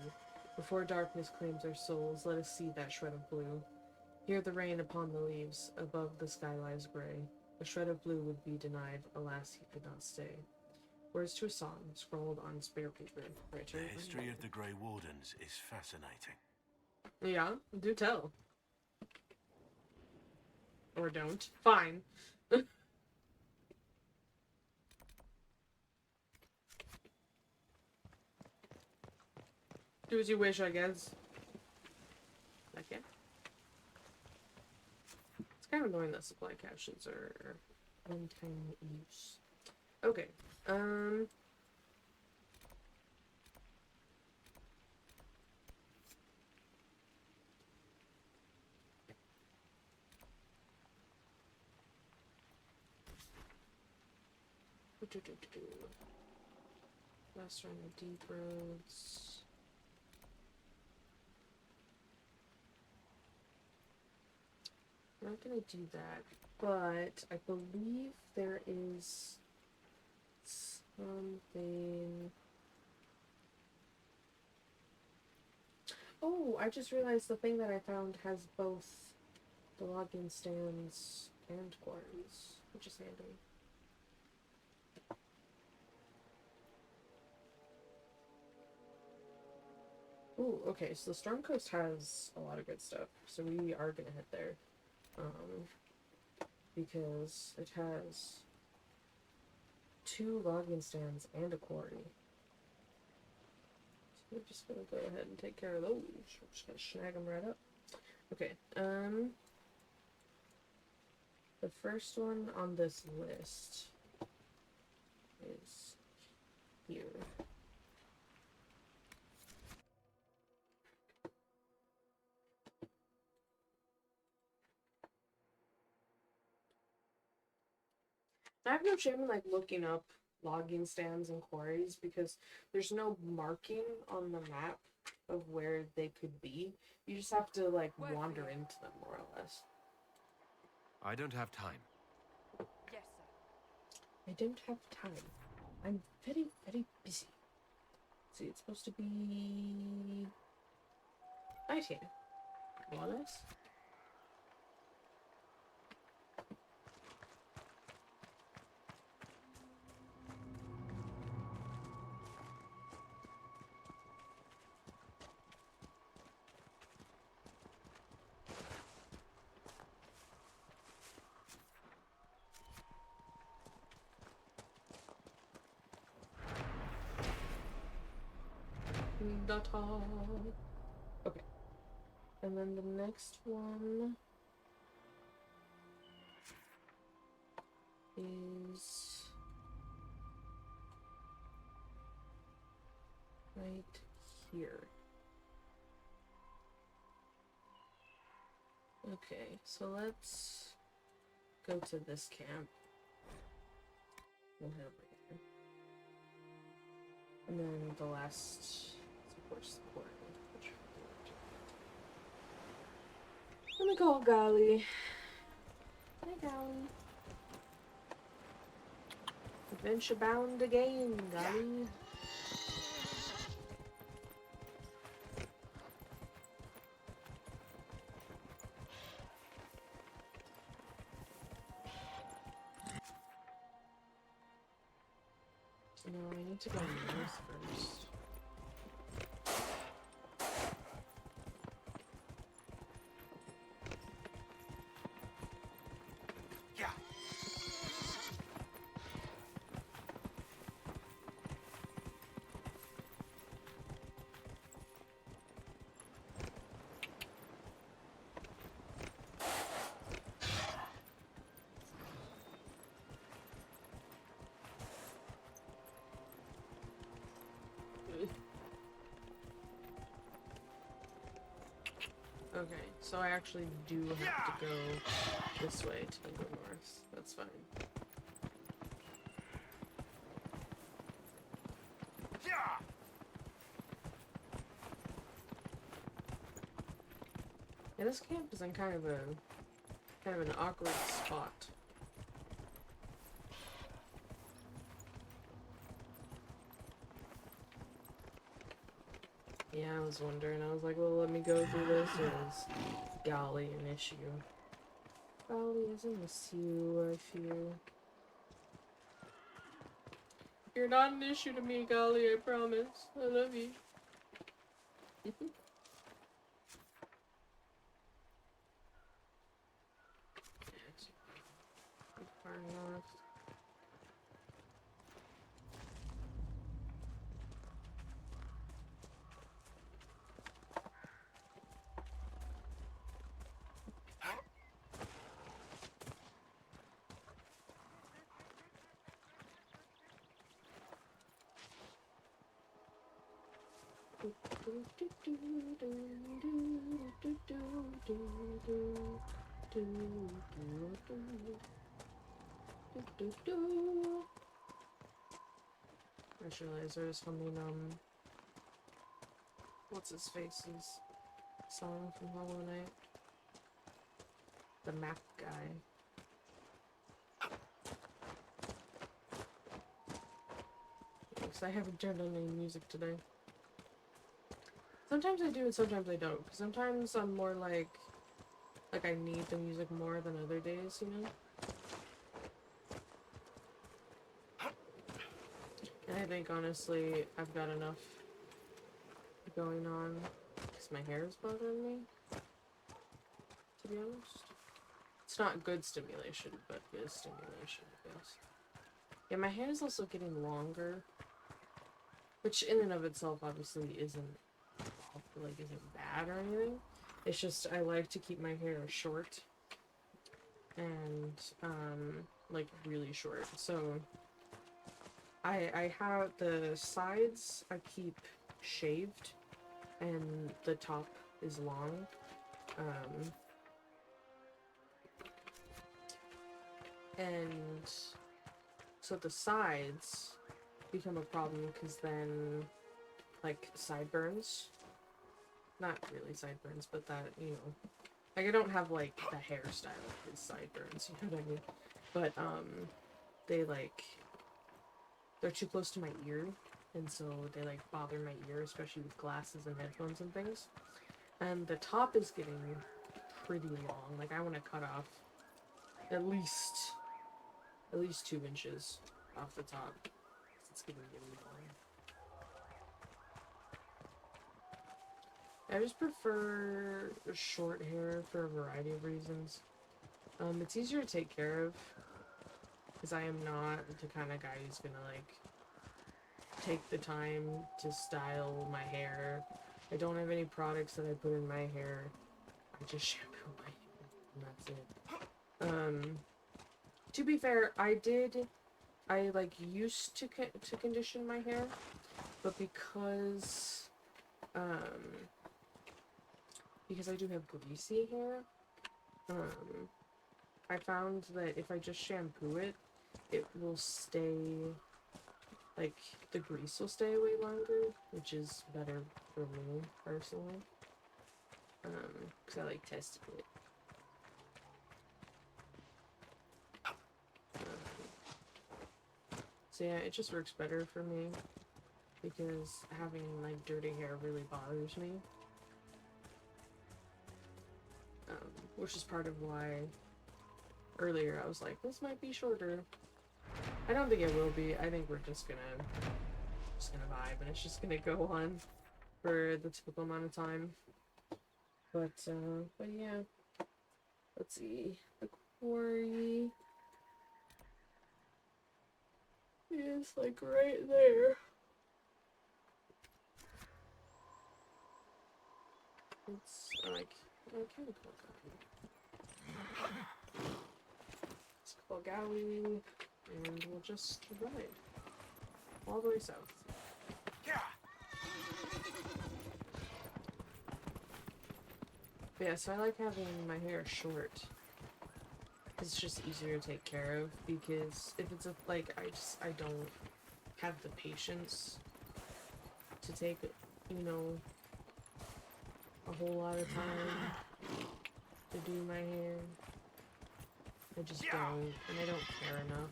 S1: Before darkness claims our souls, let us see that shred of blue. Hear the rain upon the leaves, above the sky lies grey. A shred of blue would be denied, alas he could not stay. Words to a song, scrawled on spare paper.
S5: The history of the Grey Wardens is fascinating.
S1: Yeah, do tell. Or don't. Fine. Do as you wish, I guess. Okay. It's kind of annoying that supply caches are one-time use. Okay. Last run of deep roads. I'm not gonna do that, but I believe there is something. Oh, I just realized the thing that I found has both the login stands and quarries, which is handy. Ooh, okay, so the Storm Coast has a lot of good stuff, so we are gonna head there. Because it has 2 logging stands and a quarry. So we're just gonna go ahead and take care of those. We're just gonna snag them right up. Okay, the first one on this list is here. I have no shame in like looking up logging stands and quarries because there's no marking on the map of where they could be. You just have to like wander into them more or less.
S10: I don't have time.
S16: Yes, sir.
S1: I don't have time. I'm very, very busy. See, it's supposed to be right here. More or less. Okay. And then the next one is right here. Okay, so let's go to this camp. We'll head over here. And then the last is of course the quarry. Let me call Golly. Hi, Golly. Adventure bound again, Golly. No, I need to go north first. Okay, so I actually do have to go this way to go north. That's fine. Yeah, this camp is in kind of an awkward spot. Yeah, I was wondering. I was like, well, let me go through this, or is Golly an issue? Golly, I miss you, I fear. You're not an issue to me, Golly, I promise. I love you. Far north. I just realized I was filming, what's his face's song from Hollow Knight? The map guy. Because I haven't turned on any music today. Sometimes I do and sometimes I don't. Because sometimes I'm more like I need the music more than other days, you know? And I think, honestly, I've got enough going on. Because my hair is bothering me, to be honest. It's not good stimulation, but good stimulation, I guess. Yeah, my hair is also getting longer. Which, in and of itself, obviously isn't bad or anything. It's just, I like to keep my hair short. And, like, really short. So, I have the sides I keep shaved. And the top is long. And so the sides become a problem because then, like, sideburns. Not really sideburns, but that, you know. Like, I don't have, like, the hairstyle of his sideburns, you know what I mean? But, they, like, they're too close to my ear, and so they, like, bother my ear, especially with glasses and headphones and things. And the top is getting pretty long. Like, I want to cut off at least 2 inches off the top. It's getting really long. I just prefer short hair for a variety of reasons. It's easier to take care of, because I am not the kind of guy who's gonna, like, take the time to style my hair. I don't have any products that I put in my hair. I just shampoo my hair, and that's it. To be fair, I used to condition my hair, but because I do have greasy hair, I found that if I just shampoo it, it will stay, like, the grease will stay way longer, which is better for me, personally. Because I, like, tested it. So yeah, it just works better for me, because having, like, dirty hair really bothers me. Which is part of why earlier I was like, this might be shorter. I don't think it will be. I think we're just gonna vibe, and it's just gonna go on for the typical amount of time. But yeah. Let's see. The quarry is, like, right there. It's like, I can't call Gawi. Let's call Gawi, and we'll just ride all the way south. But yeah, so I like having my hair short. It's just easier to take care of, because if it's I don't have the patience to take, you know, a whole lot of time to do my hair. I just don't, and I don't care enough.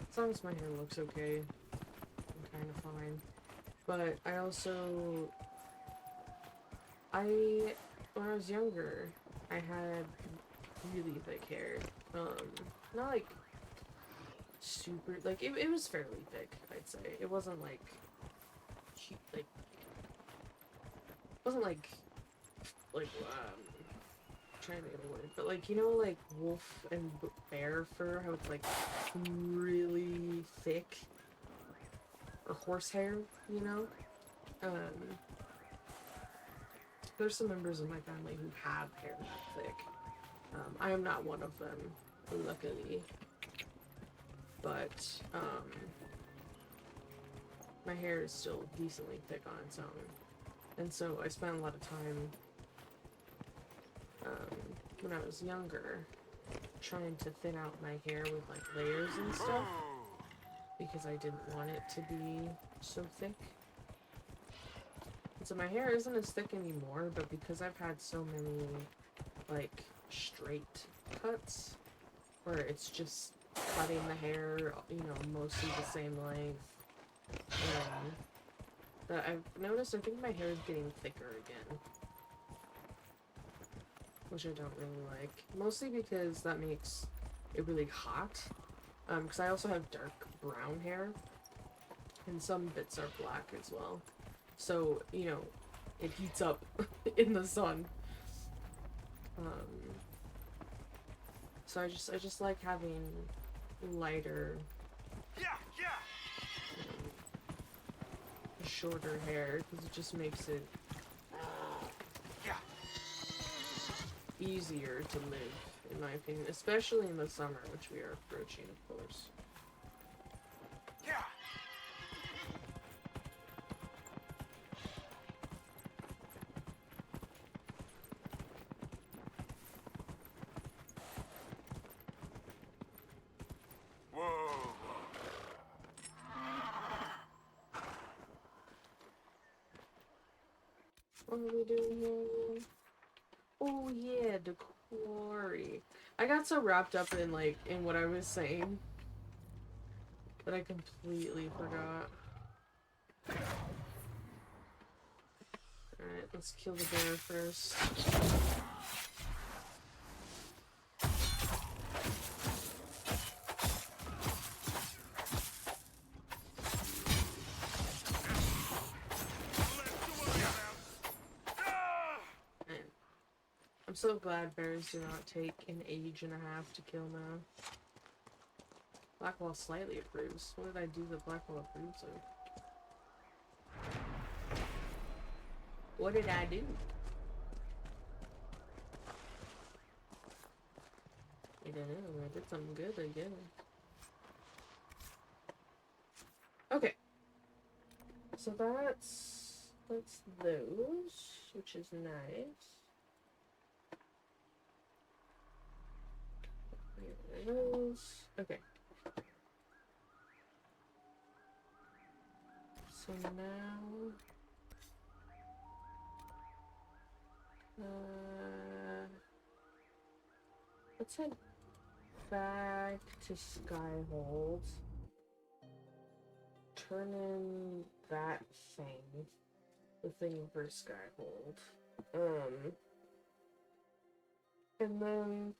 S1: As long as my hair looks okay, I'm kind of fine. But I also, when I was younger, I had really thick hair. Not like super, like, it was fairly thick, I'd say. It wasn't like, it wasn't like, trying to think of a word, but, like, you know, like wolf and bear fur, how it's, like, really thick, or horsehair, you know? There's some members of my family who have hair that thick. I am not one of them, luckily, but, my hair is still decently thick on its own, and so I spent a lot of time, when I was younger, trying to thin out my hair with, like, layers and stuff, because I didn't want it to be so thick. So my hair isn't as thick anymore, but because I've had so many, like, straight cuts, where it's just cutting the hair, you know, mostly the same length, that I've noticed, I think my hair is getting thicker again. Which I don't really like. Mostly because that makes it really hot. Because I also have dark brown hair. And some bits are black as well. So, you know, it heats up in the sun. So I just like having lighter, shorter hair, because it just makes it easier to live, in my opinion, especially in the summer, which we are approaching, of course. What are we doing here? Oh yeah, the quarry. I got so wrapped up in what I was saying that I completely forgot. Alright, let's kill the bear first. I'm so glad bears do not take an age and a half to kill now. Blackwall slightly approves. What did I do that Blackwall approves of? What did I do? I don't know. I did something good, I guess. Okay. So that's those, which is nice. Those. Okay. So now, let's head back to Skyhold. Turn in that thing, the thing for Skyhold. And then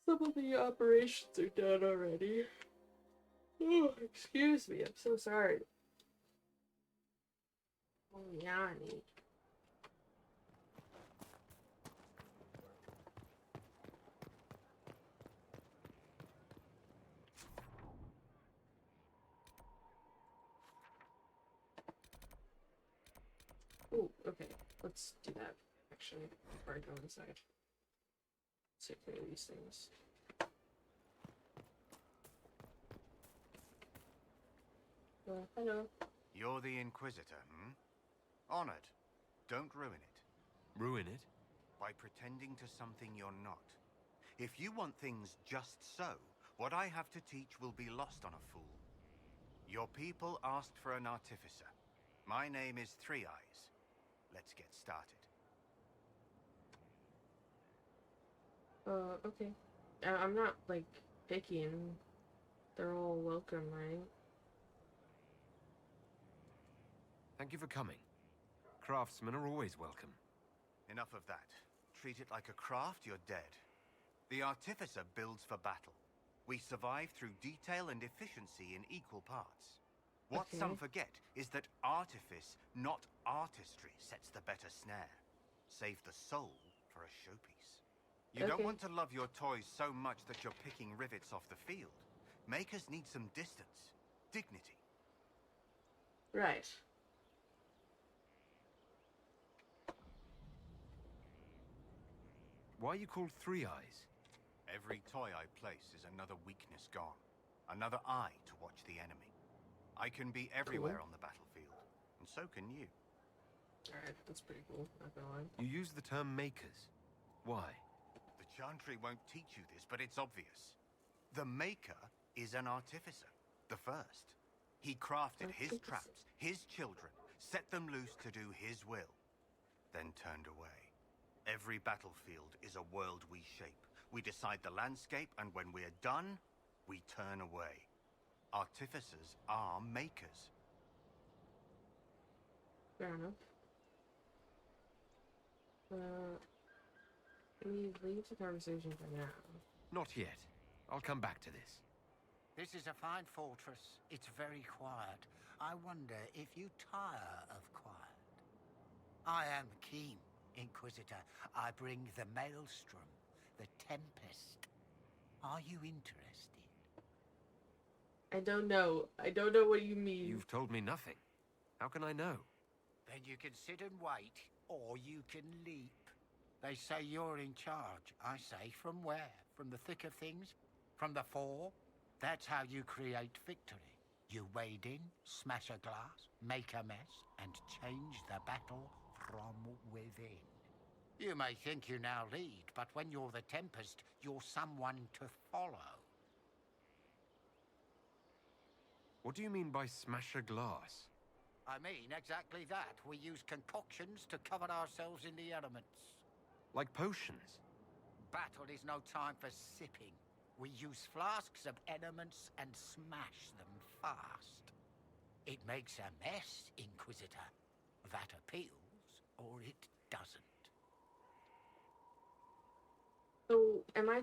S1: some of the operations are done already. Oh, excuse me, I'm so sorry. Oh, Yanni. Oh, okay. Let's do that, actually, before I go inside. Take care of these things. Hello.
S17: You're the Inquisitor, hmm? Honored. Don't ruin it.
S10: Ruin it?
S17: By pretending to something you're not. If you want things just so, what I have to teach will be lost on a fool. Your people asked for an artificer. My name is Three Eyes. Let's get started.
S1: Okay. I'm not, picky, and they're all welcome, right?
S10: Thank you for coming. Craftsmen are always welcome.
S17: Enough of that. Treat it like a craft, you're dead. The Artificer builds for battle. We survive through detail and efficiency in equal parts. What some forget is that artifice, not artistry, sets the better snare. Save the soul for a showpiece. You don't want to love your toys so much that you're picking rivets off the field. Makers need some distance. Dignity.
S1: Right.
S10: Why are you called Three Eyes?
S17: Every toy I place is another weakness gone. Another eye to watch the enemy. I can be everywhere on the battlefield, and so can you.
S1: Alright, that's pretty cool, not gonna lie.
S10: You use the term makers. Why?
S17: The Chantry won't teach you this, but it's obvious. The Maker is an artificer, the first. He crafted his traps, his children, set them loose to do his will, then turned away. Every battlefield is a world we shape. We decide the landscape, and when we're done, we turn away. Artificers are makers.
S1: Fair enough. We leave the conversation for now.
S10: Not yet. I'll come back to this.
S15: This is a fine fortress. It's very quiet. I wonder if you tire of quiet. I am keen, Inquisitor. I bring the Maelstrom, the Tempest. Are you interested?
S1: I don't know. I don't know what you mean.
S10: You've told me nothing. How can I know?
S15: Then you can sit and wait, or you can leap. They say you're in charge. I say, from where? From the thick of things? From the fore? That's how you create victory. You wade in, smash a glass, make a mess, and change the battle from within. You may think you now lead, but when you're the Tempest, you're someone to follow.
S10: What do you mean by smash a glass?
S15: I mean exactly that. We use concoctions to cover ourselves in the elements.
S10: Like potions?
S15: Battle is no time for sipping. We use flasks of elements and smash them fast. It makes a mess, Inquisitor. That appeals, or it doesn't.
S1: So, am I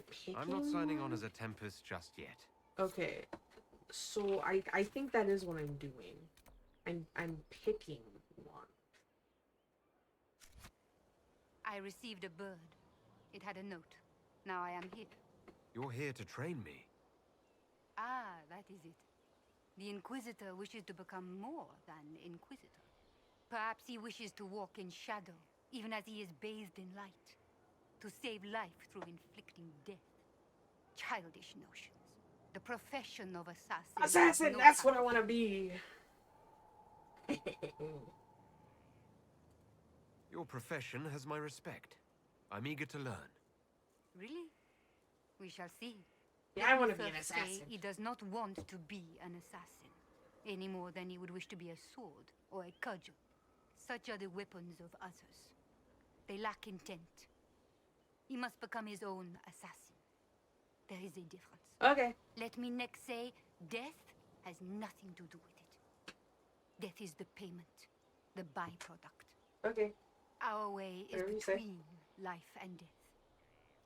S1: picking?
S10: I'm not signing on as a Tempest just yet.
S1: Okay. So, I think that is what I'm doing. I'm picking one.
S3: I received a bird. It had a note. Now I am here.
S10: You're here to train me.
S3: Ah, that is it. The Inquisitor wishes to become more than Inquisitor. Perhaps he wishes to walk in shadow, even as he is bathed in light. To save life through inflicting death. Childish notions. The profession of assassin.
S1: Assassin! That's what I want to be!
S10: Your profession has my respect. I'm eager to learn.
S3: Really? We shall see.
S1: Yeah, I want to be an
S3: First say
S1: assassin.
S3: he does not want to be an assassin, any more than he would wish to be a sword or a cudgel. Such are the weapons of others. They lack intent. He must become his own assassin. There is a difference.
S1: Okay.
S3: Let me next say, death has nothing to do with it. Death is the payment, the byproduct.
S1: Okay.
S3: Our way is
S1: Whatever you say.
S3: between life and death.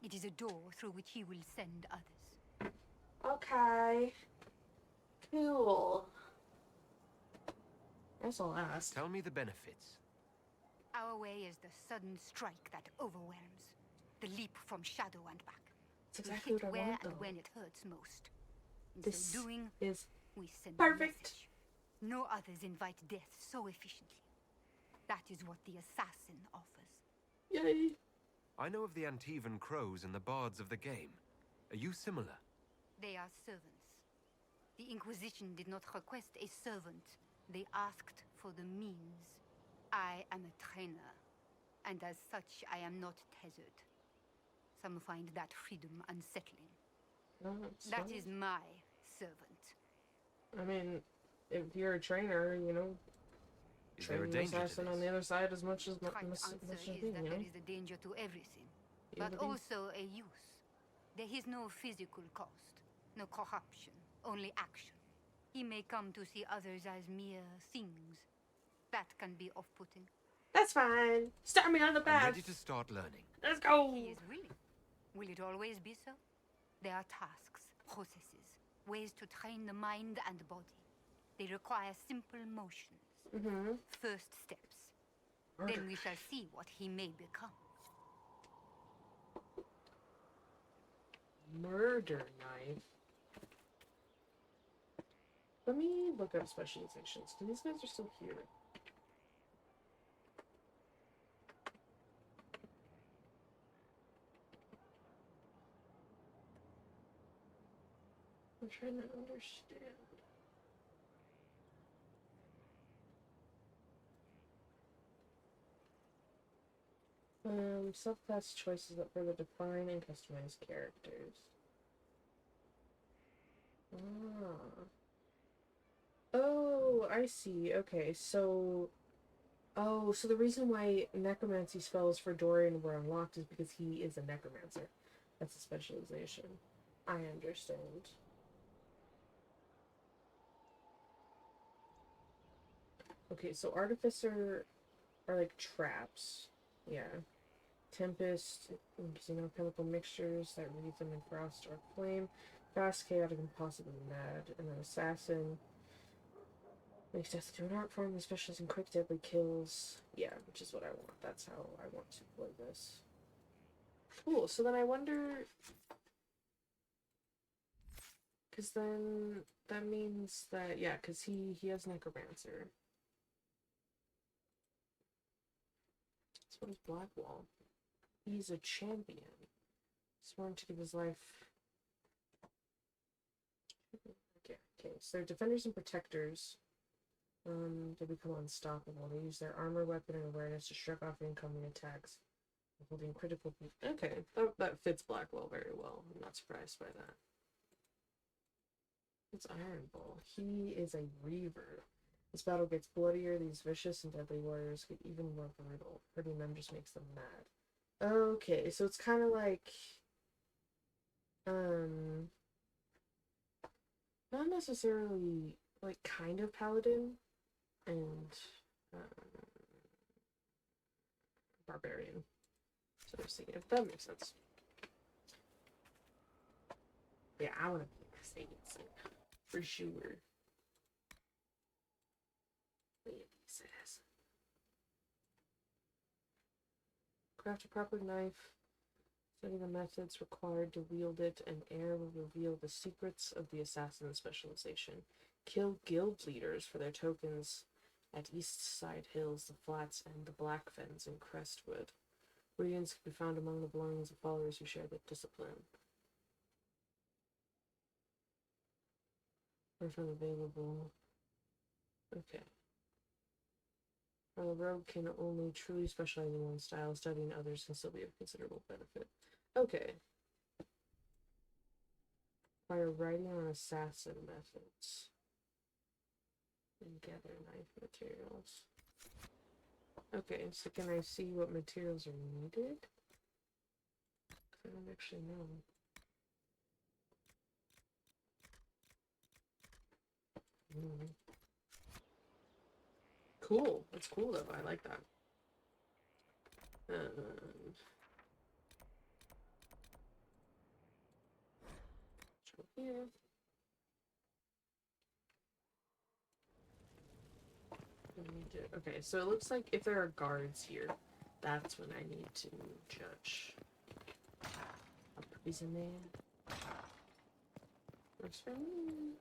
S3: It is a door through which he will send others.
S1: Okay. Cool. That's all I asked.
S10: Tell me the benefits.
S3: Our way is the sudden strike that overwhelms. The leap from shadow and back.
S1: That's exactly
S3: We hit
S1: what I
S3: where
S1: want,
S3: and
S1: though.
S3: when it hurts most. In
S1: This
S3: so doing,
S1: is
S3: we send
S1: perfect.
S3: a message. No others invite death so efficiently. That is what the assassin offers.
S1: Yay.
S10: I know of the Antivan crows and the bards of the game. Are you similar?
S3: They are servants. The Inquisition did not request a servant. They asked for the means. I am a trainer, and as such, I am not tethered. Some find that freedom unsettling.
S1: No, it's
S3: That
S1: fine.
S3: is my servant.
S1: I mean, if you're a trainer, you know,
S10: Is there a
S1: train the
S10: danger to
S1: assassin on
S10: this?
S1: the other side as much as
S3: Right
S1: much
S3: answer
S1: as
S3: is
S1: you
S3: that
S1: can, you
S3: there
S1: know?
S3: is a danger to everything,
S1: Yeah,
S3: but
S1: but
S3: also a use. There is no physical cost, no corruption, only action. He may come to see others as mere things. That can be off-putting.
S1: That's fine. Start me on the
S10: I'm
S1: path.
S10: ready to start learning.
S1: Let's go.
S3: He is willing. Will it always be so? There are tasks, processes, ways to train the mind and body. They require simple motions.
S1: Mm-hmm.
S3: First steps.
S1: Murder.
S3: Then we shall see what he may become.
S1: Murder knife. Let me look up specializations. These guys are still here. I'm trying to understand. Subclass choices that further define and customize characters. Ah. Oh, I see. Okay, so... Oh, so the reason why necromancy spells for Dorian were unlocked is because he is a necromancer. That's a specialization. I understand. Okay, so Artificer are like traps. Yeah. Tempest, chemical mixtures that wreathe them in frost or flame. Fast, chaotic, and possibly mad. And then Assassin makes death to an art form, especially in quick, deadly kills. Yeah, which is what I want. That's how I want to play this. Cool, so then I wonder... Because then that means that, yeah, because he has Necromancer. So what is Blackwall? He's a champion. Sworn to give his life... Okay, so they're defenders and protectors. They become unstoppable. They use their armor, weapon, and awareness to shrug off incoming attacks, holding critical... Okay, that fits Blackwell very well. I'm not surprised by that. It's Iron Bull. He is a Reaver. This battle gets bloodier. These vicious and deadly warriors get even more brutal. Hurting them just makes them mad. Okay, so it's kind of like... not necessarily, like, kind of Paladin and Barbarian. So I'm seeing if that makes sense. Yeah, I want to pick Saints for sure. Craft a proper knife. Study the methods required to wield it, and air will reveal the secrets of the assassin specialization. Kill guild leaders for their tokens at East Side Hills, the Flats, and the Black Fens in Crestwood. Ingredients can be found among the belongings of followers who share the discipline. If unavailable. Okay. While a rogue can only truly specialize in one style, studying others can still be of considerable benefit. Okay. By writing on assassin methods. And gather knife materials. Okay, so can I see what materials are needed? I don't actually know. Cool. That's cool though. I like that. Here. Okay, so it looks like if there are guards here, that's when I need to judge. A prisoner. Works for me.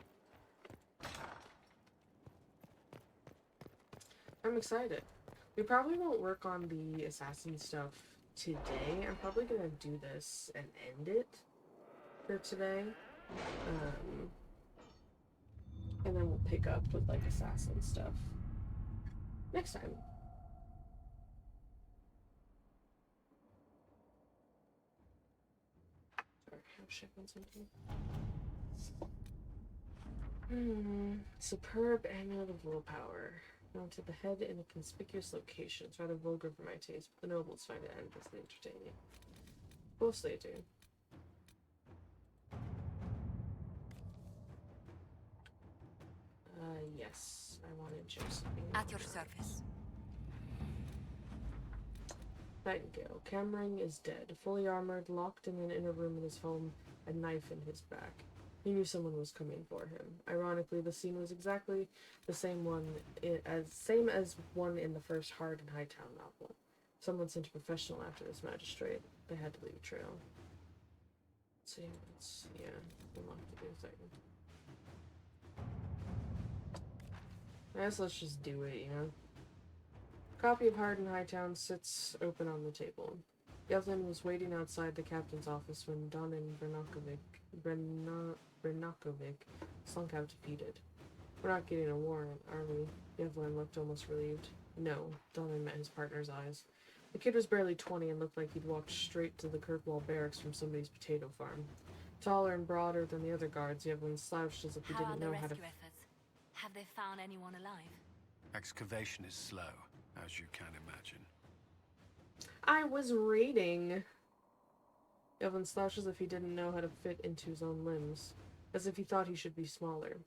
S1: I'm excited. We probably won't work on the assassin stuff today. I'm probably gonna do this and end it for today. And then we'll pick up with like assassin stuff next time. Sorry, how shit went into. Superb amulet of willpower. Mounted the head in a conspicuous location. It's rather vulgar for my taste, but the nobles find it endlessly entertaining. Of course they do. Yes. I wanted Josephine.
S3: At your service.
S1: Nightingale. Camring is dead. Fully armored, locked in an inner room in his home, a knife in his back. He knew someone was coming for him. Ironically, the scene was exactly the same as one in the first Hard and Hightown novel. Someone sent a professional after this magistrate. They had to leave a trail. Let's see, yeah, unlock the new thing. I guess let's just do it, you know? Copy of Hard and Hightown sits open on the table. Yevlin was waiting outside the captain's office when Don and Branakovic slunk out defeated. We're not getting a warrant, are we? Yevlin looked almost relieved. No, Don met his partner's eyes. The kid was barely 20 and looked like he'd walked straight to the Kirkwall barracks from somebody's potato farm. Taller and broader than the other guards, Yevlin slouched as if he didn't know how to...
S9: Have they found anyone alive?
S18: Excavation is slow, as you can imagine.
S1: I was reading. Evan slouched as if he didn't know how to fit into his own limbs, as if he thought he should be smaller.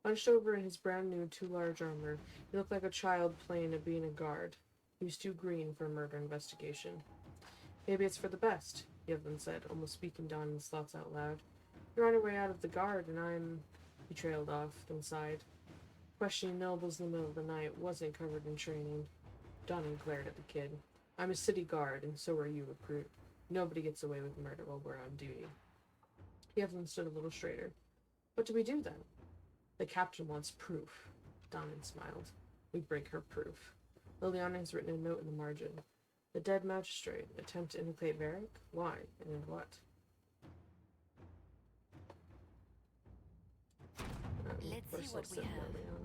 S1: Hunched over in his brand new too large armor, he looked like a child playing at being a guard. He was too green for a murder investigation. Maybe it's for the best, Yevlin said, almost speaking Donan's thoughts out loud. You're on your way out of the guard, and I'm... He trailed off, then sighed. Questioning nobles in the middle of the night wasn't covered in training. Donan glared at the kid. I'm a city guard, and so are you, recruit. Nobody gets away with murder while we're on duty. Yevlin stood a little straighter. What do we do, then? The captain wants proof. Donan smiled. We break her proof. Liliana has written a note in the margin. The dead magistrate. Attempt to implicate Varric? Why? And in what?
S9: Let's see what we have.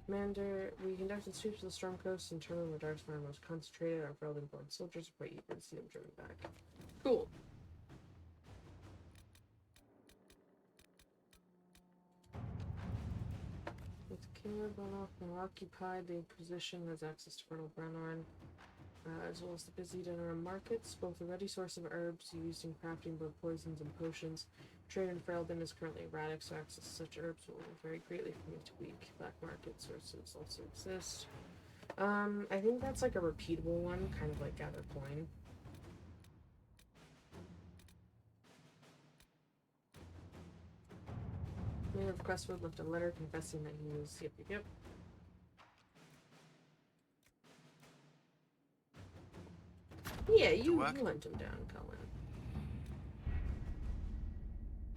S1: Commander, we conducted sweeps of the Storm Coast and determined where Darkspire are most concentrated. Our Ferelden-born soldiers are quite eager to see them driven back. Cool. With King Bonoff now occupied, the Inquisition has access to Fertile Brennorn, as well as the busy dinner and markets, both a ready source of herbs used in crafting both poisons and potions. Trade in Ferelden is currently erratic, so access to such herbs will vary greatly from week to week. Black market sources also exist. I think that's like a repeatable one, kind of like Gather Coin. Mayor of Crestwood left a letter confessing that he was yep. Yeah, you hunt him down, Cullen.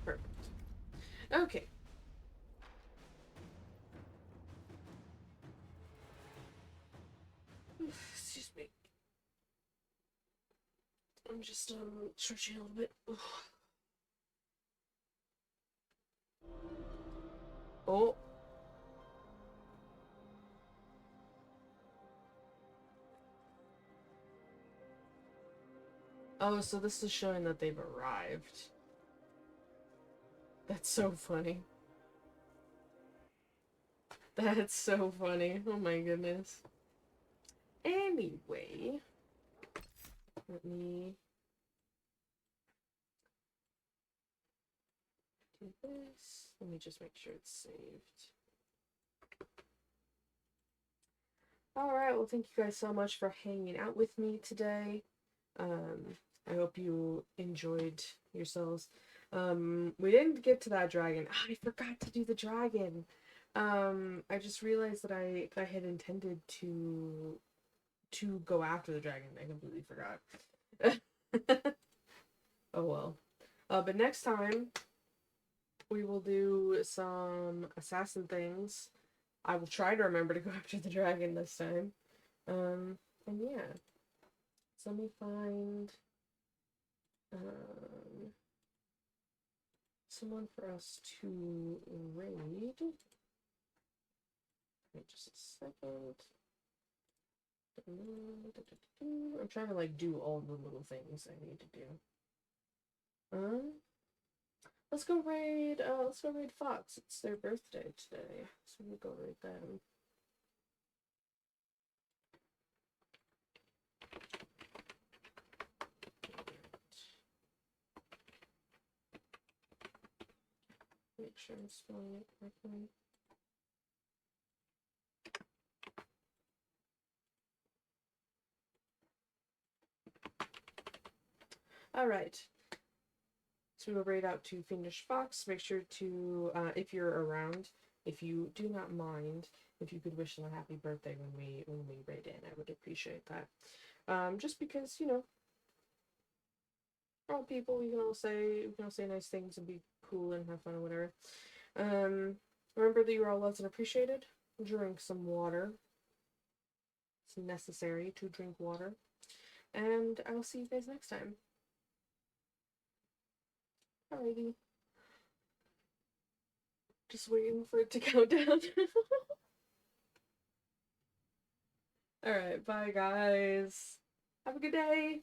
S1: Perfect. Okay. Excuse me. I'm just stretching a little bit. Oh. Oh, so this is showing that they've arrived. That's so funny. That's so funny. Oh my goodness. Anyway, let me do this. Let me just make sure it's saved. Alright, well thank you guys so much for hanging out with me today. I hope you enjoyed yourselves. We didn't get to that dragon. Oh, I forgot to do the dragon. I just realized that I had intended to go after the dragon. I completely forgot. Oh well. But next time we will do some assassin things. I will try to remember to go after the dragon this time. And yeah. So let me find someone for us to raid. Wait just a second. I'm trying to like do all the little things I need to do. Let's go raid Fox. It's their birthday today. So we'll go raid them. Make sure I'm spelling it correctly. Alright. So we'll raid out to Fiendish Fox. Make sure to, if you're around, if you do not mind, if you could wish them a happy birthday when we raid in, I would appreciate that. Just because, you know, we're all people, we can all say nice things and be cool and have fun or whatever. Remember that you're all loved and appreciated. Drink some water. It's necessary to drink water. And I will see you guys next time. Alrighty. Just waiting for it to count down. Alright, bye guys. Have a good day.